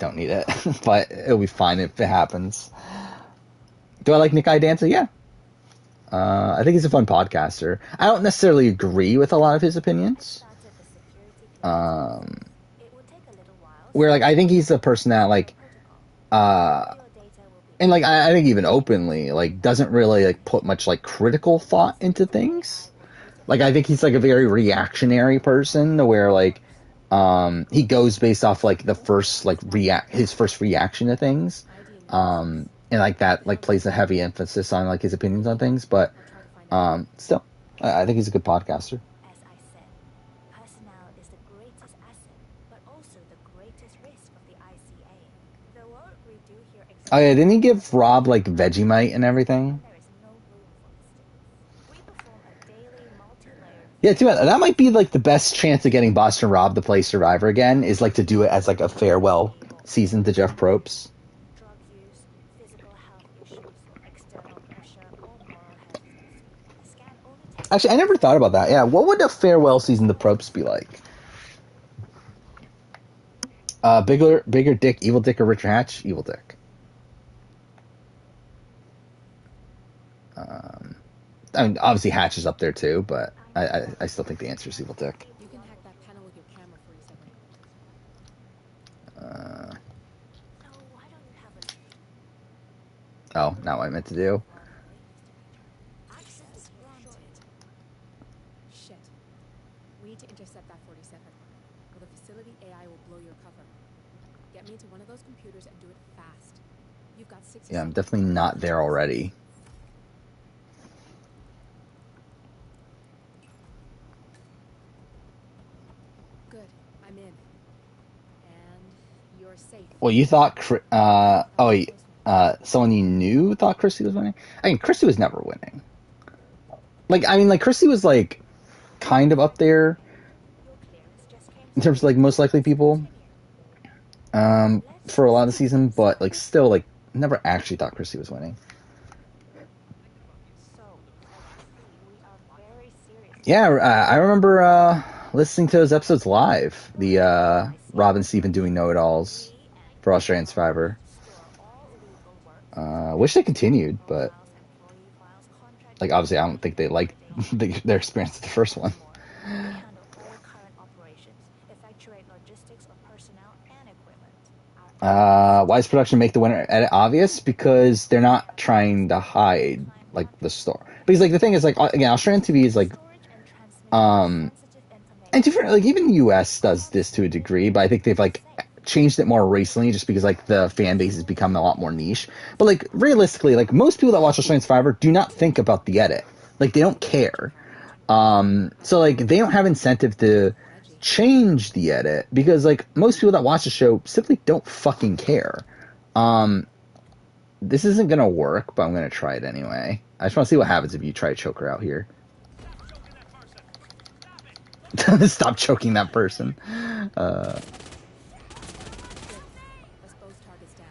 don't need it, but it'll be fine if it happens. Do I like Nick Idanza? Yeah. I think he's a fun podcaster. I don't necessarily agree with a lot of his opinions. Where like I think he's the person that like, and like I think even openly like doesn't really like put much like critical thought into things. Like I think he's like a very reactionary person, where like he goes based off like the first like his first reaction to things, and like that like plays a heavy emphasis on like his opinions on things. But still, I think he's a good podcaster. As I said, personnel is the greatest asset, but also the greatest risk of the ICA. The work we do here Oh yeah, didn't he give Rob like Vegemite and everything? there is no room for mistakes. We perform a daily multi-layered Yeah, too bad. That might be like the best chance of getting Boston Rob to play Survivor again, is like to do it as like a farewell season to Jeff Probst. drug use, physical health issues, external pressure, or moral hesitancy. The scan only takes Actually, I never thought about that. Yeah, what would a farewell season to Probst be like? Bigger Dick, Evil Dick, or Richard Hatch? Evil Dick. I mean, obviously Hatch is up there too, but I still think the answer is Evil Dick. You can hack that panel with your camera for a second. So why don't you have a Oh, not what I meant to do. access granted? Shit. We need to intercept that 47. Or the facility AI will blow your cover. Get me into one of those computers and do it fast. You've got 6 Yeah, I'm definitely not there already. Good. I'm in. And you're safe. Well, you thought, someone you knew thought Christy was winning? I mean, Christy was never winning. Like, I mean, like, Christy was, like, kind of up there Your clearance just came in terms of, like, most likely people, for a lot of the season, but, like, still, like, never actually thought Christy was winning. so we are very serious. Yeah, I remember, listening to those episodes live, the, Rob and Steven doing know-it-alls for Australian Survivor. Store all illegal work, Wish they continued, but, files, employee files, contract like, obviously I don't think they liked their experience with the first one. We handle all current operations, effectuate logistics of personnel and equipment. Our Why does production make the winner edit obvious? Because they're not trying to hide, like, the story. Because, like, the thing is, like, again, Australian TV is, like, storage and transmission of sensitive information. and different, like, even the US does this to a degree, but I think they've, like, changed it more recently just because, like, the fan base has become a lot more niche. But, like, realistically, like, most people that watch Australian Survivor do not think about the edit. Like, they don't care. So, like, they don't have incentive to change the edit because, like, most people that watch the show simply don't fucking care. This isn't gonna work, but I'm gonna try it anyway. I just want to see what happens if you try to choke her out here. Stop choking that person. Let's both targets down.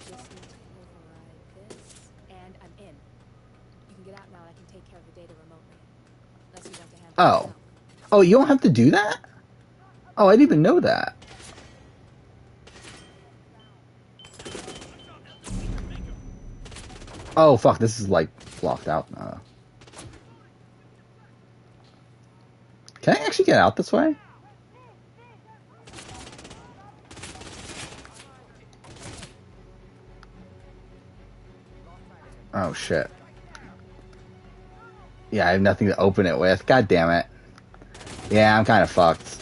Just need to override this, and I'm in. You can get out now and I can take care of the data remotely. Unless you want to handle it Oh. yourself. Oh, you don't have to do that? Oh, I didn't even know that. Oh, fuck, this is, like, blocked out. Can I actually get out this way? Oh, shit. Yeah, I have nothing to open it with. God damn it. Yeah, I'm kind of fucked.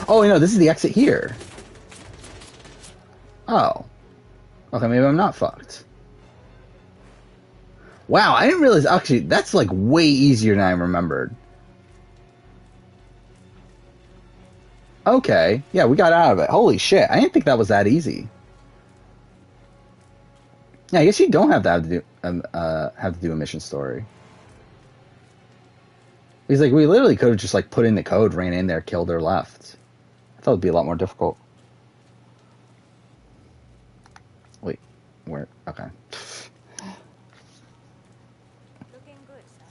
Oh, no, this is the exit here. Oh. Okay, maybe I'm not fucked. Wow, I didn't realize, actually, that's like way easier than I remembered. Okay, yeah, we got out of it. Holy shit, I didn't think that was that easy. Yeah, I guess you don't have to do a mission story. He's like, we literally could have just like put in the code, ran in there, killed her, left. I thought it'd be a lot more difficult. Wait, where? Okay. Looking good, sir.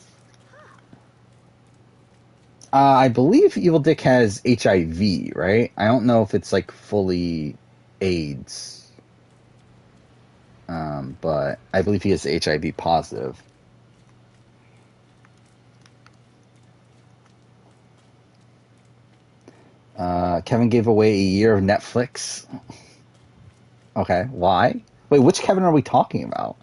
I believe Evil Dick has HIV, right? I don't know if it's like fully AIDS. But I believe he is HIV positive. Kevin gave away a year of Netflix. Okay, why? Wait, which Kevin are we talking about?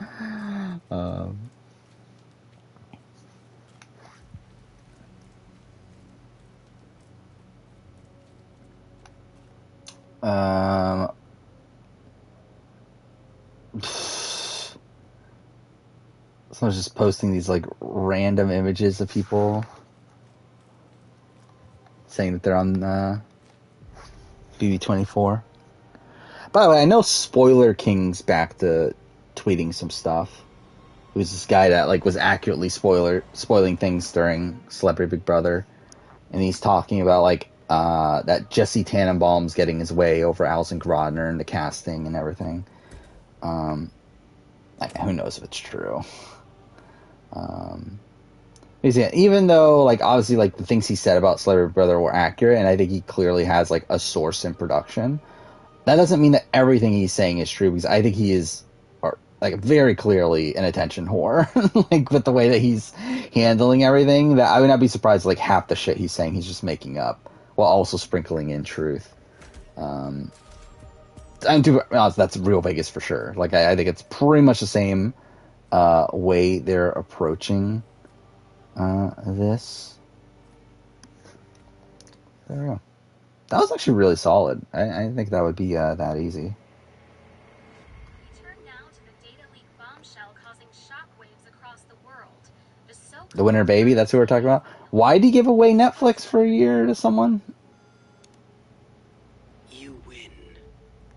Someone's just posting these like random images of people saying that they're on BB24. By the way, I know Spoiler King's back to tweeting some stuff. It was this guy that like was accurately spoiling things during Celebrity Big Brother, and he's talking about like that Jesse Tannenbaum's getting his way over Alison Grodner and the casting and everything. Like, who knows if it's true? Even though like obviously like the things he said about Celebrity Big Brother were accurate, and I think he clearly has like a source in production. That doesn't mean that everything he's saying is true, because I think he is like very clearly an attention whore. Like with the way that he's handling everything, that I would not be surprised like half the shit he's saying he's just making up while also sprinkling in truth. I'm to be honest, that's real Vegas for sure. Like I think it's pretty much the same way they're approaching this. There we go. That was actually really solid. I didn't think that would be that easy. The Winter Baby, that's who we're talking about. Why did he give away Netflix for a year to someone? You win.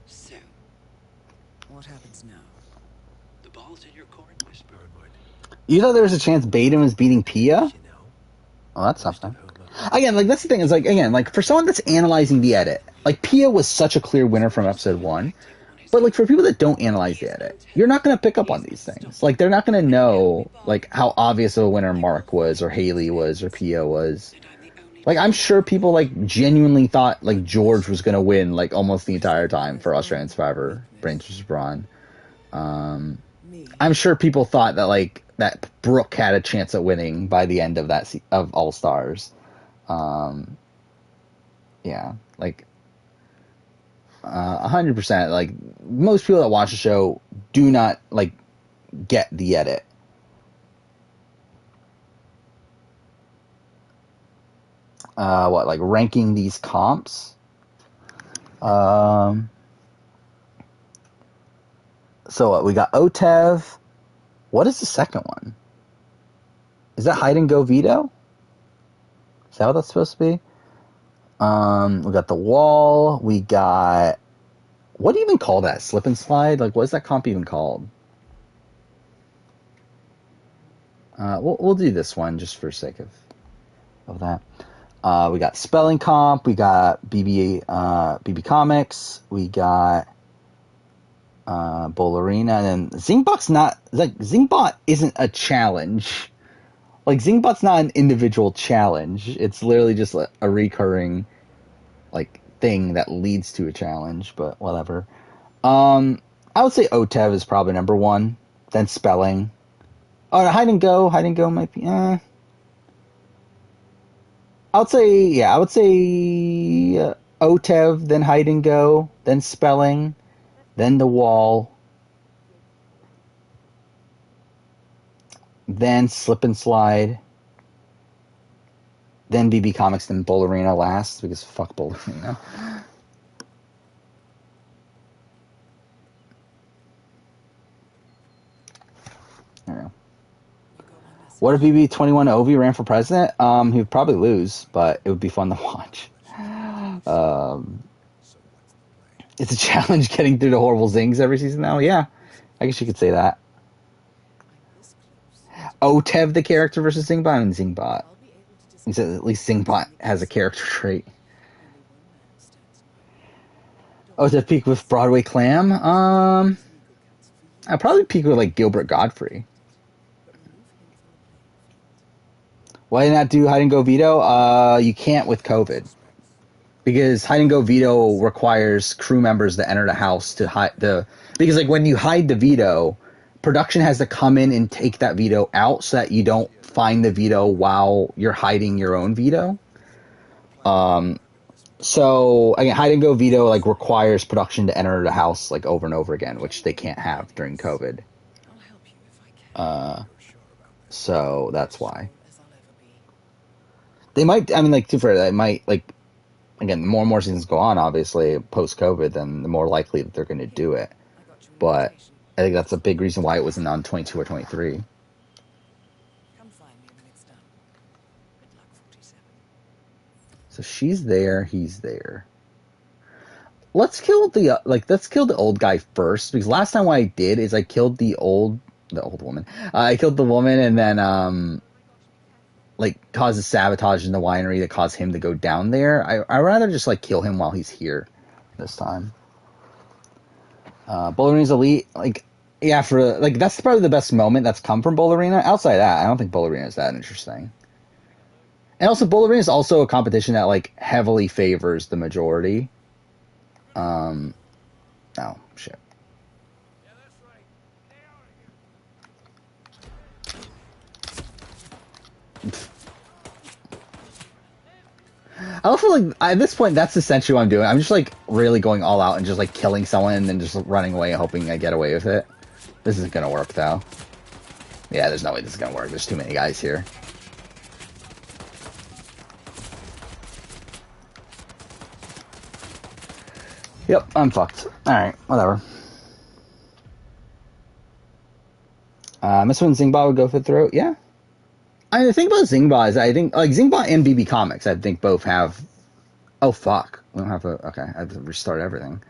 So, what happens now? The ball's in your court, Whisper. You thought there was a chance Baden was beating Pia? Oh, that's something. Again, like that's the thing is like again, like for someone that's analyzing the edit, like Pia was such a clear winner from episode 1. But like for people that don't analyze the edit, you're not going to pick up on these things. Like they're not going to know like how obvious of a winner Mark was, or Haley was, or Pia was. Like I'm sure people like genuinely thought like George was going to win like almost the entire time for Australian Survivor, Brains vs. Brawn. I'm sure people thought that like that Brooke had a chance at winning by the end of that of All Stars. Yeah, like 100%. Like most people that watch the show do not like get the edit. What, like ranking these comps? So what, we got Otev. What is the second one? Is that Hide and Go Veto? Is that what that's supposed to be? We got The Wall. We got... What do you even call that? Slip and Slide? Like, what is that comp even called? We'll do this one just for sake of that. We got Spelling Comp. We got BB Comics. We got Bollerina. And then Zingbot's not... Like, Zingbot isn't a challenge. Like, Zingbot's not an individual challenge. It's literally just a recurring, like, thing that leads to a challenge, but whatever. I would say Otev is probably number 1. Then Spelling. Oh, Hide and Go. Hide and Go might be... I would say Otev, then Hide and Go, then Spelling, then The Wall, then Slip and Slide, then BB Comics, then Bollerina last, because fuck Bollerina. There we go. What if BB21 Ovi ran for president? He would probably lose, but it would be fun to watch. It's a challenge getting through the horrible zings every season now. Yeah, I guess you could say that. Otev the character versus Zingbot, and Zingbot. I'll be able to He said at least Zingbot has a character trait. Otev peak with Broadway Clam. I'd probably peak with like Gilbert Godfrey. Why not do hide and go veto? You can't with COVID. Because hide and go veto requires crew members to enter the house to hide the. Because like when you hide the veto, production has to come in and take that veto out so that you don't find the veto while you're hiding your own veto. So again, hide and go veto like requires production to enter the house like over and over again, which they can't have during COVID. I'll help you if I can. So that's why As I'll ever be. they might. I mean, like they might like. Again, the more and more seasons go on, obviously, post-COVID, then the more likely that they're going to do it. I got you an But invitation. I think that's a big reason why it wasn't on 22 or 23. Come find me when it's done. Good luck, 47. So she's there, he's there. Let's kill the old guy first, because last time what I did is I killed the old woman. I killed the woman and then like causes sabotage in the winery that caused him to go down there. I'd rather just like kill him while he's here this time. Bullarine's elite, like yeah, for like that's probably the best moment that's come from Bullarina. Outside of that, I don't think Bullarina is that interesting. And also Bullarina is also a competition that like heavily favors the majority. Oh shit. I don't feel like at this point that's essentially what I'm doing. I'm just like really going all out and just like killing someone and then just running away hoping I get away with it. This isn't gonna work though. Yeah, there's no way this is gonna work. There's too many guys here. Yep, I'm fucked. Alright, whatever. Miss One Zingbot would go for the throat, yeah. I mean, the thing about Zingbot is I think, like, Zingbot and BB Comics, I think both have... Oh, fuck. We don't have a... Okay, I have to restart everything.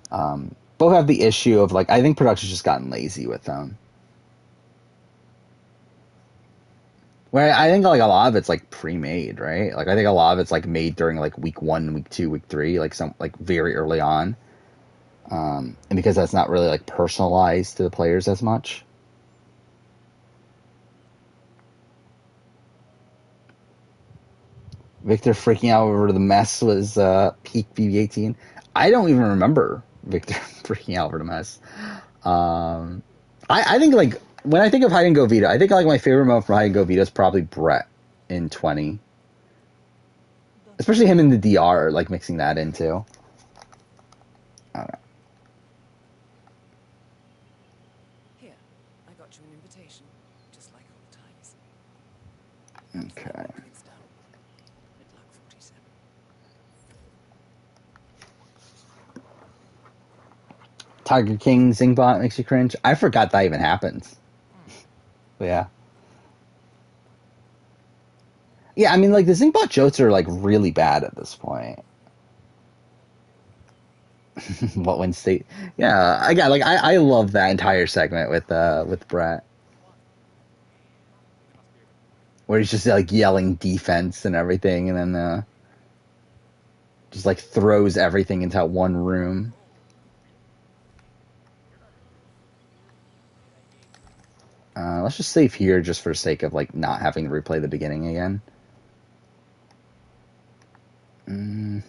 Both have the issue of, like, I think production's just gotten lazy with them. Where I think, like, a lot of it's, like, pre-made, right? Like, I think a lot of it's, like, made during, like, week 1, week 2, week 3, like, some, like, very early on. And because that's not really, like, personalized to the players as much. Victor freaking out over the mess was peak BB-18. I don't even remember Victor freaking out over the mess. I think, like, when I think of Hide and Go Vita, I think, like, my favorite moment from Hide and Go Vita is probably Brett in 20. Especially him in the DR, like, mixing that into. I don't know. Here, I got you an invitation, just like old times. Okay. When it's done. Good luck, 47. Tiger King Zingbot makes you cringe. I forgot that even happens. But yeah. Yeah, I mean, like, the Zingbot jokes are, like, really bad at this point. What when state? Yeah, I love that entire segment with Brett, where he's just like yelling defense and everything, and then just like throws everything into that one room. Let's just save here just for the sake of like not having to replay the beginning again. Hello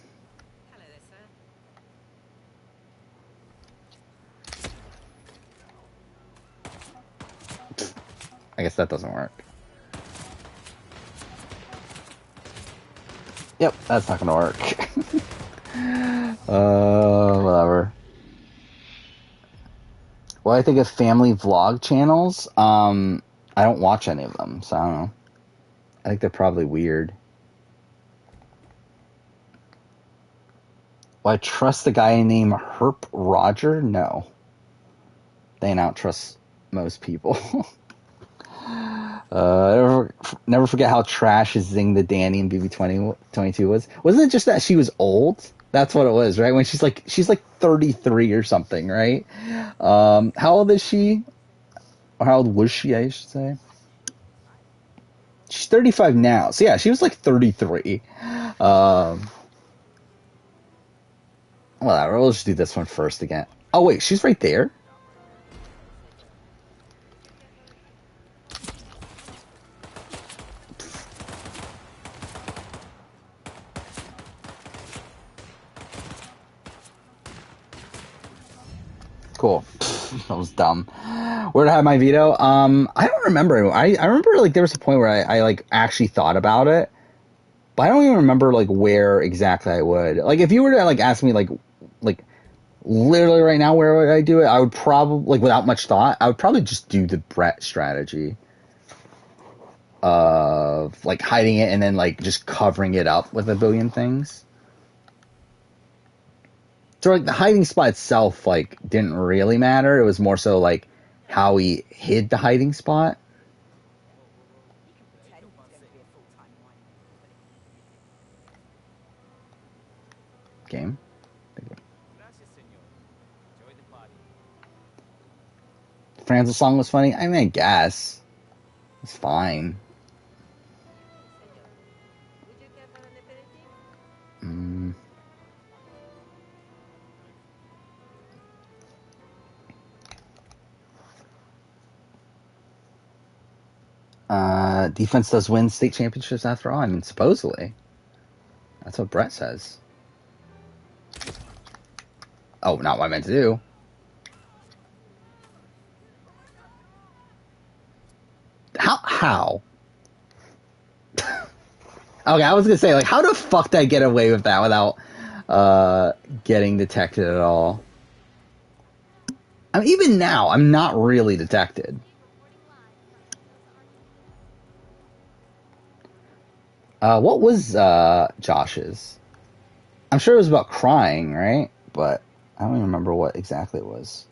there, sir. I guess that doesn't work. Yep, that's not gonna work. Whatever. Well, I think of family vlog channels. I don't watch any of them, so I don't know. I think they're probably weird. Well, I trust the guy named Herp Roger? No. They don't trust most people. Never forget how trash Zing the Danny in BB-22 was. Wasn't it just that she was old? That's what it was, right? When she's like 33 or something, right? How old is she? Or how old was she, I should say? She's 35 now. So yeah, she was like 33. Whatever, we'll just do this one first again. Oh wait, she's right there? Cool. That was dumb. Where did I have my veto? I don't remember. I remember like there was a point where I like actually thought about it, but I don't even remember like where exactly I would. Like if you were to like ask me like literally right now where would I do it, I would probably like without much thought, I would probably just do the Brett strategy of like hiding it and then like just covering it up with a billion things. So like the hiding spot itself like didn't really matter. It was more so like how he hid the hiding spot. Game. Francis song was funny. I mean, I guess it's fine. Mm. Defense does win state championships after all. I mean, supposedly. That's what Brett says. Oh, not what I meant to do. How? Okay, I was gonna say, like, how the fuck did I get away with that without getting detected at all? I mean, even now, I'm not really detected. What was Josh's? I'm sure it was about crying, right? But I don't even remember what exactly it was.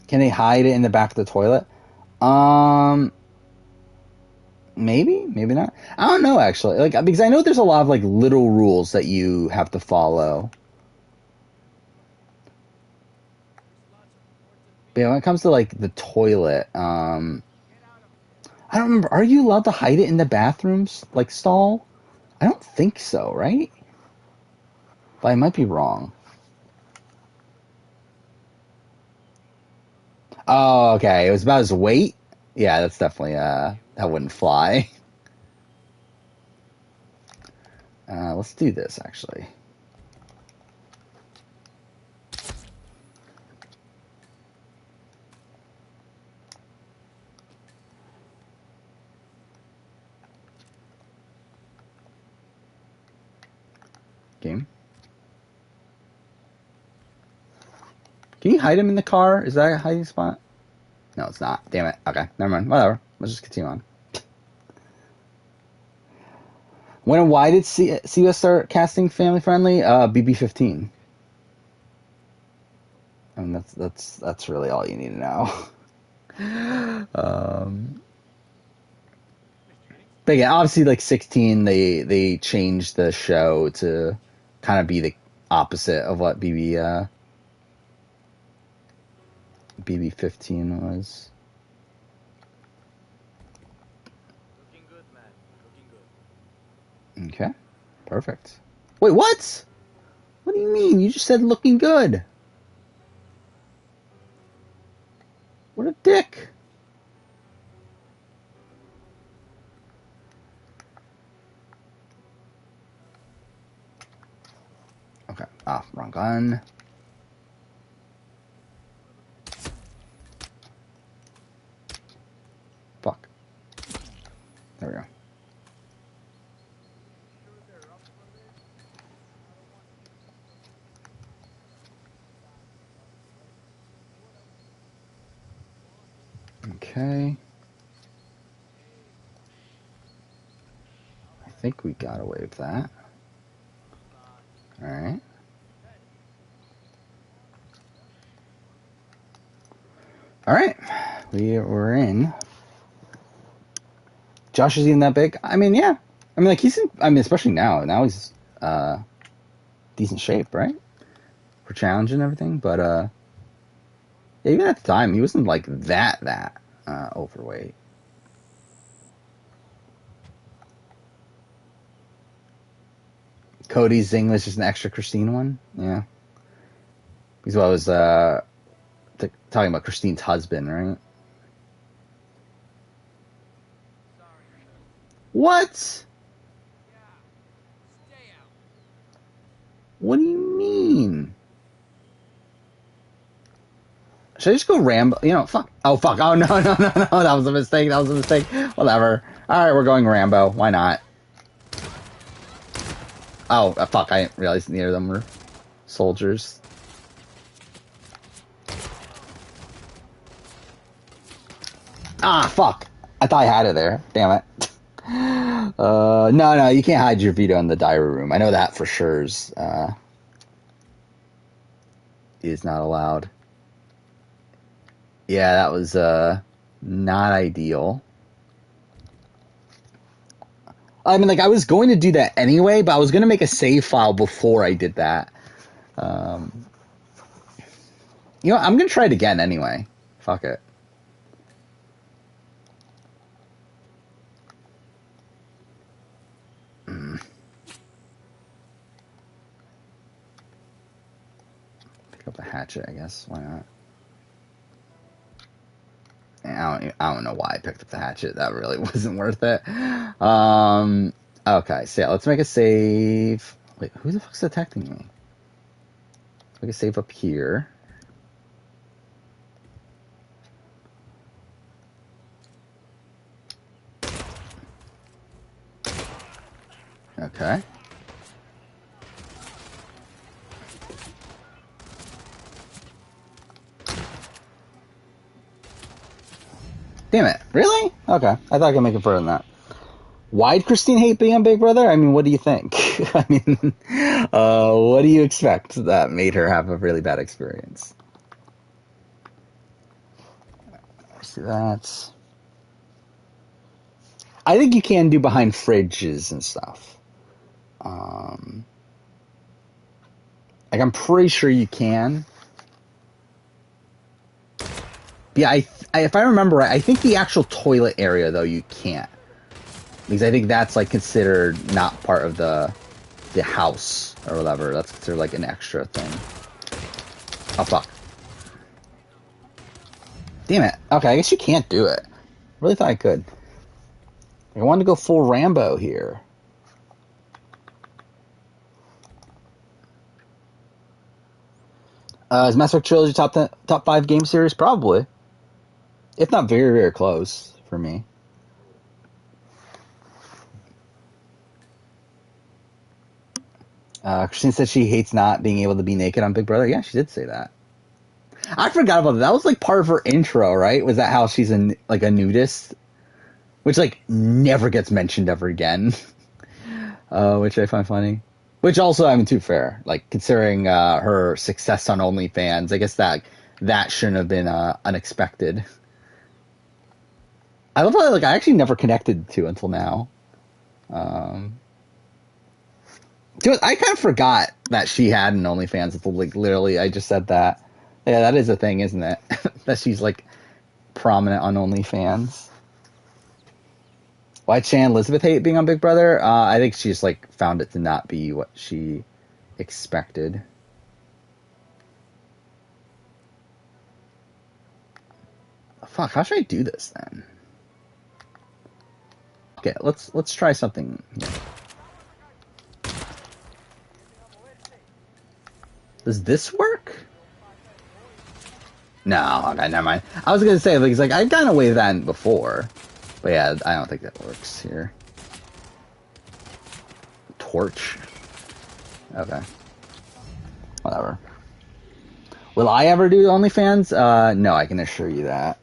Can they hide it in the back of the toilet? Maybe not. I don't know actually. Like because I know there's a lot of like little rules that you have to follow. But yeah, when it comes to like the toilet, I don't remember. Are you allowed to hide it in the bathrooms like stall? I don't think so, right? But I might be wrong. Oh, okay. It was about his weight. Yeah, that's definitely that wouldn't fly. Let's do this actually. Game. Can you hide him in the car? Is that a hiding spot? No, it's not. Damn it. Okay, never mind. Whatever. Let's just continue on. When and why did CBS start casting family friendly? BB-15. I mean, that's really all you need to know. But yeah, obviously, like 16, they changed the show to kind of be the opposite of what BB-15 was. Looking good, man. Looking good. Okay, perfect. Wait, what? What do you mean? You just said looking good. What a dick. Okay. Ah, wrong gun. Fuck. There we go. Okay. I think we got away with that. Alright. we're in. Josh is even that big? I mean, yeah. I mean, like he's in. I mean, especially now. Now he's decent shape, right? For challenge and everything. But yeah, even at the time, he wasn't like that overweight. Cody's English is an extra Christine one. Yeah. Because I was talking about Christine's husband, right? What? What do you mean? Should I just go Rambo? You know, fuck. Oh, fuck. Oh, no. That was a mistake. Whatever. Alright, we're going Rambo. Why not? Oh, fuck. I didn't realize neither of them were soldiers. Ah, fuck. I thought I had it there. Damn it. No, you can't hide your veto in the diary room. I know that for sure is not allowed. Yeah, that was not ideal. I mean, like, I was going to do that anyway, but I was going to make a save file before I did that. You know, I'm going to try it again anyway. Fuck it. Pick up the hatchet, I guess. Why not? I don't know why I picked up the hatchet. That really wasn't worth it. Okay, so yeah, let's make a save. Wait, who the fuck's detecting me? Let's make a save up here. Okay. Damn it. Really? Okay. I thought I could make it further than that. Why'd Christine hate being on Big Brother? I mean, what do you think? I mean, what do you expect that made her have a really bad experience? See that. I think you can do behind fridges and stuff. Like, I'm pretty sure you can. Yeah, if I remember right, I think the actual toilet area, though, you can't. Because I think that's, like, considered not part of the house or whatever. That's considered, like, an extra thing. Oh, fuck. Damn it. Okay, I guess you can't do it. Really thought I could. I wanted to go full Rambo here. Is Mass Effect Trilogy top 5 game series? Probably. If not very, very close for me. Christine said she hates not being able to be naked on Big Brother. Yeah, she did say that. I forgot about that. That was like part of her intro, right? Was that how she's a nudist? Which like never gets mentioned ever again. Which I find funny. Which also, I mean, too fair. Like considering her success on OnlyFans, I guess that shouldn't have been unexpected. I love how like I actually never connected to until now. Dude, I kind of forgot that she had an OnlyFans until like literally I just said that. Yeah, that is a thing, isn't it? That she's like prominent on OnlyFans. Why'd Shannon Elizabeth hate being on Big Brother? I think she just like found it to not be what she expected. Fuck, how should I do this then? Okay, let's try something here. Does this work? No, okay, never mind. I was gonna say like I've done away with that before, but yeah, I don't think that works here. Torch. Okay. Whatever. Will I ever do OnlyFans? No, I can assure you that.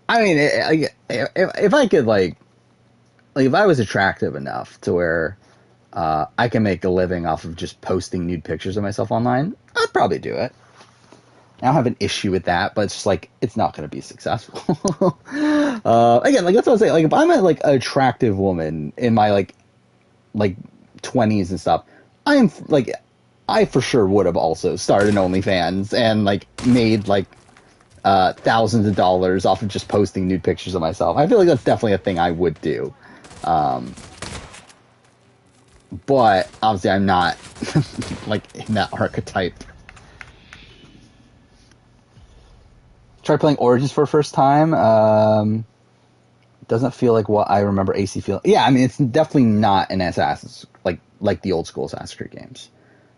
I mean, if I could like if I was attractive enough to where I can make a living off of just posting nude pictures of myself online, I'd probably do it. I don't have an issue with that, but it's just like it's not going to be successful. Again, like that's what I'm saying. Like if I'm a like attractive woman in my like 20s and stuff, I'm like I for sure would have also started an OnlyFans and like made like thousands of dollars off of just posting nude pictures of myself. I feel like that's definitely a thing I would do. But obviously I'm not like in that archetype. Tried playing Origins for the first time. Doesn't feel like what I remember AC feeling. Yeah, I mean it's definitely not an Assassin's like the old school Assassin's Creed games.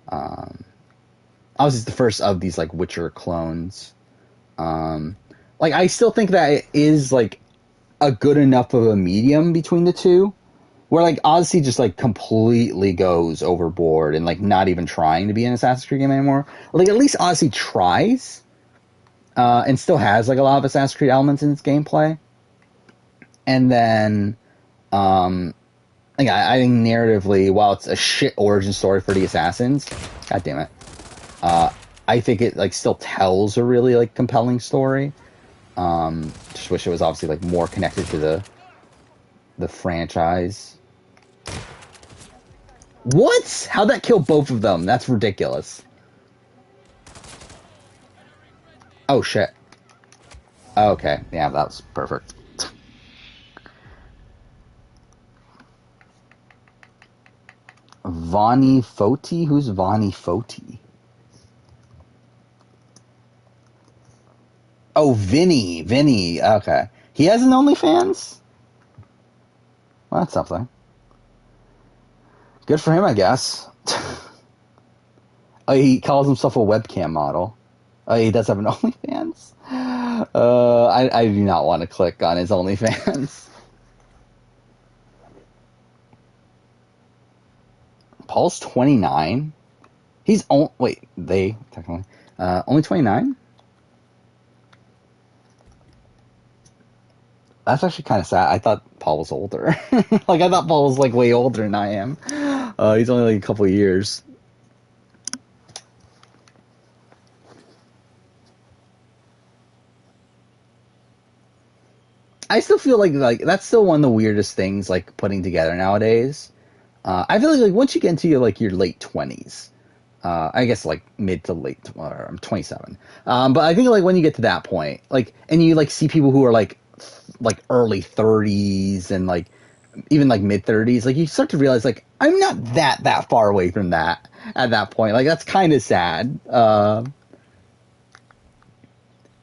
Obviously it's the first of these like Witcher clones. Like I still think that it is like a good enough of a medium between the two, where like Odyssey just like completely goes overboard and like not even trying to be an Assassin's Creed game anymore. Like at least Odyssey tries, and still has like a lot of Assassin's Creed elements in its gameplay. And then, like I think narratively, while it's a shit origin story for the Assassins, god damn it, I think it like still tells a really like compelling story. Just wish it was obviously like more connected to the franchise. What? How'd that kill both of them? That's ridiculous. Oh shit. Okay, yeah, that was perfect. Vani Foti? Who's Vani Foti? Oh, Vinny. Vinny. Okay. He has an OnlyFans? Well, that's something. Good for him, I guess. Oh, he calls himself a webcam model. Oh, he does have an OnlyFans? I do not want to click on his OnlyFans. Paul's 29? He's only... Wait, they, technically. Only 29? That's actually kind of sad. I thought Paul was older. Like, I thought Paul was, like, way older than I am. He's only, like, a couple of years. I still feel like that's still one of the weirdest things, like, putting together nowadays. I feel like once you get into your late 20s, I guess like mid to late, I'm 27. But I think like when you get to that point, like, and you like see people who are like early 30s and like even like mid 30s, like you start to realize like I'm not that far away from that at that point. Like that's kind of sad. To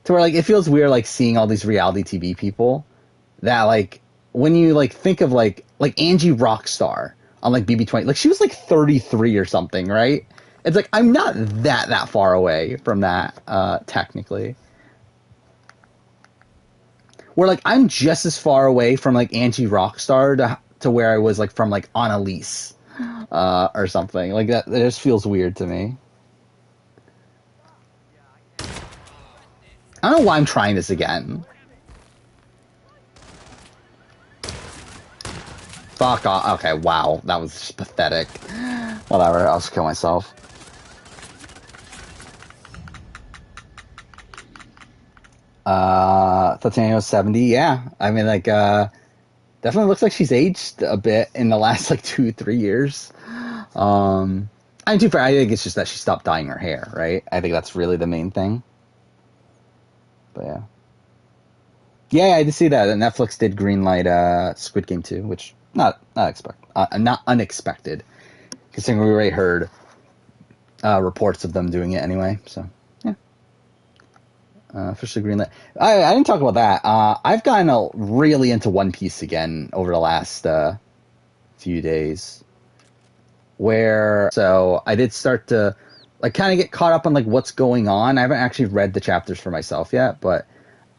where like it feels weird like seeing all these reality TV people that like when you like think of like Angie Rockstar on like BB20, like she was like 33 or something, right? It's like I'm not that far away from that technically. Where like I'm just as far away from like Angie Rockstar to where I was like from like Annalise or something. Like that just feels weird to me. I don't know why I'm trying this again. Fuck off. Okay, wow. That was just pathetic. Whatever, I'll just kill myself. Titania 70, yeah. I mean, like, definitely looks like she's aged a bit in the last, like, 2-3 years. I think it's just that she stopped dyeing her hair, right? I think that's really the main thing. But, yeah. Yeah, I did see that. Netflix did greenlight Squid Game 2, which not unexpected, considering we already heard reports of them doing it anyway. So yeah, officially greenlit. I didn't talk about that. I've gotten really into One Piece again over the last few days. So I did start to like kind of get caught up on like what's going on. I haven't actually read the chapters for myself yet, but.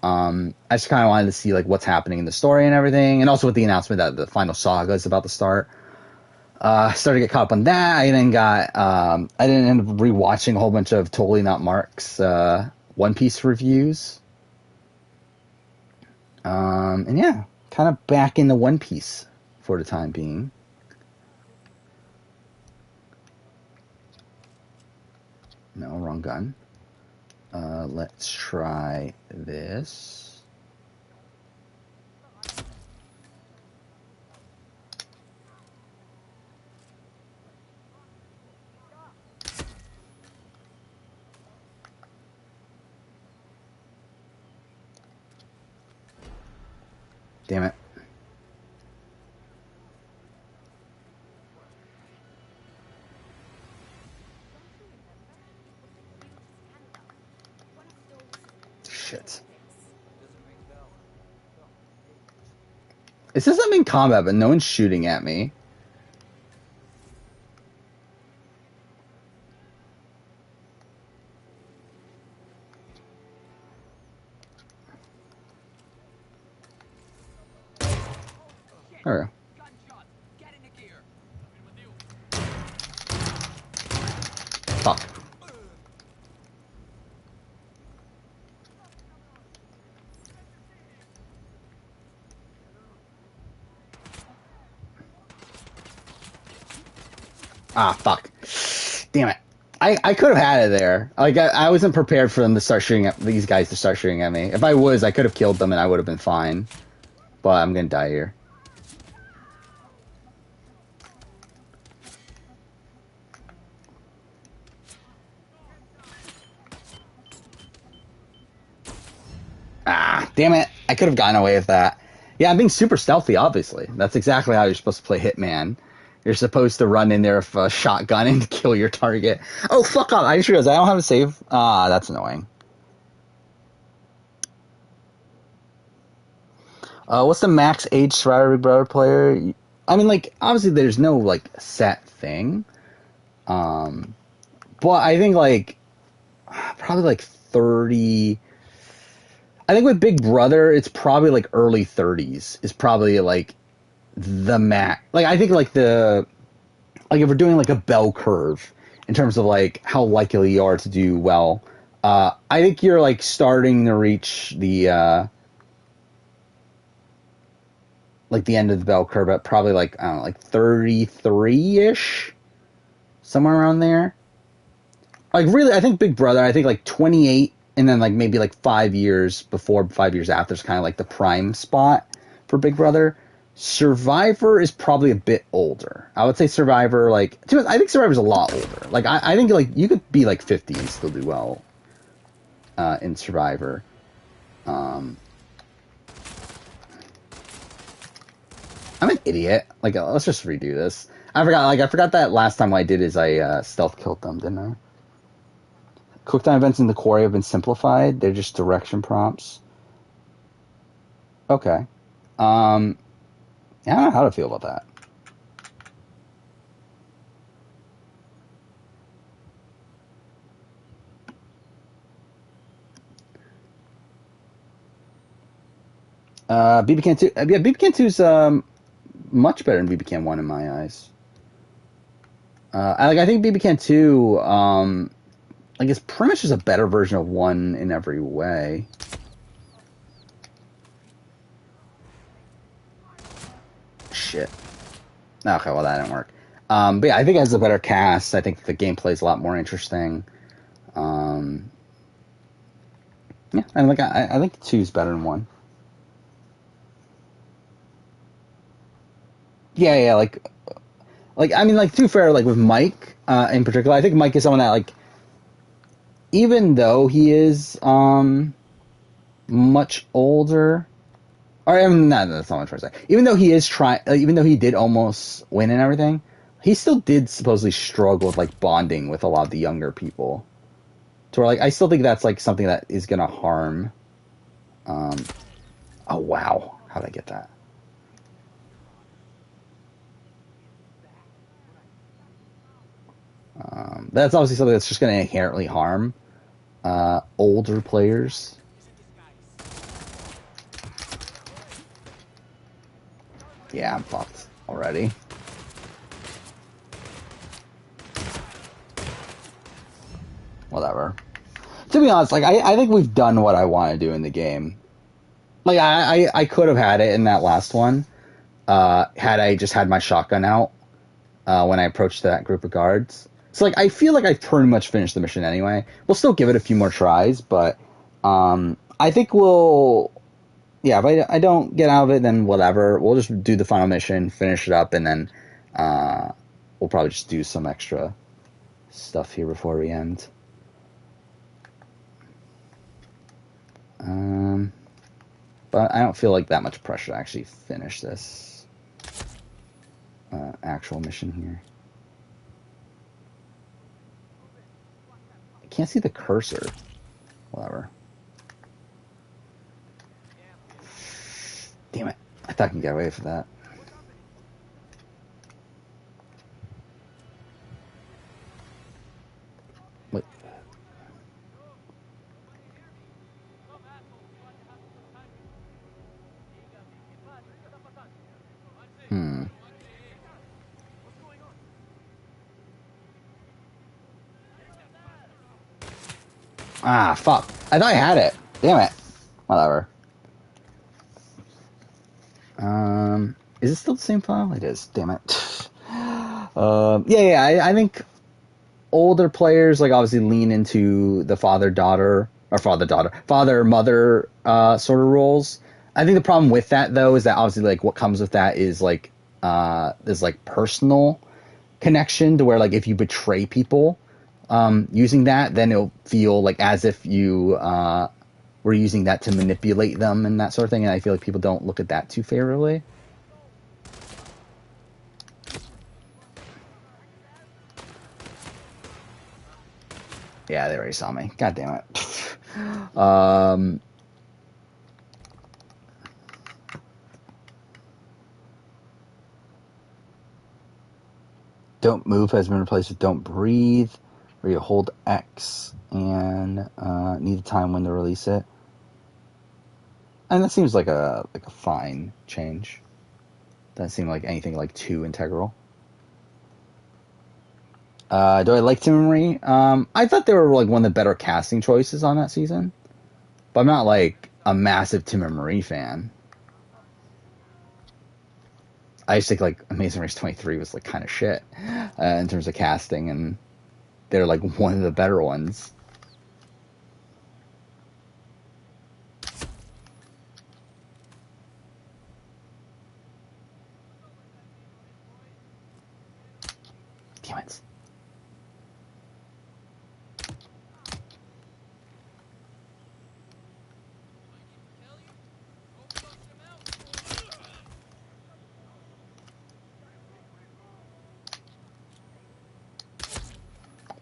I just kind of wanted to see like what's happening in the story and everything, and also with the announcement that the final saga is about to start. Started to get caught up on that. I then I didn't end up rewatching a whole bunch of Totally Not Mark's One Piece reviews. And yeah, kind of back into One Piece for the time being. No, wrong gun. Let's try this. Damn it. Shit. It says I'm in combat, but no one's shooting at me. There we go. Fuck. Ah, fuck. Damn it. I could have had it there. Like, I wasn't prepared for them to start shooting at these guys to start shooting at me. If I was, I could have killed them and I would have been fine. But I'm gonna die here. Ah, damn it. I could have gotten away with that. Yeah, I'm being super stealthy, obviously. That's exactly how you're supposed to play Hitman. You're supposed to run in there with a shotgun and kill your target. Oh, fuck off. I just realized I don't have a save. Ah, that's annoying. What's the max age Survivor Brother player? I mean, like, obviously there's no, like, set thing. But I think, like, probably, like, 30... I think with Big Brother, it's probably, like, early 30s is probably, like, the max. Like, I think, like, the... Like, if we're doing, like, a bell curve in terms of, like, how likely you are to do well, I think you're, like, starting to reach the... like the end of the bell curve at probably like, I don't know, like 33-ish, somewhere around there. Like, really, I think Big Brother, I think like 28, and then like maybe like 5 years before, 5 years after is kind of like the prime spot for Big Brother. Survivor is probably a bit older. I would say Survivor, like, I think Survivor's a lot older. Like, I think like you could be like 50 and still do well in Survivor. I'm an idiot. Like, let's just redo this. I forgot that last time what I did is I stealth killed them, didn't I? Cookdown events in the quarry have been simplified. They're just direction prompts. Okay. Yeah, I don't know how to feel about that. BB Can 2. Yeah, BB Can 2's much better than BB Can 1 in my eyes. I think BB Can 2, like, it's pretty much just a better version of 1 in every way. Shit. Okay, well, that didn't work. But yeah, I think it has a better cast. I think the gameplay is a lot more interesting. Yeah, and like I think 2 is better than 1. Yeah, like I mean, like, to be fair, like with Mike in particular, I think Mike is someone that, like, even though he is much older, or I mean, no, that's not what I'm trying to say. Even though he is even though he did almost win and everything, he still did supposedly struggle with like bonding with a lot of the younger people. So, like, I still think that's like something that is gonna harm. Oh wow, how did I get that? That's obviously something that's just going to inherently harm older players. Yeah, I'm fucked already. Whatever. To be honest, like, I think we've done what I want to do in the game. Like, I could have had it in that last one, had I just had my shotgun out when I approached that group of guards. So like I feel like I've pretty much finished the mission anyway. We'll still give it a few more tries, but I think we'll. Yeah, if I don't get out of it, then whatever. We'll just do the final mission, finish it up, and then we'll probably just do some extra stuff here before we end. But I don't feel like that much pressure to actually finish this actual mission here. I can't see the cursor. Whatever. Damn it. I thought I could get away with that. What? Ah, fuck. I thought I had it. Damn it. Whatever. Is it still the same file? It is. Damn it. I think older players like obviously lean into the father-daughter or father-mother sort of roles. I think the problem with that though is that obviously like what comes with that is like there's like personal connection to where like if you betray people using that, then it'll feel like as if you were using that to manipulate them and that sort of thing. And I feel like people don't look at that too favorably. Yeah, they already saw me. God damn it. Don't move has been replaced with don't breathe, where you hold X and need a time when to release it. And that seems like a fine change. Doesn't seem like anything like too integral. Do I like Tim Marie? I thought they were like one of the better casting choices on that season, but I'm not like a massive Tim and Marie fan. I just think like Amazing Race 23 was like kind of shit in terms of casting, and they're like one of the better ones. Damn it.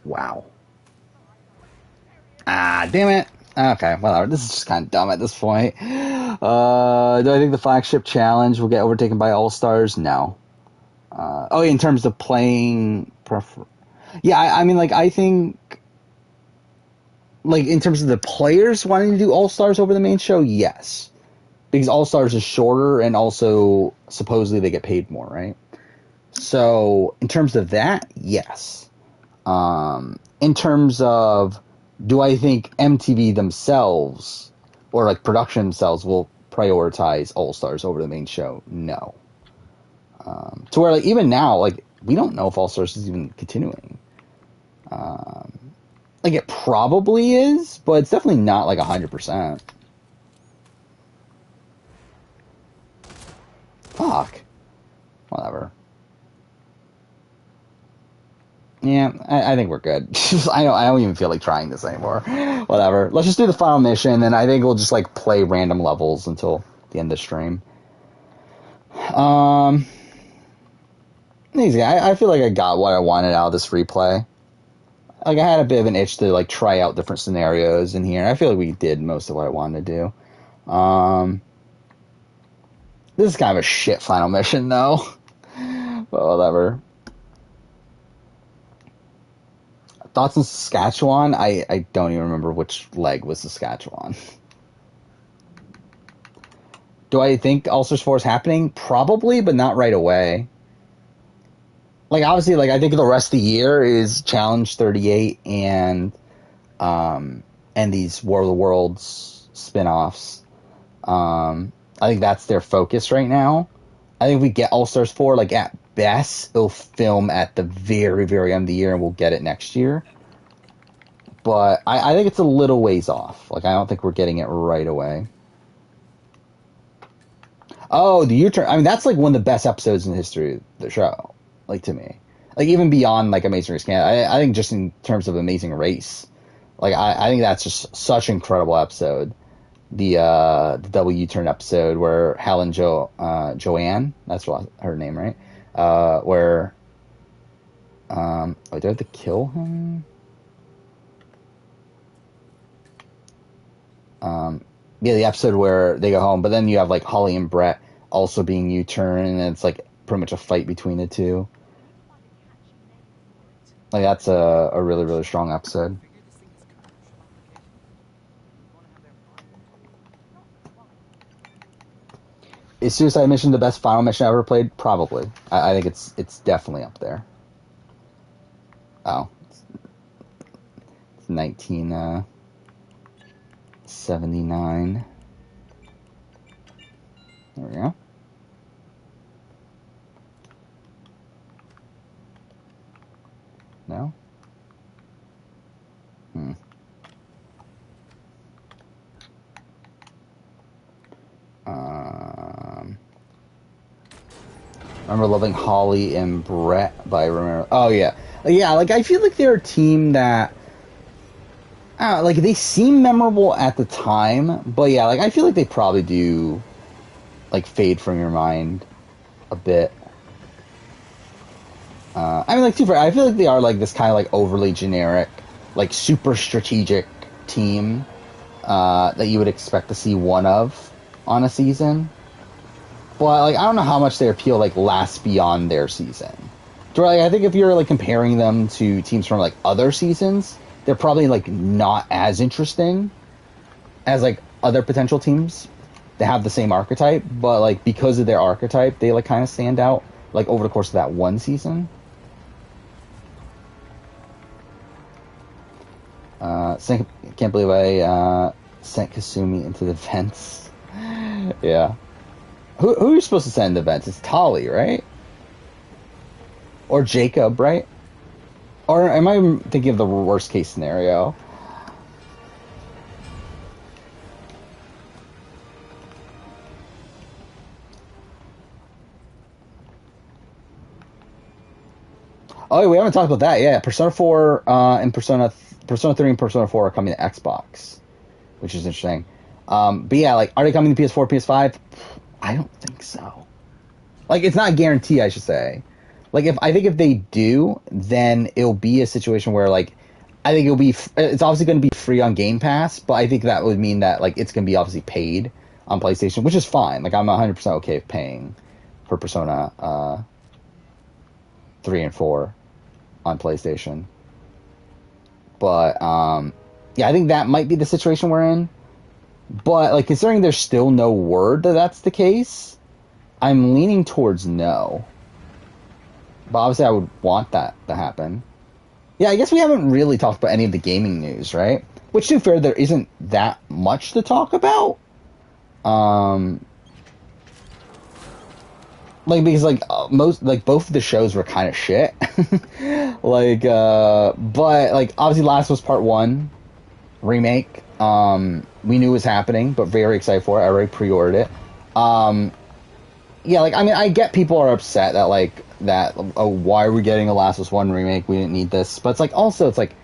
Wow. Ah, damn it. Okay, whatever. This is just kind of dumb at this point. Do I think the flagship challenge will get overtaken by All-Stars? No. In terms of playing yeah, I mean, like, I think, like, in terms of the players wanting to do All-Stars over the main show, yes. Because All-Stars is shorter, and also, supposedly, they get paid more, right? So, in terms of that, yes. In terms of, do I think MTV themselves, or, like, production themselves, will prioritize All-Stars over the main show? No. To where, like, even now, like, we don't know if All-Stars is even continuing. Like, it probably is, but it's definitely not, like, 100%. Fuck. Whatever. Yeah, I think we're good. I don't even feel like trying this anymore. Whatever. Let's just do the final mission, and I think we'll just, like, play random levels until the end of the stream. Easy. I feel like I got what I wanted out of this replay. Like, I had a bit of an itch to, like, try out different scenarios in here. I feel like we did most of what I wanted to do. This is kind of a shit final mission, though. But whatever. Thoughts on Saskatchewan? I don't even remember which leg was Saskatchewan. Do I think All-Stars 4 is happening? Probably, but not right away. Like, obviously, like, I think the rest of the year is Challenge 38 and these War of the Worlds spin-offs. I think that's their focus right now. I think if we get All-Stars 4, like, at best it'll film at the very, very end of the year, and we'll get it next year. But I think it's a little ways off. Like, I don't think we're getting it right away. Oh, the U-turn. I mean, that's like one of the best episodes in the history of the show. Like, to me. Like, even beyond, like, Amazing Race Canada. I think just in terms of Amazing Race, like, I think that's just such an incredible episode. The double U-turn episode where Helen Joanne, that's what her name, right? Where, do I have to kill him? Yeah, the episode where they go home, but then you have like Holly and Brett also being U-turn, and it's like pretty much a fight between the two. Like, that's a really, really strong episode. Is Suicide Mission the best final mission I ever played? Probably. I think it's definitely up there. Oh, it's 1979. There we go. No? Remember loving Holly and Brett, but I remember... Oh, yeah. Yeah, like, I feel like they're a team that... I don't know, like, they seem memorable at the time, but yeah, like, I feel like they probably do, like, fade from your mind a bit. I mean, like, I feel like they are, like, this kind of, like, overly generic, like, super strategic team that you would expect to see one of on a season. But, like, I don't know how much their appeal, like, lasts beyond their season. So, like, I think if you're, like, comparing them to teams from, like, other seasons, they're probably, like, not as interesting as, like, other potential teams that have the same archetype. But, like, because of their archetype, they, like, kind of stand out, like, over the course of that one season. Can't believe I sent Kasumi into the vents. Yeah. Who are you supposed to send in the vents? It's Tali, right? Or Jacob, right? Or am I thinking of the worst case scenario? Oh, we haven't talked about that. Yeah, Persona 4 and Persona 3 and Persona 4 are coming to Xbox, which is interesting. But yeah, like, are they coming to PS4, PS5? I don't think so. Like, it's not a guarantee, I should say. Like, I think if they do, then it'll be a situation where, like, I think it's obviously going to be free on Game Pass, but I think that would mean that, like, it's going to be obviously paid on PlayStation, which is fine. Like, I'm 100% okay with paying for Persona 3 and 4 on PlayStation. But, yeah, I think that might be the situation we're in. But, like, considering there's still no word that that's the case, I'm leaning towards no. But obviously I would want that to happen. Yeah, I guess we haven't really talked about any of the gaming news, right? Which, to be fair, there isn't that much to talk about. Like, because, like, both of the shows were kind of shit. Like, but, like, obviously Last of Us Part 1 remake, we knew it was happening, but very excited for it. I already pre-ordered it. Yeah, like, I mean, I get people are upset that, oh, why are we getting a Last of Us 1 remake? We didn't need this. But it's like, also, it's like,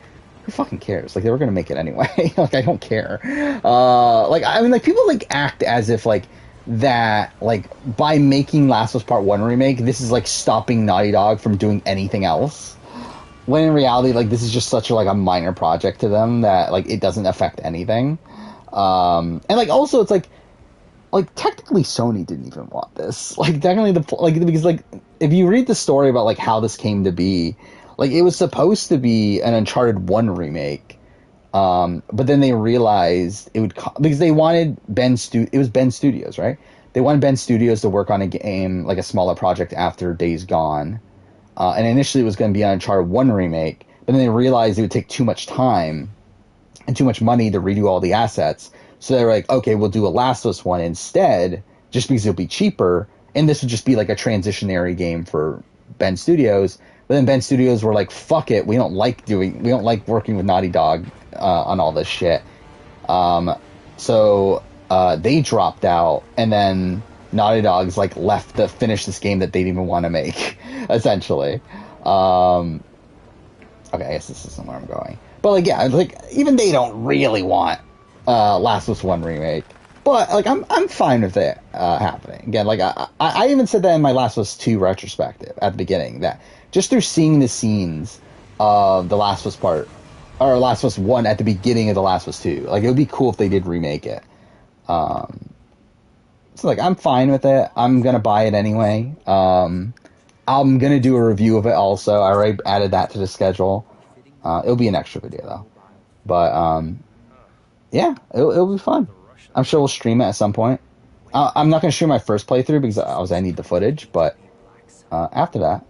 who fucking cares? Like, they were gonna make it anyway. Like, I don't care. Like, I mean, like, people, like, act as if, like, that, like, by making Last of Us Part 1 remake, this is, like, stopping Naughty Dog from doing anything else. When in reality, like, this is just such a, like, a minor project to them that, like, it doesn't affect anything. And, like, also, it's like, technically Sony didn't even want this. Like, technically, because, like, if you read the story about, like, how this came to be, like, it was supposed to be an Uncharted 1 remake. But then they realized it would... because they wanted it was Ben Studios, right? They wanted Ben Studios to work on a game, like, a smaller project after Days Gone. And initially it was going to be an Uncharted 1 remake, but then they realized it would take too much time and too much money to redo all the assets. So they were like, okay, we'll do a Last of Us 1 instead, just because it'll be cheaper, and this would just be like a transitionary game for Ben Studios. But then Ben Studios were like, fuck it, we don't like working with Naughty Dog on all this shit. So they dropped out, and then Naughty Dog's like left to finish this game that they didn't even want to make, essentially. Okay, I guess this isn't where I'm going. But like, yeah, like even they don't really want Last of Us 1 remake. But like, I'm fine with it happening again. Like I even said that in my Last of Us 2 retrospective at the beginning, that just through seeing the scenes of the Last of Us part, or Last of Us 1 at the beginning of the Last of Us 2, like it would be cool if they did remake it. So like, I'm fine with it. I'm gonna buy it anyway. I'm gonna do a review of it also. I already added that to the schedule. It'll be an extra video though. But yeah, it'll be fun. I'm sure we'll stream it at some point. I'm not gonna stream my first playthrough because I need the footage. But after that,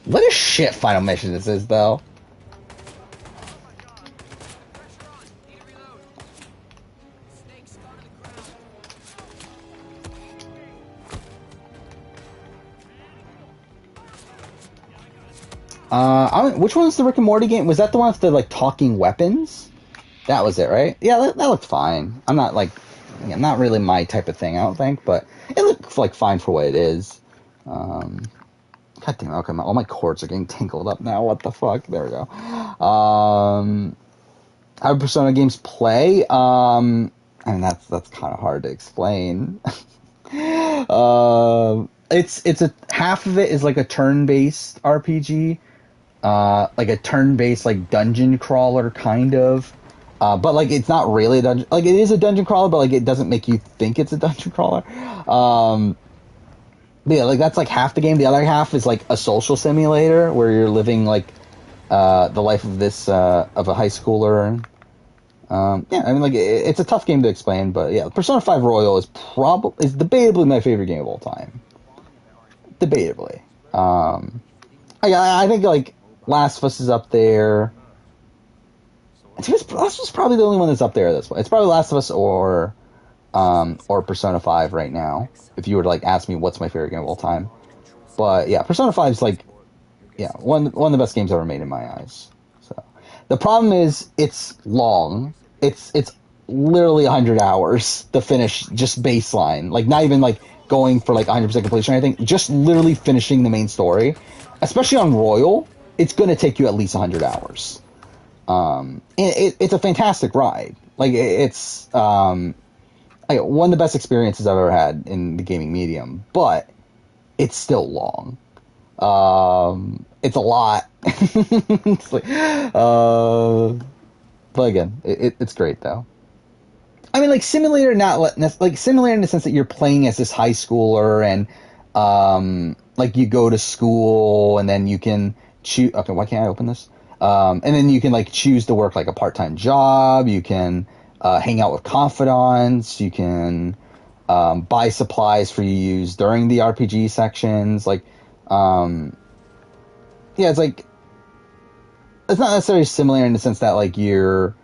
what a shit final mission this is, though. Which one was the Rick and Morty game? Was that the one with the like talking weapons? That was it, right? Yeah, that looked fine. I'm not like, not really my type of thing, I don't think, but it looked like fine for what it is. God damn it, okay, all my cords are getting tangled up now. What the fuck? There we go. How Persona games play? I mean, that's kind of hard to explain. It's a half of it is like a turn-based RPG, like a turn-based like dungeon crawler kind of, but like it's not really a dungeon. Like it is a dungeon crawler, but like it doesn't make you think it's a dungeon crawler. But yeah, like that's like half the game. The other half is like a social simulator where you're living like the life of this of a high schooler. Yeah, I mean, like it's a tough game to explain, but yeah, Persona 5 Royal is debatably my favorite game of all time. Debatably. I think like Last of Us is up there. Last of Us is probably the only one that's up there at this point. It's probably Last of Us or Persona 5 right now. If you were to like ask me what's my favorite game of all time, but yeah, Persona 5 is like, yeah, one of the best games ever made in my eyes. So the problem is it's long. It's literally 100 hours to finish just baseline. Like not even like going for like 100% completion or anything. Just literally finishing the main story, especially on Royal, it's going to take you at least 100 hours. It's a fantastic ride. Like it's one of the best experiences I've ever had in the gaming medium, but it's still long. It's a lot. It's like, but again, it's great though. I mean, like simulator, like simulator in the sense that you're playing as this high schooler, and like you go to school, and then you can choose. Okay, why can't I open this? And then you can like choose to work like a part-time job. You can hang out with confidants. You can buy supplies for you to use during the RPG sections. Like, yeah, it's like it's not necessarily similar in the sense that like you're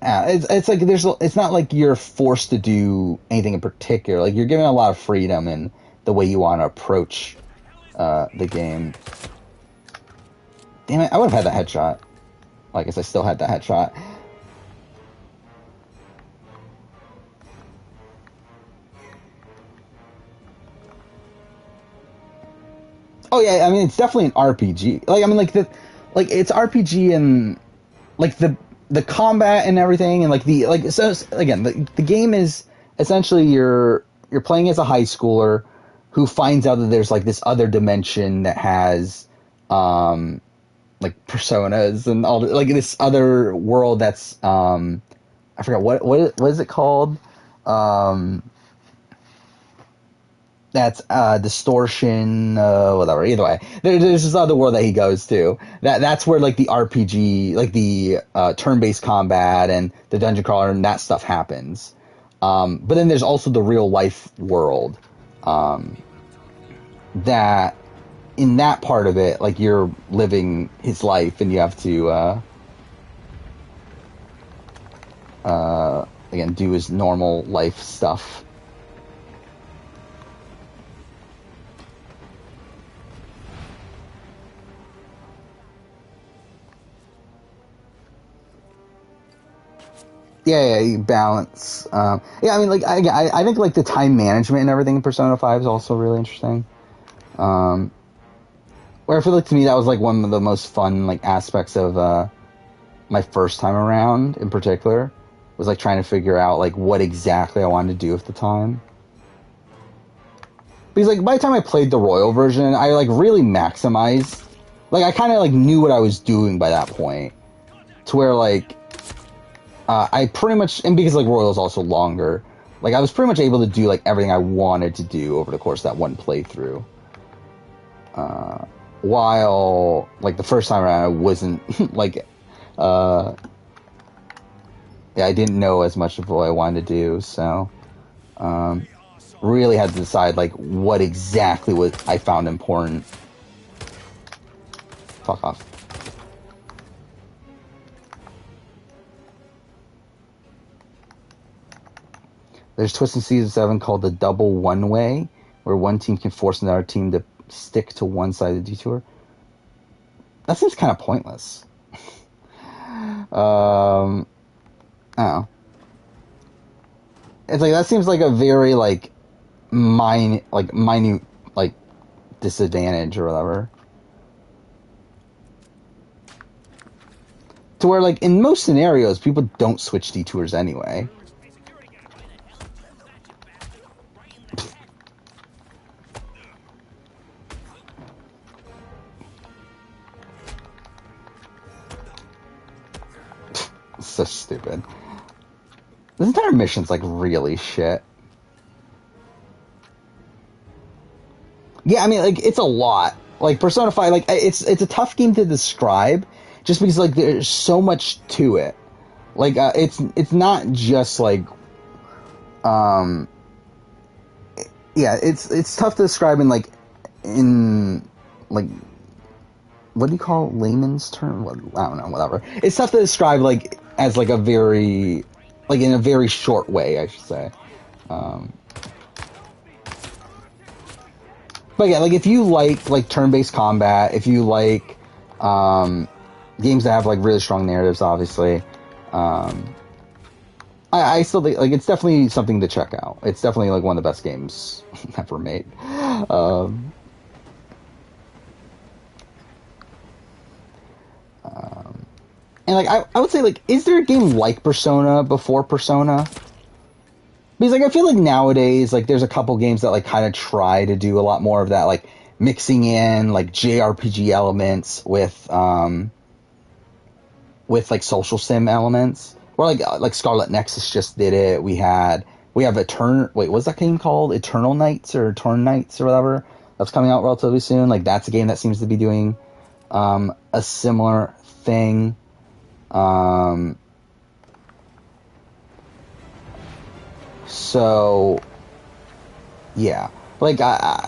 it's like it's not like you're forced to do anything in particular. Like you're given a lot of freedom in the way you want to approach the game. Damn it, I would have had that headshot. I guess I still had that headshot. Oh yeah, I mean it's definitely an RPG. Like I mean like it's RPG and like the combat and everything, and like so again the game is essentially you're playing as a high schooler who finds out that there's like this other dimension that has like personas and all like this other world that's I forgot what is it called, that's distortion, whatever. Either way, there's this other world that he goes to. That's where like the RPG, like the turn-based combat and the dungeon crawler and that stuff happens. But then there's also the real life world that in that part of it, like, you're living his life and you have to, again, do his normal life stuff. Yeah, you balance. Yeah, I mean, like, I think, like, the time management and everything in Persona 5 is also really interesting. Where I feel like, to me, that was, like, one of the most fun, like, aspects of, my first time around, in particular, was, like, trying to figure out, like, what exactly I wanted to do at the time. Because, like, by the time I played the Royal version, I, like, really maximized... Like, I kind of, like, knew what I was doing by that point. To where, like... I pretty much, and because, like, Royal is also longer, like, I was pretty much able to do, like, everything I wanted to do over the course of that one playthrough. While, like, the first time around, I wasn't, like, yeah, I didn't know as much of what I wanted to do, so, really had to decide, like, what exactly I found important. Fuck off. There's twist in Season 7 called the Double One-Way, where one team can force another team to stick to one side of the detour. That seems kind of pointless. I don't know. It's like, that seems like a very, like, minute, like, disadvantage or whatever. To where, like, in most scenarios, people don't switch detours anyway. So stupid. This entire mission's, like, really shit. Yeah, I mean, like, it's a lot. Like, Persona 5, like, it's a tough game to describe, just because, like, there's so much to it. Like, it's not just, like, yeah, it's tough to describe in, like, what do you call it? Layman's term? I don't know, whatever. It's tough to describe, like, as, like, a very, like, in a very short way, I should say. But yeah, like, if you like turn-based combat, if you like, games that have, like, really strong narratives, obviously, I still think, like, it's definitely something to check out. It's definitely, like, one of the best games ever made. And, like, I would say, like, is there a game like Persona before Persona? Because, like, I feel like nowadays, like, there's a couple games that, like, kind of try to do a lot more of that, like, mixing in, like, JRPG elements with like, social sim elements. Or, like Scarlet Nexus just did it. We have what's that game called? Eternal Nights or Torn Nights or whatever. That's coming out relatively soon. Like, that's a game that seems to be doing, a similar thing. So, yeah. Like, I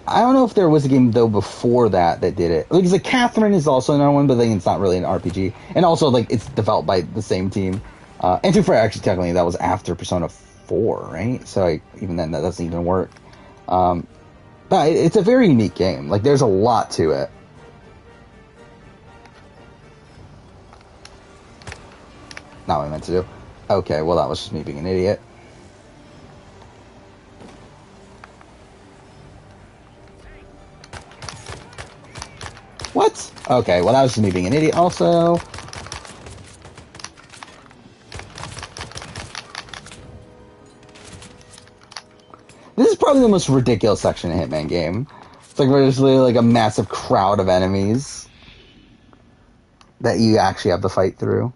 don't know if there was a game, though, before that did it. Because, like, Catherine is also another one, but then it's not really an RPG. And also, like, it's developed by the same team. And to be fair, actually, technically, that was after Persona 4, right? So, like, even then, that doesn't even work. But it's a very unique game. Like, there's a lot to it. Not what I meant to do. Okay, well, that was just me being an idiot. What? Okay, well, that was just me being an idiot also. This is probably the most ridiculous section in a Hitman game. It's like there's literally, like, a massive crowd of enemies that you actually have to fight through.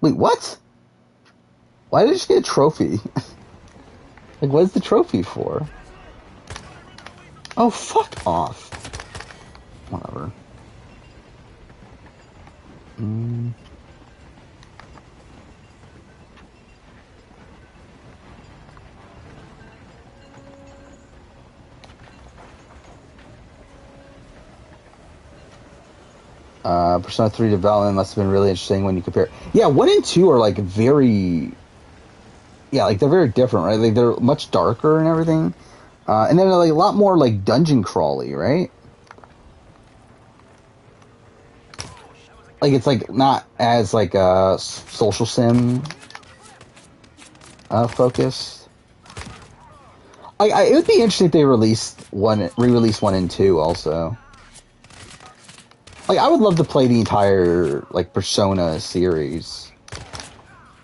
Wait, what? Why did I just get a trophy? Like, what is the trophy for? Oh, fuck off. Whatever. Persona 3 development must have been really interesting when you compare. Yeah, 1 and 2 are like very. Yeah, like they're very different, right? Like they're much darker and everything. And then like a lot more like dungeon crawly, right? Like it's like not as like a social sim focused. It would be interesting if they re-released 1 and 2 also. Like I would love to play the entire like Persona series.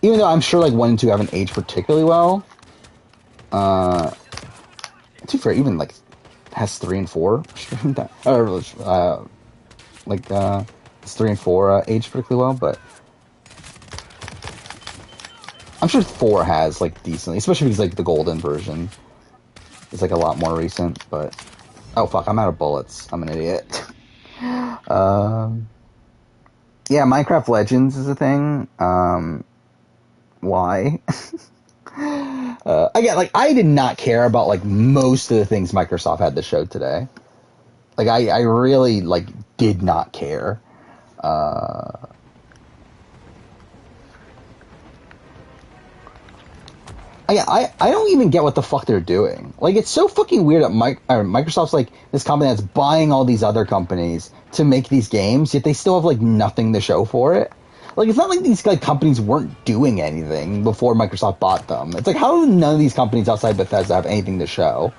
Even though I'm sure like 1 and 2 haven't aged particularly well. To be fair, even like has 3 and 4 it's 3 and 4 aged particularly well, but I'm sure 4 has like decently, especially because like the golden version is like a lot more recent. But oh fuck, I'm out of bullets. I'm an idiot. Yeah, Minecraft Legends is a thing. Why? Again, like I did not care about like most of the things Microsoft had to show today. Like I really like did not care. I don't even get what the fuck they're doing. Like it's so fucking weird that Microsoft's like this company that's buying all these other companies to make these games, yet they still have like nothing to show for it. Like it's not like these like companies weren't doing anything before Microsoft bought them. It's like how do none of these companies outside Bethesda have anything to show?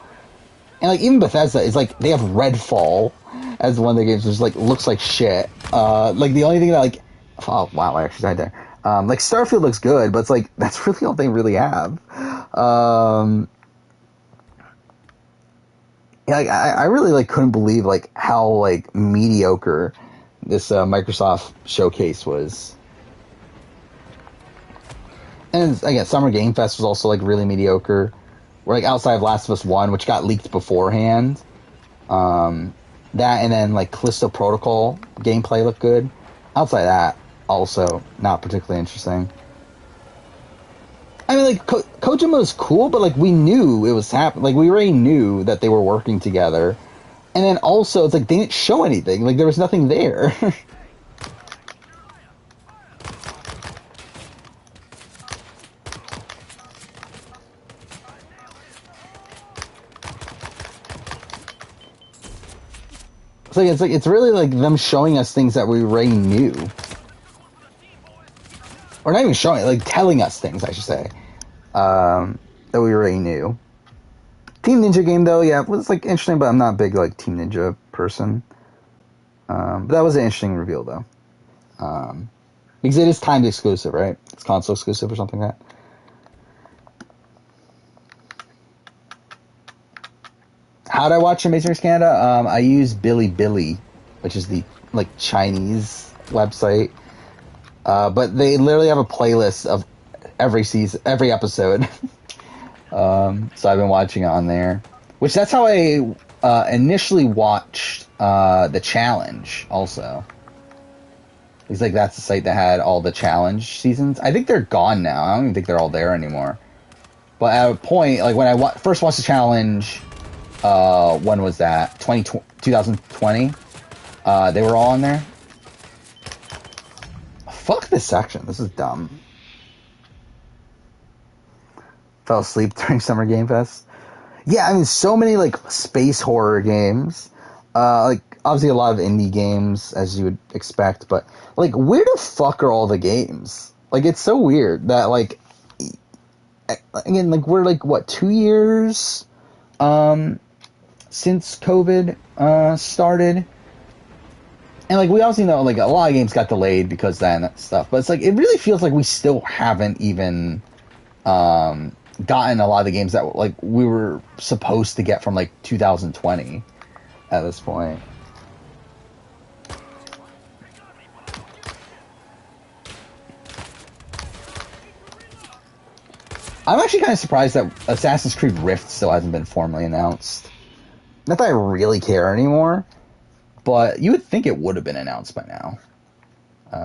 And like even Bethesda is like they have Redfall as one of their games, which like looks like shit. Like the only thing that like oh wow, I actually died there. Like Starfield looks good, but it's like that's really all they really have. Yeah, like, I really like couldn't believe like how like mediocre this Microsoft showcase was. And again, Summer Game Fest was also like really mediocre. We're like outside of Last of Us 1, which got leaked beforehand. That and then like Callisto Protocol gameplay looked good. Outside of that, also not particularly interesting. I mean, like Kojima was cool, but like we knew it was happening. Like we already knew that they were working together. And then also, it's like they didn't show anything. Like there was nothing there. So it's really like them showing us things that we already knew, or not even showing, like telling us things, I should say, that we already knew. Team Ninja game though, yeah, it was like interesting, but I'm not a big like Team Ninja person. But that was an interesting reveal though, because it is timed exclusive, right? It's console exclusive or something like that. How would I watch Amazing Race Canada? I use Bilibili, which is the like Chinese website. But they literally have a playlist of every season, every episode. So I've been watching it on there. Which that's how I initially watched the challenge. Also, it's like that's the site that had all the challenge seasons. I think they're gone now. I don't even think they're all there anymore. But at a point, like when I first watched the challenge. When was that? 2020? They were all on there? Fuck this section. This is dumb. Fell asleep during Summer Game Fest. Yeah, I mean, so many, like, space horror games. Like, obviously a lot of indie games, as you would expect, but, like, where the fuck are all the games? Like, it's so weird that, like, again, like, we're, like, what, 2 years? Since COVID started, and like we obviously know like a lot of games got delayed because of that and that stuff, but it's like it really feels like we still haven't even gotten a lot of the games that like we were supposed to get from like 2020 at this point. I'm actually kind of surprised that Assassin's Creed Rift still hasn't been formally announced. Not that I really care anymore, but you would think it would have been announced by now.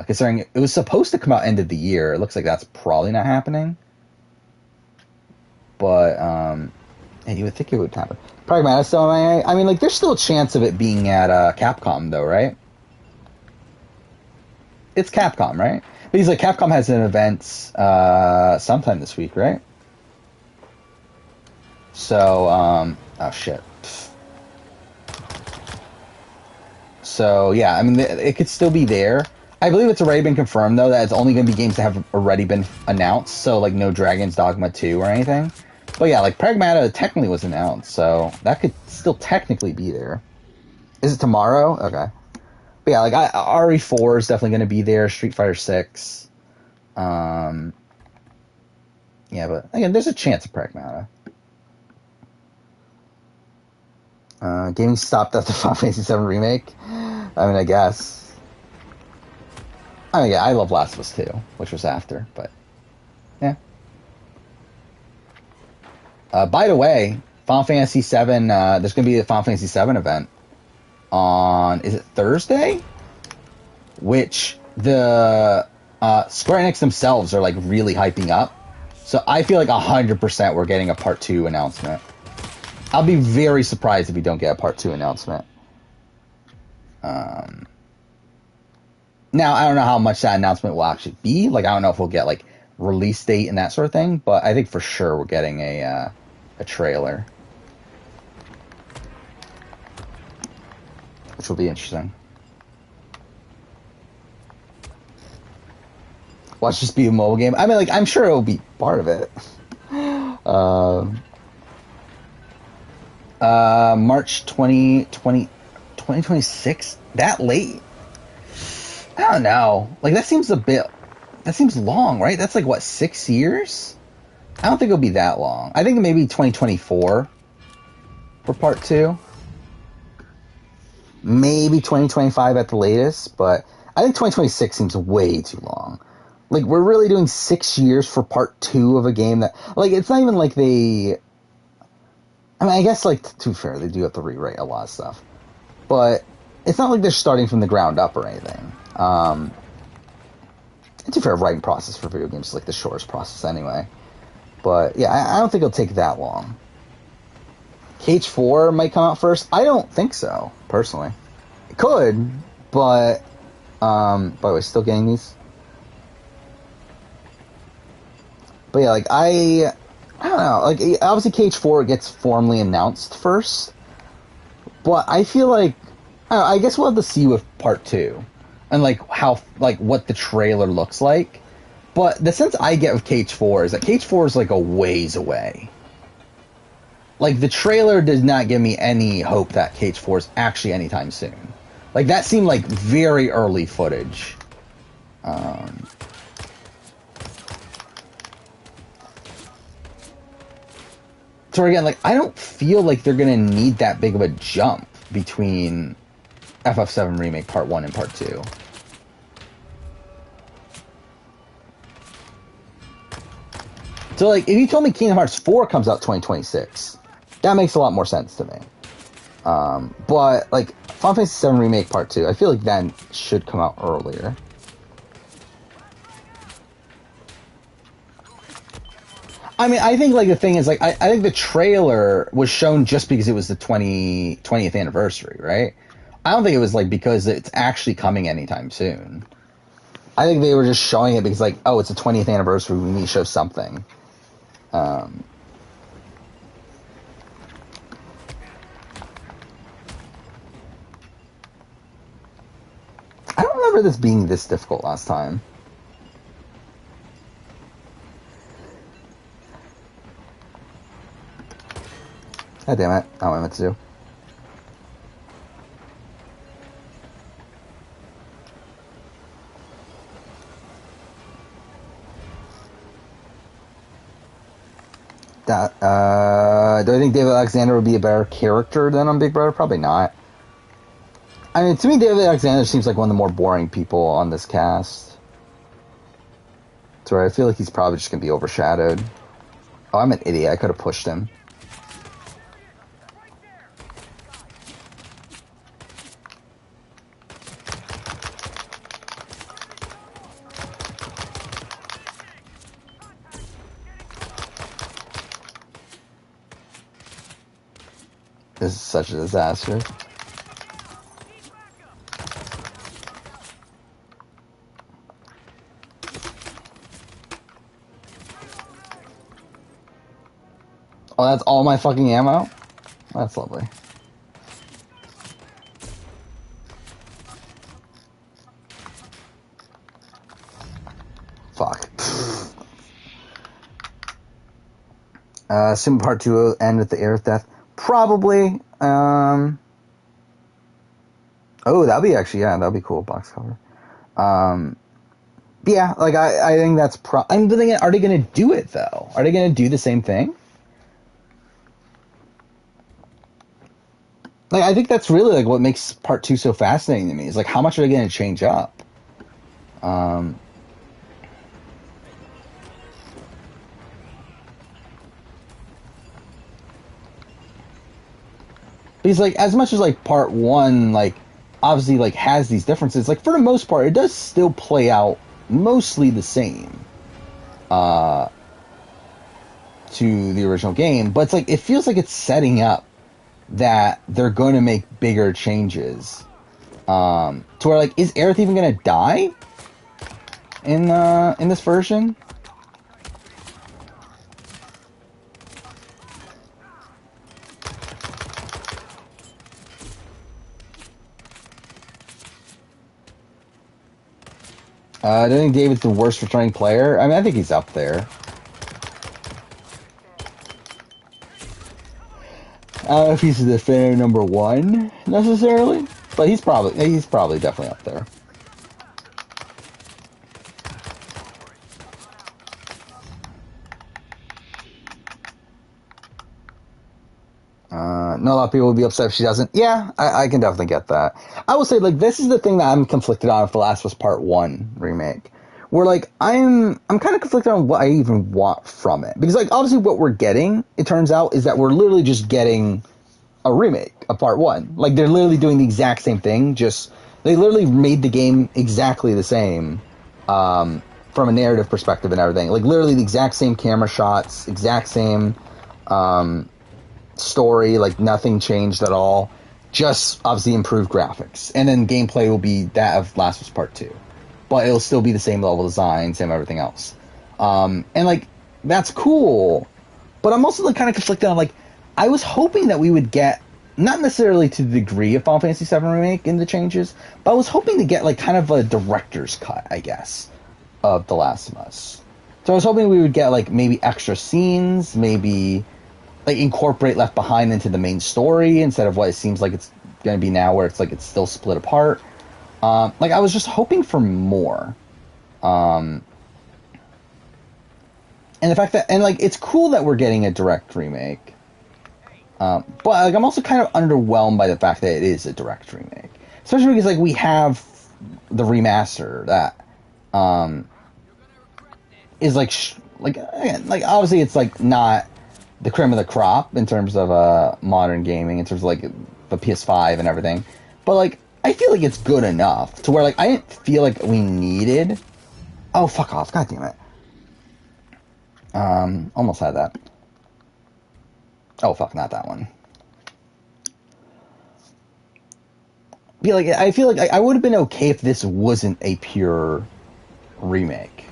Considering it was supposed to come out end of the year, it looks like that's probably not happening. But, you would think it would happen. Pragmatic, so I mean, like, there's still a chance of it being at Capcom, though, right? it's Capcom, right? But he's like, Capcom has an event sometime this week, right? So, oh shit. So yeah, I mean, it could still be there. I believe it's already been confirmed though that it's only going to be games that have already been announced. So like no Dragon's Dogma 2 or anything. But yeah, like Pragmata technically was announced, so that could still technically be there. Is it tomorrow? Okay. But yeah, like RE4 is definitely going to be there. Street Fighter 6. Yeah, but again, there's a chance of Pragmata. Gaming stopped after Final Fantasy VII Remake. I mean, I guess. I mean, yeah, I love Last of Us 2, which was after, but yeah. By the way, Final Fantasy VII, there's going to be a Final Fantasy VII event on, is it Thursday? Which the Square Enix themselves are like really hyping up. So I feel like 100% we're getting a Part 2 announcement. I'll be very surprised if we don't get a Part 2 announcement. Now, I don't know how much that announcement will actually be. Like, I don't know if we'll get, like, release date and that sort of thing. But I think for sure we're getting a trailer. Which will be interesting. Watch this be a mobile game. I mean, like, I'm sure it will be part of it. March 2026? That late? I don't know. Like, that seems long, right? That's like, what, 6 years? I don't think it'll be that long. I think maybe 2024 for Part 2. Maybe 2025 at the latest, but I think 2026 seems way too long. Like, we're really doing 6 years for Part 2 of a game that, like, it's not even like they... I mean, I guess, like, to be fair, they do have to rewrite a lot of stuff. But it's not like they're starting from the ground up or anything. To be fair, writing process for video games is, like, the shortest process anyway. But, yeah, I don't think it'll take that long. KH4 might come out first. I don't think so, personally. It could, but... by the way, still getting these? But yeah, like, I don't know. Like, obviously KH4 gets formally announced first. But I feel like... I guess we'll have to see with Part 2. And, like, how... Like, what the trailer looks like. But the sense I get with KH4 is that KH4 is, like, a ways away. Like, the trailer does not give me any hope that KH4 is actually anytime soon. Like, that seemed like very early footage. So again, like, I don't feel like they're gonna need that big of a jump between FF7 Remake Part 1 and Part 2. So, like, if you told me Kingdom Hearts 4 comes out 2026, that makes a lot more sense to me. But, like, Final Fantasy VII Remake Part 2, I feel like that should come out earlier. I mean, I think, like, the thing is, like, I think the trailer was shown just because it was the 20th anniversary, right? I don't think it was, like, because it's actually coming anytime soon. I think they were just showing it because, like, oh, it's the 20th anniversary, we need to show something. I don't remember this being this difficult last time. God damn it. I don't know what I meant to do. Do I think David Alexander would be a better character than on Big Brother? Probably not. I mean, to me, David Alexander seems like one of the more boring people on this cast. So I feel like he's probably just going to be overshadowed. Oh, I'm an idiot. I could have pushed him. This is such a disaster. Oh, that's all my fucking ammo? That's lovely. Fuck. Sim Part 2 will end with the air of death. Probably. Oh, that'd be actually, yeah, that'd be cool, box cover. Yeah, like, I think that's I'm thinking, are they gonna do it, though? Are they gonna do the same thing? Like, I think that's really, like, what makes Part 2 so fascinating to me, is, like, how much are they gonna change up? Because, like, as much as, like, Part 1, like, obviously, like, has these differences, like, for the most part, it does still play out mostly the same to the original game. But it's like, it feels like it's setting up that they're going to make bigger changes. To where, like, is Aerith even going to die in this version? I don't think David's the worst returning player. I mean, I think he's up there. I don't know if he's the defender number 1 necessarily, but he's probably definitely up there. Not a lot of people would be upset if she doesn't. Yeah, I can definitely get that. I will say, like, this is the thing that I'm conflicted on with The Last of Us Part 1 remake. Where, like, I'm kind of conflicted on what I even want from it. Because, like, obviously what we're getting, it turns out, is that we're literally just getting a remake of Part 1. Like, they're literally doing the exact same thing, just, they literally made the game exactly the same, from a narrative perspective and everything. Like, literally the exact same camera shots, exact same, story, like, nothing changed at all. Just, obviously, improved graphics. And then gameplay will be that of Last of Us Part 2. But it'll still be the same level design, same everything else. And, like, that's cool. But I'm also, like, kind of conflicted on, like, I was hoping that we would get, not necessarily to the degree of Final Fantasy VII Remake in the changes, but I was hoping to get, like, kind of a director's cut, I guess, of The Last of Us. So I was hoping we would get, like, maybe extra scenes, maybe, like, incorporate Left Behind into the main story instead of what it seems like it's going to be now, where it's, like, it's still split apart. Like, I was just hoping for more. And the fact that, and, like, it's cool that we're getting a direct remake. But, like, I'm also kind of underwhelmed by the fact that it is a direct remake. Especially because, like, we have the remaster that, is, like, again, like, obviously it's, like, not the cream of the crop in terms of, modern gaming, in terms of, like, the PS5 and everything. But, like, I feel like it's good enough to where, like, I didn't feel like we needed... Oh, fuck off. God damn it. Almost had that. Oh, fuck, not that one. I feel like I would have been okay if this wasn't a pure remake.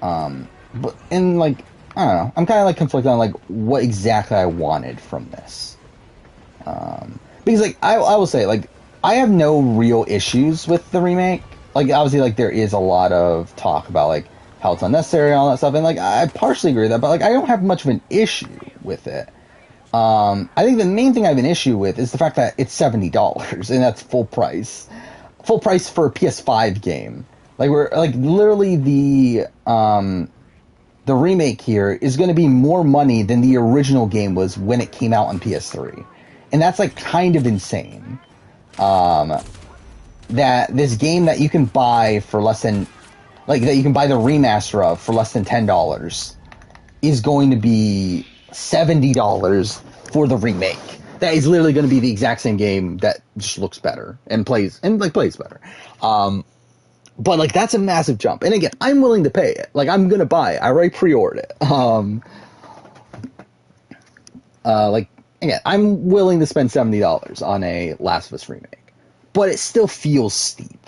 But, and, like, I don't know. I'm kind of, like, conflicted on, like, what exactly I wanted from this. Because, like, I will say, like, I have no real issues with the remake. Like, obviously, like, there is a lot of talk about, like, how it's unnecessary and all that stuff. And, like, I partially agree with that, but, like, I don't have much of an issue with it. I think the main thing I have an issue with is the fact that it's $70, and that's full price. Full price for a PS5 game. Like, we're, like, literally the remake here is going to be more money than the original game was when it came out on PS3. And that's, like, kind of insane. That this game that you can buy for less than, like, that you can buy the remaster of for less than $10 is going to be $70 for the remake. That is literally going to be the exact same game that just looks better and plays better. But, like, that's a massive jump. And again, I'm willing to pay it. Like, I'm going to buy it. I already pre-ordered it. Like, again, I'm willing to spend $70 on a Last of Us remake. But it still feels steep.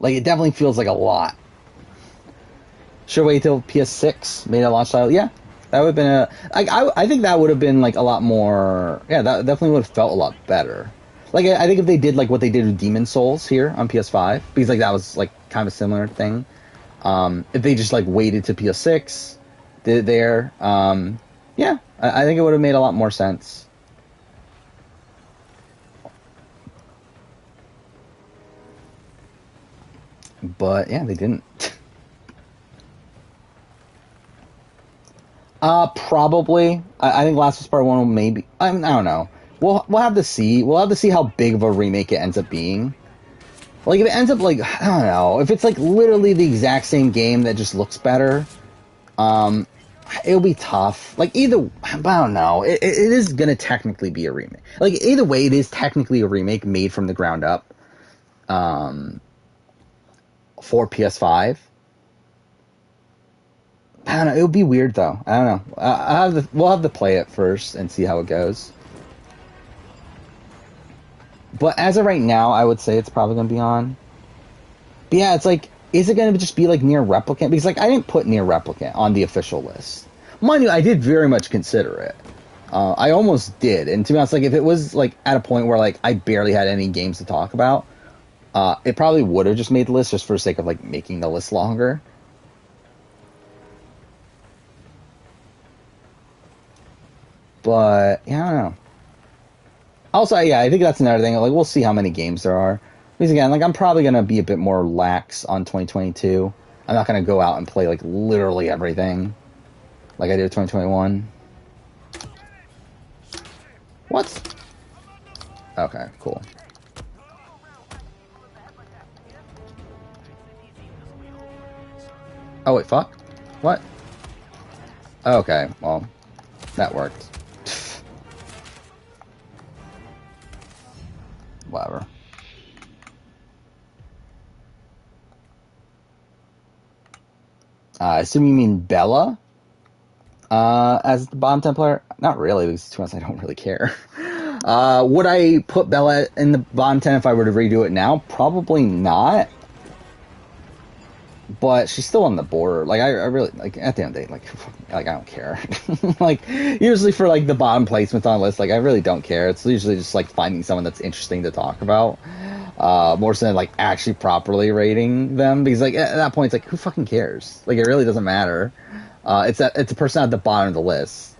Like, it definitely feels like a lot. Should wait till PS6 made a launch title? Yeah. That would have been I think that would have been like a lot more. Yeah, that definitely would have felt a lot better. Like I think if they did like what they did with Demon Souls here on PS5, because like that was like kind of a similar thing. If they just like waited to PS6, did it there, yeah, I think it would have made a lot more sense. But yeah, they didn't. Probably. I think Last of Us Part One will maybe. I don't know. We'll have to see. We'll have to see how big of a remake it ends up being. Like if it ends up like I don't know if it's like literally the exact same game that just looks better. It'll be tough. Like either, I don't know. It is gonna technically be a remake. Like either way, it is technically a remake made from the ground up. For PS5. I don't know. It would be weird though. I don't know. We'll have to play it first and see how it goes. But as of right now, I would say it's probably going to be on. But yeah, it's like, is it going to just be like Near Replicant? Because like I didn't put Near Replicant on the official list. Mind you, I did very much consider it. I almost did. And to be honest, like if it was like at a point where like I barely had any games to talk about, it probably would have just made the list just for the sake of like making the list longer. But yeah, I don't know. Also, yeah, I think that's another thing. Like, we'll see how many games there are. Because again, like, I'm probably gonna be a bit more lax on 2022. I'm not gonna go out and play like literally everything, like I did 2021. What? Okay, cool. Oh wait, fuck. What? Okay, well, that worked. Whatever. I assume you mean Bella as the bottom 10 player? Not really, because to be honest, I don't really care. Would I put Bella in the bottom 10 if I were to redo it now? Probably not. But she's still on the border. Like, I really, like, at the end of the day, like I don't care. Like, usually for, like, the bottom placements on the list, like, I really don't care. It's usually just, like, finding someone that's interesting to talk about. More so than, like, actually properly rating them. Because, like, at that point, it's like, who fucking cares? Like, it really doesn't matter. It's a person at the bottom of the list.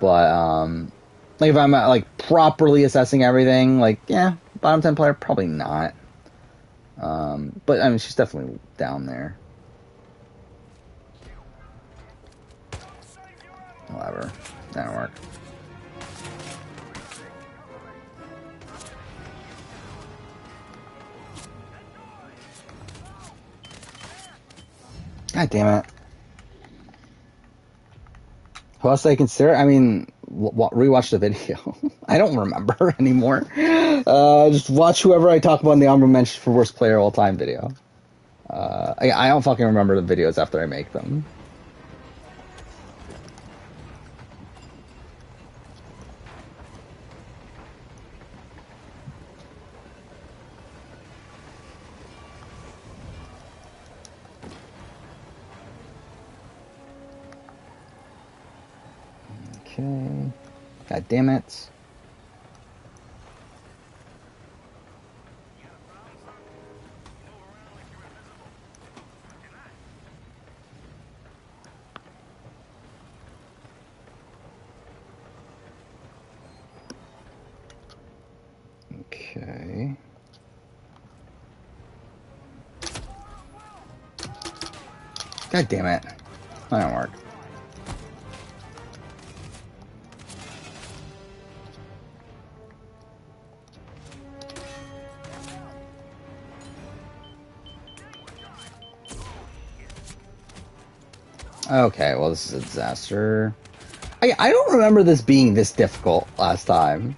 But, like, if I'm, like, properly assessing everything, like, yeah, bottom 10 player, probably not. But I mean, she's definitely down there. Whatever. That'll work. God damn it. Who else did I consider? I mean, rewatch the video. I don't remember anymore. Just watch whoever I talk about in the honorable mention for worst player of all time video. I don't fucking remember the videos after I make them. Okay. God damn it. Okay. God damn it. That don't work. Okay, well, this is a disaster. I don't remember this being this difficult last time.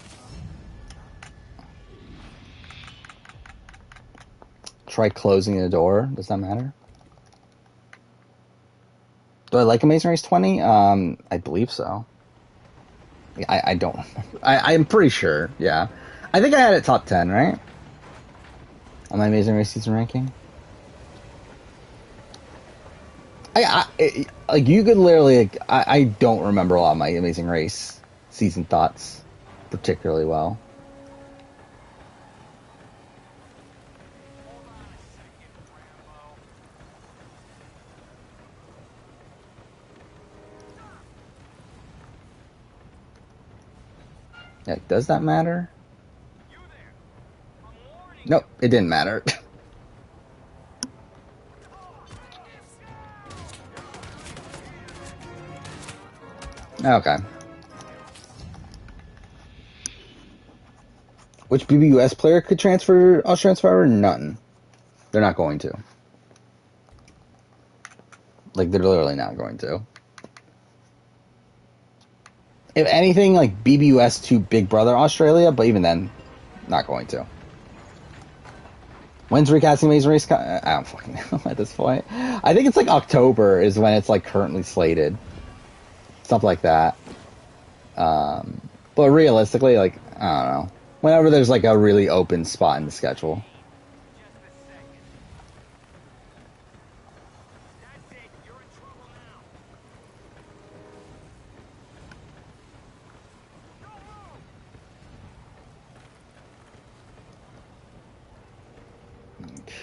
Try closing the door. Does that matter? Do I like Amazing Race 20? I believe so. I don't. I'm pretty sure, yeah. I think I had it top 10, right? On my Amazing Race season ranking. Like you could literally, like, I don't remember a lot of my Amazing Race season thoughts particularly well. Yeah, does that matter? Nope, it didn't matter. Okay. Which BBUS player could transfer Australian Survivor? None. They're not going to. Like, they're literally not going to. If anything, like, BBUS to Big Brother Australia, but even then, not going to. When's recasting Amazing Race? I don't fucking know at this point. I think it's like October is when it's like currently slated. Stuff like that. But realistically, like, I don't know. Whenever there's like a really open spot in the schedule.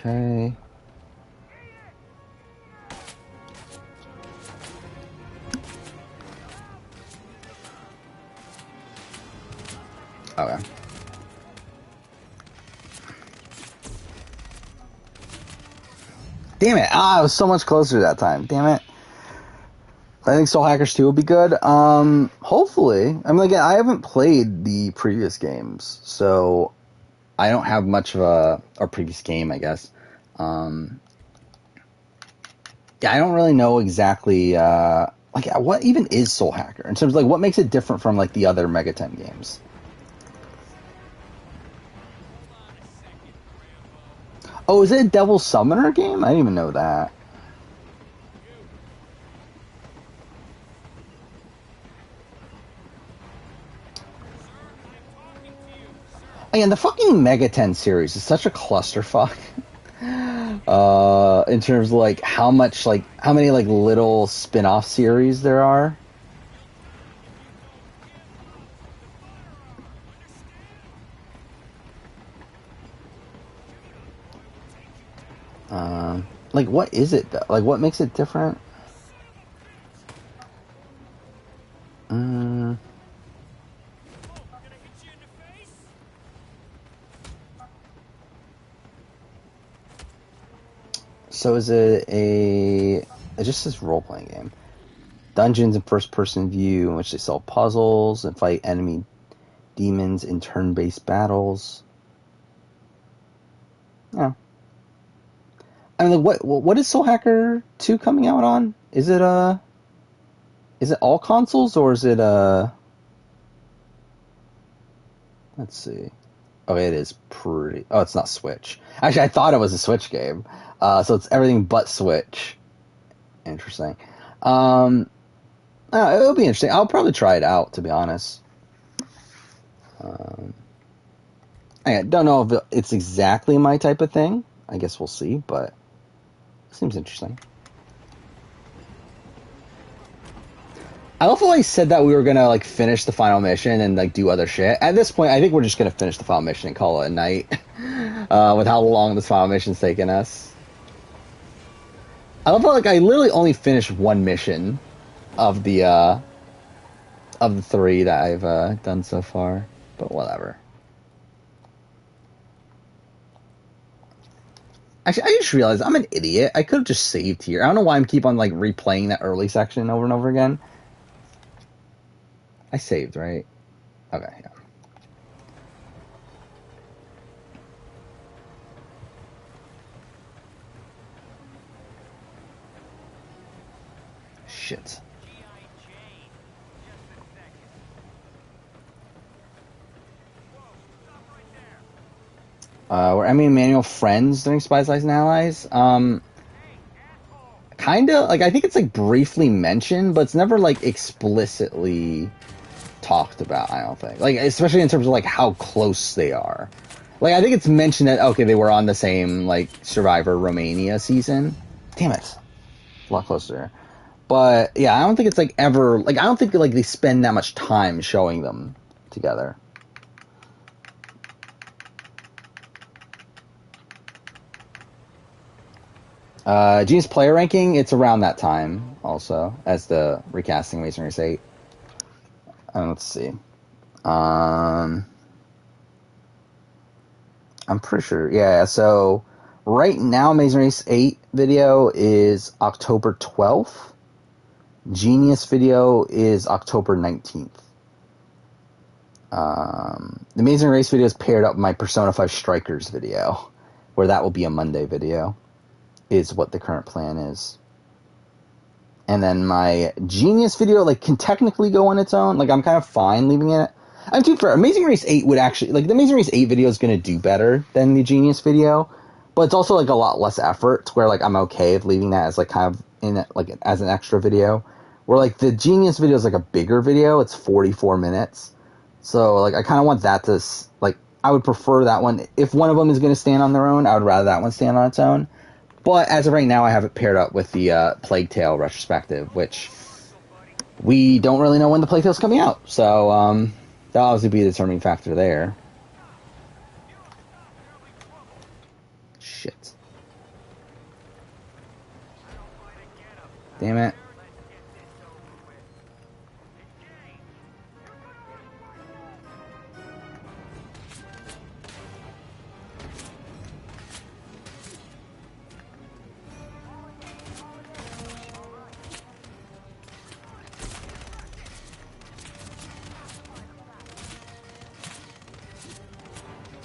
Okay. Okay. Damn it. I was so much closer that time. Damn it. I think Soul Hackers 2 will be good. Hopefully. I mean, again, I haven't played the previous games, so I don't have much of a previous game, I guess. Yeah, I don't really know exactly, like, what even is Soul Hacker? In terms of, like, what makes it different from, like, the other Mega 10 games? Oh, is it a Devil Summoner game? I didn't even know that. Again, the fucking Mega 10 series is such a clusterfuck. In terms of, like, how many, like, little spin-off series there are. Like, what is it, though? Like, what makes it different? So is it it just says role-playing game. Dungeons in first-person view in which they solve puzzles and fight enemy demons in turn-based battles. Yeah. I mean, like, what is Soul Hacker 2 coming out on? Is it all consoles, or is it let's see. Okay, it is pretty. Oh, it's not Switch. Actually, I thought it was a Switch game. So it's everything but Switch. Interesting. It'll be interesting. I'll probably try it out, to be honest. I don't know if it's exactly my type of thing. I guess we'll see, but it seems interesting. I love how I said that we were gonna like finish the final mission and like do other shit. At this point, I think we're just gonna finish the final mission and call it a night. With how long this final mission's taken us. I love how like I literally only finished one mission of the 3 that I've done so far, but whatever. Actually, I just realized I'm an idiot. I could have just saved here. I don't know why I'm keep on like replaying that early section over and over again. I saved, right? Okay, yeah. Shit. Were Emmy and Manuel friends during Spies, Lies, and Allies? Kinda. Like, I think it's, like, briefly mentioned, but it's never, like, explicitly talked about, I don't think. Like, especially in terms of, like, how close they are. Like, I think it's mentioned that, okay, they were on the same, like, Survivor Romania season. Damn it. a lot closer. But yeah, I don't think it's like ever like I don't think like they spend that much time showing them together. Genius player ranking, it's around that time also as the recasting Amazing Race 8. Let's see. I'm pretty sure. Yeah, so right now Amazing Race 8 video is October 12th. Genius video is October 19th. The Amazing Race video is paired up with my Persona 5 Strikers video, where that will be a Monday video, is what the current plan is. And then my Genius video, like, can technically go on its own. Like, I'm kind of fine leaving it. I'm too fair. Amazing Race 8 would actually, like, the Amazing Race 8 video is going to do better than the Genius video, but it's also, like, a lot less effort to where, like, I'm okay with leaving that as, like, kind of in it, like, as an extra video. Where, like, the Genius video is, like, a bigger video. It's 44 minutes. So, like, I kind of want that to, like, I would prefer that one. If one of them is going to stand on their own, I would rather that one stand on its own. But as of right now, I have it paired up with the Plague Tale retrospective, which we don't really know when the Plague Tale's coming out. So, that'll obviously be the determining factor there. Shit. Damn it.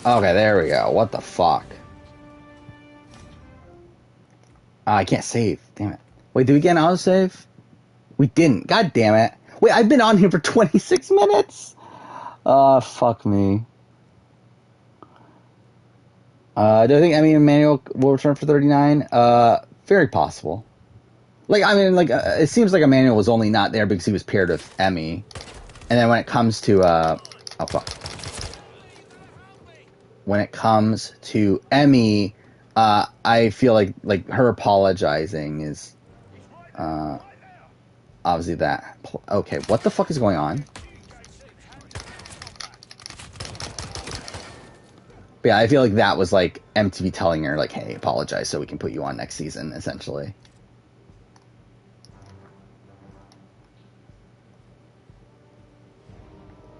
Okay, there we go. What the fuck? I can't save. Damn it. Wait, did we get an autosave? We didn't. God damn it. Wait, I've been on here for 26 minutes? Fuck me. Do I think Emmanuel will return for 39? Very possible. Like, I mean, like, it seems like Emmanuel was only not there because he was paired with Emmy. And then when it comes to, oh, fuck. When it comes to Emmy, I feel like her apologizing is, obviously that. Okay, what the fuck is going on? But yeah, I feel like that was like MTV telling her, like, hey, apologize so we can put you on next season, essentially.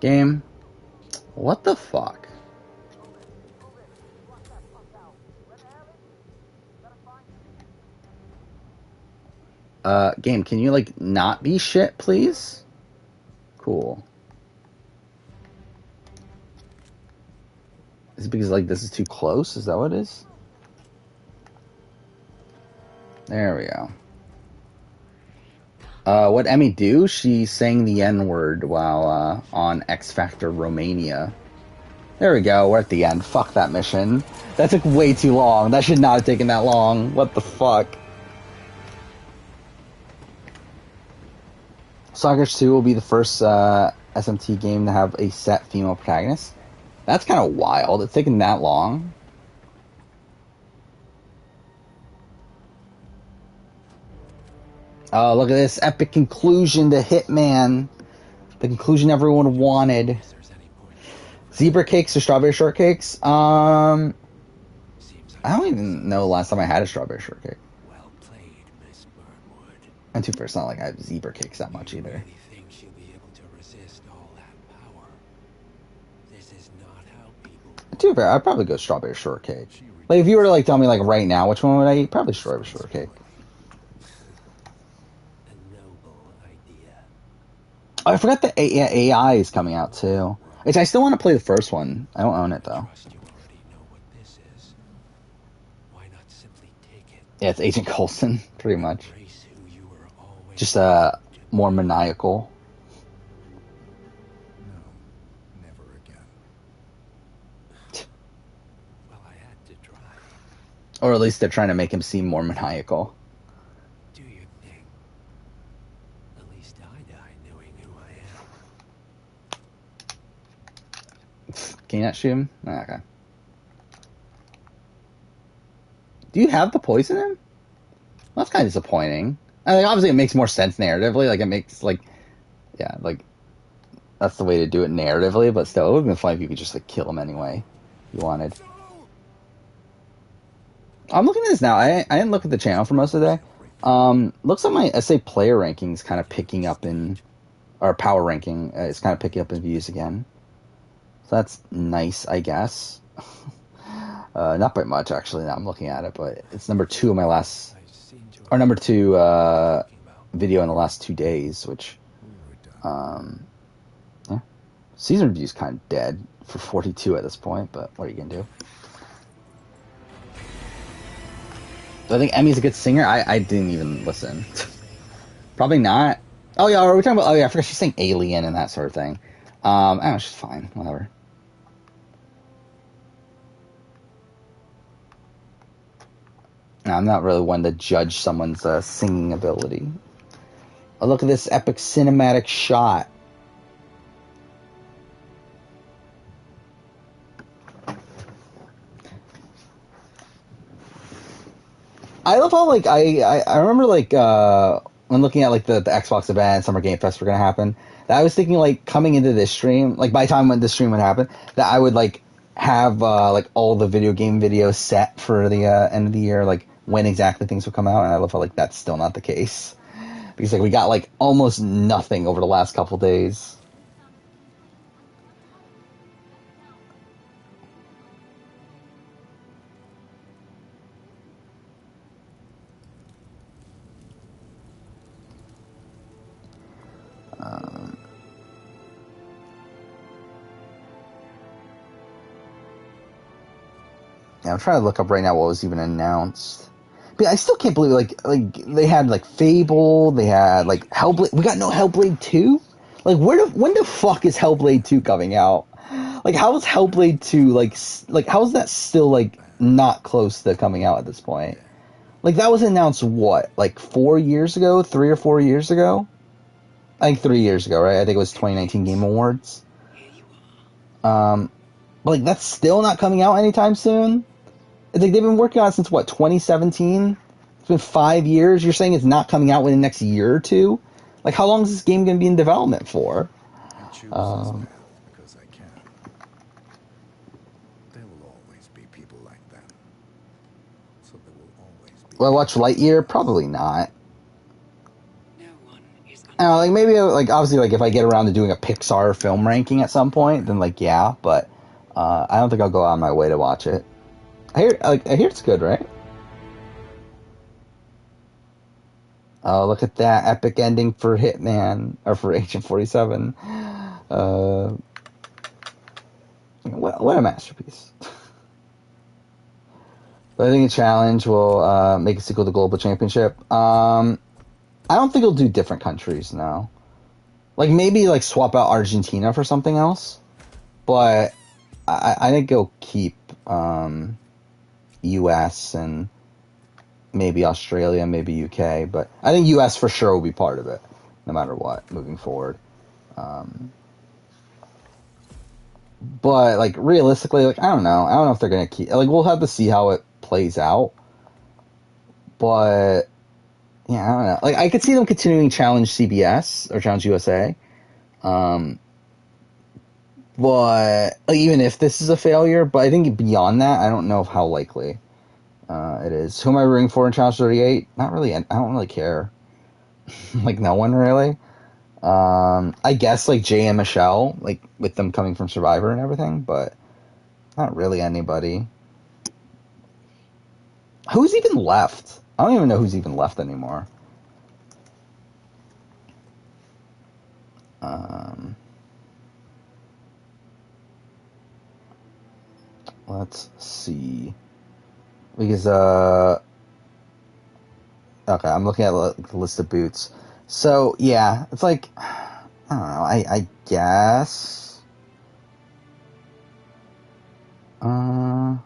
Game. What the fuck? Game, can you, like, not be shit, please? Cool. Is it because, like, this is too close? Is that what it is? There we go. What'd Emmy do? She sang the N-word while, on X Factor Romania. There we go, we're at the end. Fuck that mission. That took way too long. That should not have taken that long. What the fuck? Stalkers 2 will be the first SMT game to have a set female protagonist. That's kind of wild. It's taken that long. Oh, look at this epic conclusion to Hitman. The conclusion everyone wanted. Zebra cakes or strawberry shortcakes? I don't even know the last time I had a strawberry shortcake. Well played, Miss Burnwood. And to fair, it's not like I have zebra cakes that much either. Really think she'll be able to resist all that power? This is not how people. To be fair, I'd probably go strawberry shortcake. Like, if you were to, like, tell me, like, right now, which one would I eat? Probably strawberry shortcake. A noble idea. Oh, I forgot the AI is coming out, too. Which I still want to play the first one. I don't own it, though. Trust you already know what this is. Why not simply take it? Yeah, it's Agent Coulson, pretty much. Embrace who you were always. Just, more maniacal. No, never again. Well, I had to try. Or at least they're trying to make him seem more maniacal. Do your thing. At least I die knowing who I am. Can you not shoot him? Oh, okay. Do you have the poison in? Well, that's kind of disappointing. And like, obviously, it makes more sense narratively. Like, it makes like, yeah, like that's the way to do it narratively. But still, it would have been fun if you could just like kill him anyway, if you wanted. I'm looking at this now. I didn't look at the channel for most of the day. Looks like my SA player ranking is kind of picking up in, or power ranking is kind of picking up in views again. So that's nice, I guess. Not by much, actually, now I'm looking at it, but it's number 2 in my last, or number 2 video in the last 2 days, which, yeah. Season review's kind of dead for 42 at this point, but what are you going to do? Do I think Emmy's a good singer? I didn't even listen. Probably not. Oh, yeah, are we talking about... Oh, yeah, I forgot she's saying Alien and that sort of thing. I don't know, she's fine. Whatever. No, I'm not really one to judge someone's singing ability. Oh, look at this epic cinematic shot. I love how, like, I remember, like, when looking at, like, the Xbox event, Summer Game Fest were going to happen, that I was thinking, like, coming into this stream, like, by the time when this stream would happen, that I would, like, have, like, all the video game videos set for the end of the year, like, when exactly things would come out, and I love how, like, that's still not the case. Because, like, we got, like, almost nothing over the last couple days. Yeah, I'm trying to look up right now what was even announced. But I still can't believe like they had like Fable, they had like Hellblade. We got no Hellblade 2. Like when the fuck is Hellblade 2 coming out? Like how is Hellblade 2 like how is that still like not close to coming out at this point? Like that was announced what, like 4 years ago, 3 or 4 years ago? I think 3 years ago, right? I think it was 2019 Game Awards. But like that's still not coming out anytime soon. It's like they've been working on it since what, 2017? It's been 5 years. You're saying it's not coming out within the next year or two? Like how long is this game going to be in development for? I choose this path because I can. There will always be people like them. So there will always be. Will I watch Lightyear? Probably not. No one is I don't know, like maybe like obviously like if I get around to doing a Pixar film ranking at some point, then like yeah, but I don't think I'll go out of my way to watch it. I hear it's good, right? Oh, look at that epic ending for Hitman or for Agent 47. What a masterpiece. But I think a challenge will make a sequel to Global Championship. I don't think it'll do different countries now. Like maybe like swap out Argentina for something else, but I think it'll keep U.S. and maybe Australia, maybe U.K. But I think U.S. for sure will be part of it, no matter what, moving forward. But like realistically, like I don't know if they're gonna keep. Like we'll have to see how it plays out. But yeah, I don't know. Like I could see them continuing to challenge CBS or challenge USA. But like, even if this is a failure, but I think beyond that, I don't know how likely it is. Who am I rooting for in Challenge 38? Not really. I don't really care. Like no one really. I guess like Jay and Michelle, like with them coming from Survivor and everything, but not really anybody. Who's even left? I don't even know who's even left anymore. Let's see. Because, okay, I'm looking at the list of boots. So, yeah, it's like, I don't know, I guess. Yeah,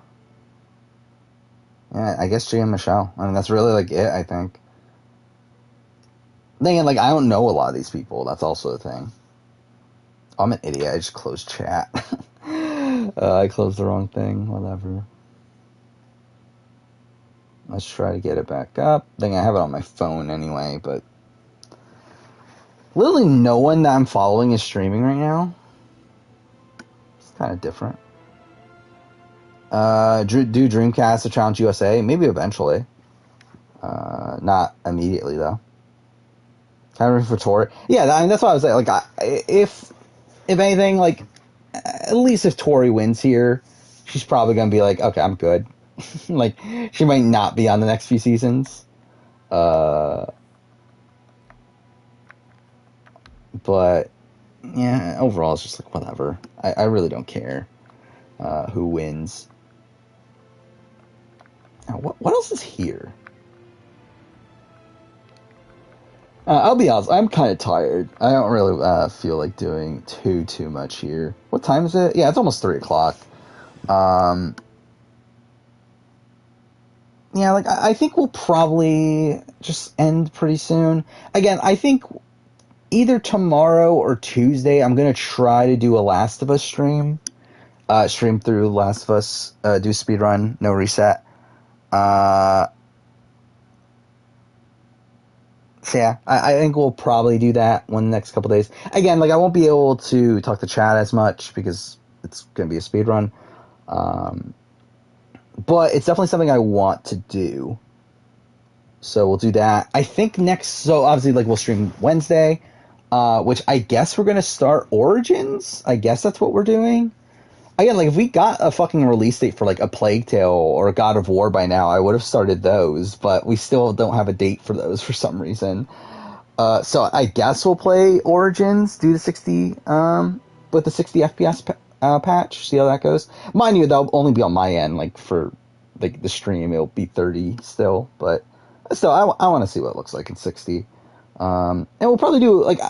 I guess Jay and Michelle. I mean, that's really, like, it, I think. Then again, like, I don't know a lot of these people. That's also the thing. Oh, I'm an idiot. I just closed chat. I closed the wrong thing. Whatever. Let's try to get it back up. I think I have it on my phone anyway, but literally no one that I'm following is streaming right now. It's kind of different. Do Dreamcast to Challenge USA? Maybe eventually. Not immediately though. Kind of for Tori. Yeah, I mean that's what I was saying. Like, if anything, like at least if Tori wins here, she's probably gonna be like, okay, I'm good. Like, she might not be on the next few seasons. But yeah, overall it's just like whatever. I really don't care who wins. Now, what else is here? I'll be honest, I'm kind of tired. I don't really feel like doing too much here. What time is it? Yeah, it's almost 3 o'clock. Yeah, like I think we'll probably just end pretty soon. Again, I think either tomorrow or Tuesday, I'm gonna try to do a Last of Us stream. Stream through Last of Us, do speedrun, no reset. So yeah, I think we'll probably do that one next couple days. Again, like I won't be able to talk to chat as much because it's gonna be a speedrun. But it's definitely something I want to do. So we'll do that. I think so obviously like we'll stream Wednesday, which I guess we're gonna start Origins. I guess that's what we're doing. Again, like if we got a fucking release date for like a Plague Tale or a God of War by now, I would have started those, but we still don't have a date for those for some reason. So I guess we'll play Origins, do the 60, with the 60 FPS patch, see how that goes. Mind you, that'll only be on my end, like for like the stream, it'll be 30 still, but still, I want to see what it looks like in 60. And we'll probably do, like,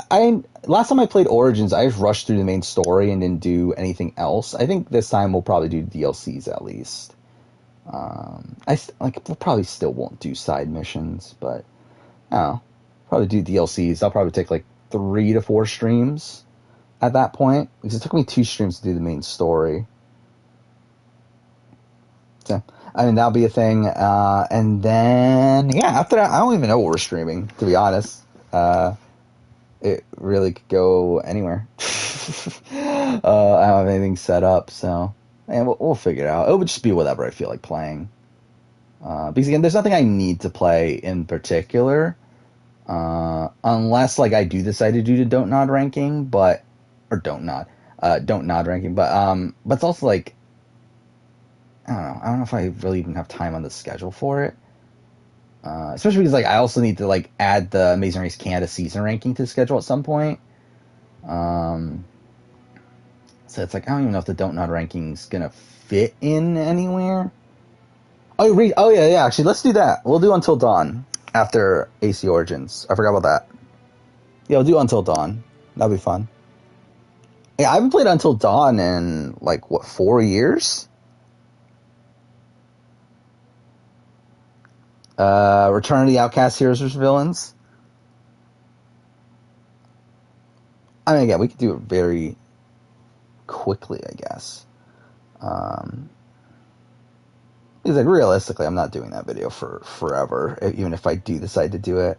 last time I played Origins, I just rushed through the main story and didn't do anything else. I think this time we'll probably do DLCs at least. We'll probably still won't do side missions, but, I don't know, probably do DLCs. I'll probably take, like, 3 to 4 streams at that point, because it took me 2 streams to do the main story. So, I mean, that'll be a thing, and then, yeah, after that, I don't even know what we're streaming, to be honest. It really could go anywhere. I don't have anything set up, so and we'll figure it out. It would just be whatever I feel like playing. Because again, there's nothing I need to play in particular, unless like I do decide to do the don't nod ranking, but don't nod ranking, but it's also like I don't know if I really even have time on the schedule for it. Especially because like I also need to like add the Amazing Race Canada season ranking to the schedule at some point. So it's like I don't even know if the Don't Nod ranking's gonna fit in anywhere. Oh yeah. Actually, let's do that. We'll do Until Dawn after AC Origins. I forgot about that. Yeah, we'll do Until Dawn. That'll be fun. Yeah, I haven't played Until Dawn in like 4 years. Return of the Outcast Heroes vs. Villains. I mean, again, we could do it very quickly, I guess. Because, like, realistically, I'm not doing that video for forever, even if I do decide to do it.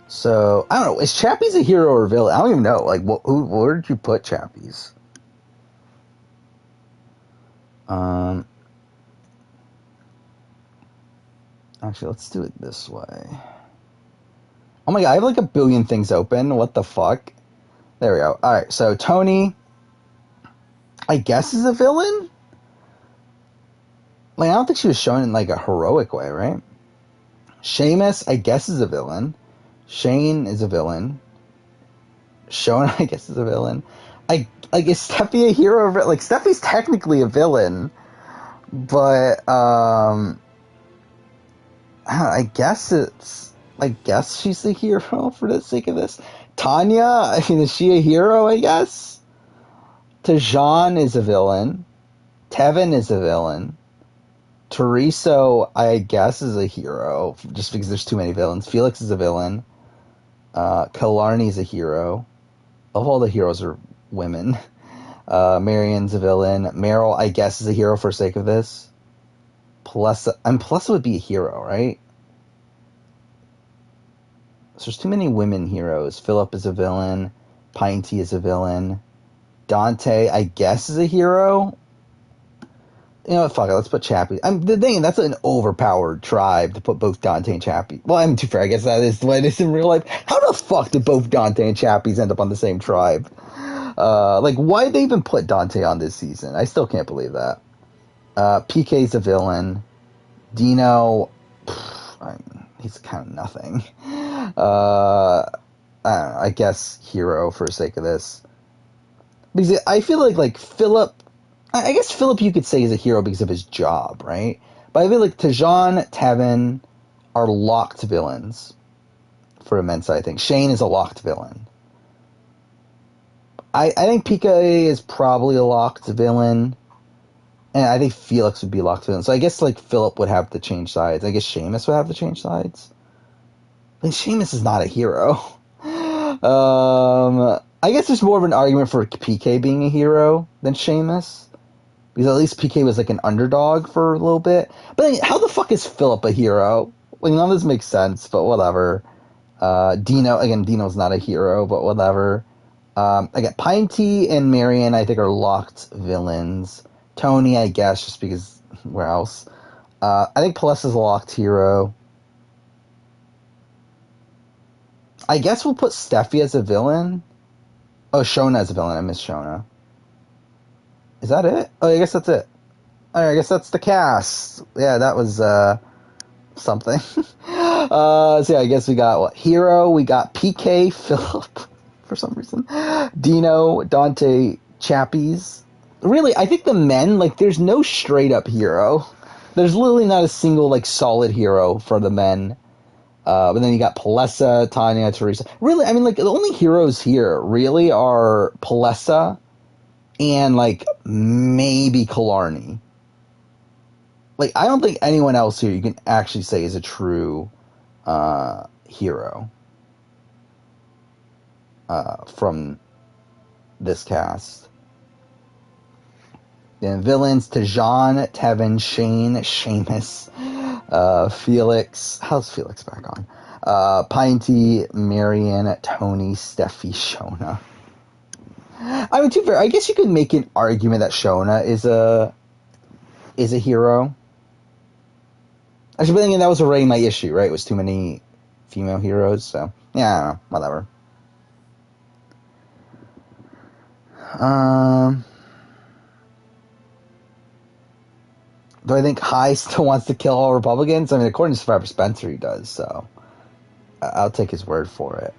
So, I don't know. Is Chappie's a hero or a villain? I don't even know. Like, where did you put Chappie's? Actually, let's do it this way. Oh my god, I have like a billion things open. What the fuck? There we go. Alright, so Tony, I guess, is a villain? Like, I don't think she was shown in like a heroic way, right? Seamus, I guess, is a villain. Shane is a villain. Shona, I guess, is a villain. Is Steffi a hero? Like, Steffi's technically a villain, but I guess she's the hero for the sake of this. Tanya, I mean, is she a hero? I guess. Tajan is a villain. Tevin is a villain. Teresa, I guess, is a hero just because there's too many villains. Felix is a villain. Killarney's a hero. Of all the heroes are women. Marion's a villain. Meryl, I guess, is a hero for sake of this. Palessa would be a hero, right? So there's too many women heroes. Philip is a villain. Pinty is a villain. Dante, I guess, is a hero. You know what, fuck it, let's put Chappie. The thing, that's an overpowered tribe to put both Dante and Chappie. Well, I'm too fair, I guess that is the way it is in real life. How the fuck did both Dante and Chappies end up on the same tribe? Why did they even put Dante on this season? I still can't believe that. PK's a villain. Dino, he's kind of nothing. I don't know, I guess hero for the sake of this. Because I feel like Philip, I guess Philip you could say is a hero because of his job, right? But I feel like Tajan, Tevin are locked villains for Mensa, I think. Shane is a locked villain. I think PK is probably a locked villain. And I think Felix would be a locked villain. So I guess Philip would have to change sides. I guess Seamus would have to change sides. I mean, Seamus is not a hero. I guess there's more of an argument for PK being a hero than Seamus. Because at least PK was an underdog for a little bit. But then, how the fuck is Philip a hero? None of this makes sense, but whatever. Dino's not a hero, but whatever. Again, Pinty and Marion, I think, are locked villains. Tony, I guess, just because, where else? I think Palessa's a locked hero. I guess we'll put Steffi as a villain. Oh, Shona as a villain. I miss Shona. Is that it? Oh, I guess that's it. Alright, I guess that's the cast. Yeah, that was, something. So yeah, I guess we got, Hero, we got PK, Philip, for some reason. Dino, Dante, Chappies. Really, I think the men, there's no straight-up hero. There's literally not a single, solid hero for the men. But then you got Palessa, Tanya, Teresa. Really, I mean, the only heroes here really are Palessa and, maybe Killarney. I don't think anyone else here you can actually say is a true hero from this cast. Then villains, Tajan, Tevin, Shane, Seamus, Felix. How's Felix back on? Pinty, Marion, Tony, Steffi, Shona. I mean, to be fair, I guess you could make an argument that Shona is a hero. Actually, but then that was already my issue, right? It was too many female heroes, so yeah, I don't know, whatever. Do I think High still wants to kill all Republicans? I mean, according to Survivor Spencer, he does, so I'll take his word for it.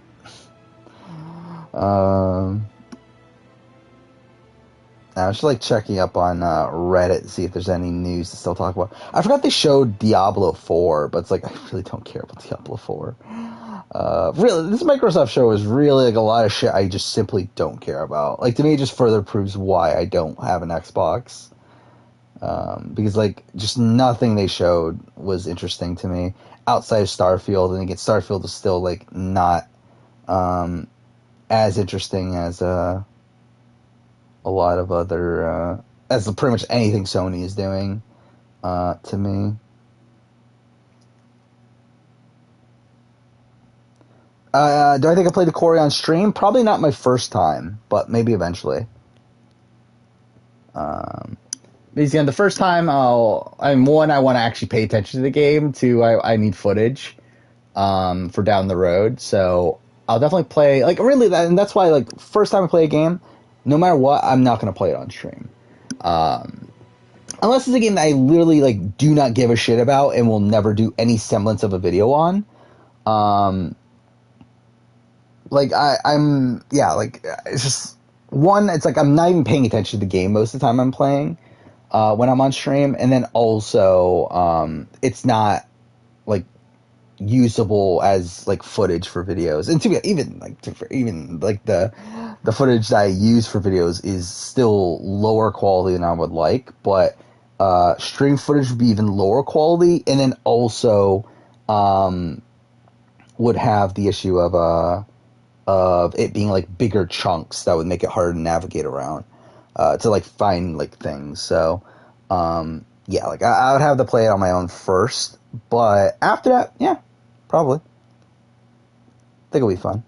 I was just checking up on Reddit to see if there's any news to still talk about. I forgot they showed Diablo 4, but it's I really don't care about Diablo 4. Really, this Microsoft show is really a lot of shit I just simply don't care about. To me, it just further proves why I don't have an Xbox. Because just nothing they showed was interesting to me outside of Starfield, and again, Starfield is still not as interesting as a lot of other as pretty much anything Sony is doing to me. Do I think I played the Quarry on stream? Probably not my first time, but maybe eventually. Because again, the first time I want to actually pay attention to the game. Two, I need footage for down the road. So I'll definitely play really that, and that's why first time I play a game, no matter what, I'm not going to play it on stream. Unless it's a game that I literally do not give a shit about and will never do any semblance of a video on. It's just one, it's I'm not even paying attention to the game most of the time I'm playing when I'm on stream, and then also it's not usable as footage for videos, and the footage that I use for videos is still lower quality than I would like, but stream footage would be even lower quality, and then also would have the issue of it being bigger chunks that would make it harder to navigate around. to like find like things. So yeah, like I would have to play it on my own first, but after that, yeah, probably. I think it'll be fun.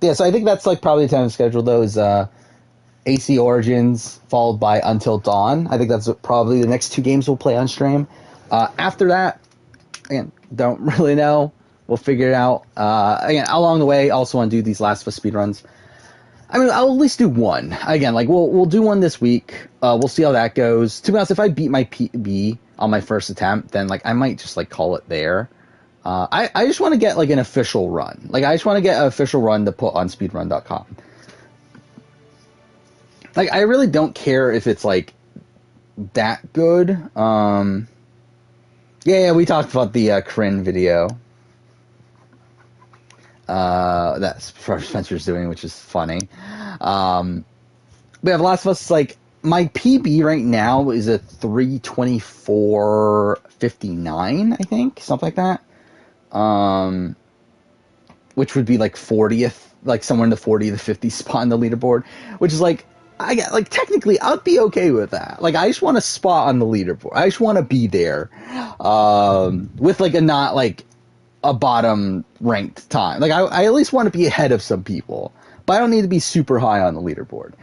Yeah, so I think that's like probably the time schedule though is AC Origins followed by Until Dawn. I think that's probably the next 2 games we'll play on stream. After that, again, don't really know. We'll figure it out. Again, along the way, I also want to do these Last of Us speedruns. I mean, I'll at least do one. Again, like we'll do one this week. We'll see how that goes. To be honest, if I beat my PB on my first attempt, then like I might just like call it there. I just want to get like an official run. Like I just want to get an official run to put on speedrun.com. Like I really don't care if it's like that good. Yeah, we talked about the Corinne video that Spencer's doing, which is funny. We have Last of Us, like, my PB right now is a 3:24:59, I think, something like that. Which would be like 40th, like somewhere in the 40 to 50 spot on the leaderboard, which is like, I get, like, technically, I'd be okay with that. Like, I just want a spot on the leaderboard. I just want to be there, with, like, a not, like, a bottom ranked time. Like, I at least want to be ahead of some people, but I don't need to be super high on the leaderboard.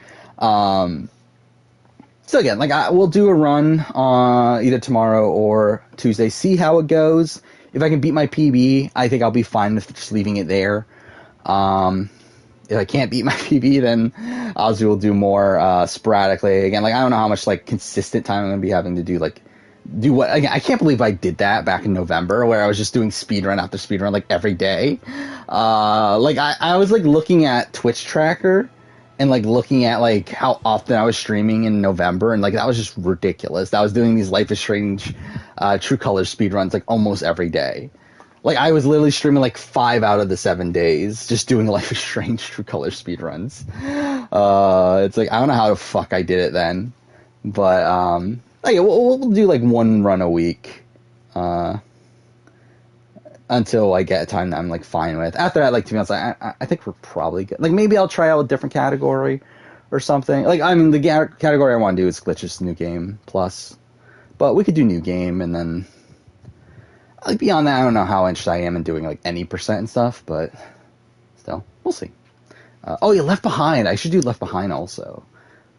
So again, like, we'll do a run, either tomorrow or Tuesday, see how it goes. If I can beat my PB, I think I'll be fine with just leaving it there. If I can't beat my PB, then Ozzy will do more sporadically. Again, like I don't know how much like consistent time I'm gonna be having to do what. Again, I can't believe I did that back in November, where I was just doing speedrun after speedrun like every day. Like I was like looking at Twitch tracker and like looking at like how often I was streaming in November, and like that was just ridiculous. I was doing these Life is Strange True Colors speedruns like almost every day. Like, I was literally streaming, like, 5 out of the 7 days, just doing Life is Strange True Color speedruns. It's like, I don't know how the fuck I did it then. But, like, we'll do, like, 1 run a week, until I get a time that I'm, like, fine with. After that, like, to be honest, I think we're probably good. Like, maybe I'll try out a different category or something. Like, I mean, the category I want to do is Glitches New Game Plus. But we could do New Game, and then... Like, beyond that, I don't know how interested I am in doing, like, any percent and stuff, but still, we'll see. Oh, yeah, Left Behind. I should do Left Behind also.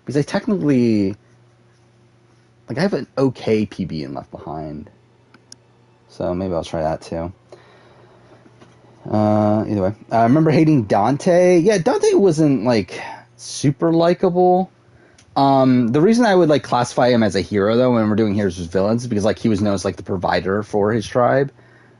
Because I technically... Like, I have an okay PB in Left Behind. So maybe I'll try that, too. Either way. I remember hating Dante. Yeah, Dante wasn't, like, super likable. The reason I would like classify him as a hero though when we're doing heroes versus villains is because like he was known as like the provider for his tribe.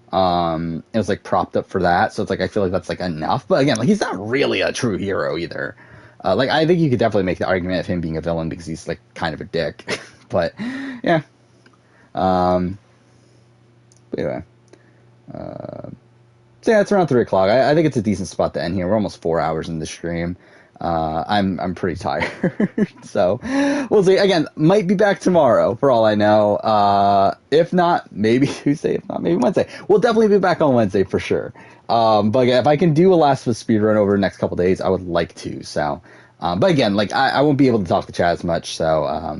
It was like propped up for that, so it's like I feel like that's like enough. But again, like he's not really a true hero either. Like I think you could definitely make the argument of him being a villain because he's like kind of a dick. But yeah. But anyway. So yeah, it's around 3 o'clock. I think it's a decent spot to end here. We're almost 4 hours in the stream. I'm pretty tired, so we'll see. Again, might be back tomorrow for all I know. If not, maybe Tuesday. If not, maybe Wednesday. We'll definitely be back on Wednesday for sure. But again, if I can do a Last of Us speedrun over the next couple days, I would like to. So, but again, like I won't be able to talk to chat as much, so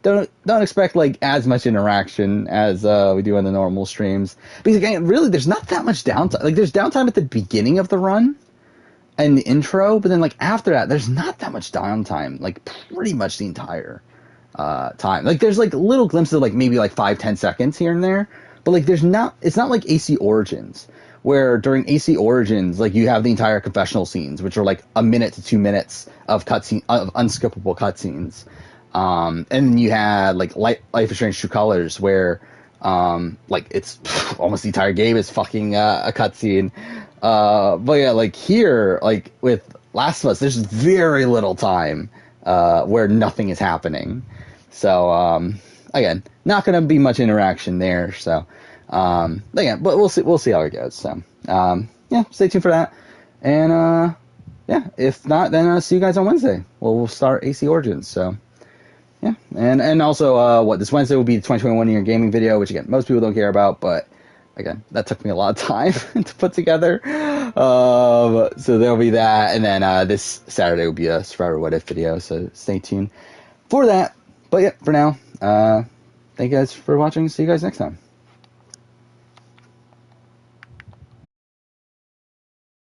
don't expect like as much interaction as we do on the normal streams. Because again, really, there's not that much downtime. Like there's downtime at the beginning of the run. And the intro, but then like after that, there's not that much downtime. Like pretty much the entire time. Like there's like little glimpses of like maybe like 5-10 seconds here and there, but like there's not. It's not like AC Origins, where during AC Origins like you have the entire confessional scenes, which are like a minute to 2 minutes of cutscene of unskippable cutscenes, and then you had like Life is Strange True Colors, where like it's almost the entire game is fucking a cutscene. But yeah, like here, like with Last of Us, there's very little time where nothing is happening. So again, not gonna be much interaction there. So again, but we'll see how it goes. So yeah, stay tuned for that. And yeah, if not, then see you guys on Wednesday. We'll start AC Origins. So yeah, and also this Wednesday will be the 2021 year gaming video, which again most people don't care about, but again, that took me a lot of time to put together. So there'll be that, and then this Saturday will be a Survivor What If video, so stay tuned for that. But yeah, for now, thank you guys for watching. See you guys next time.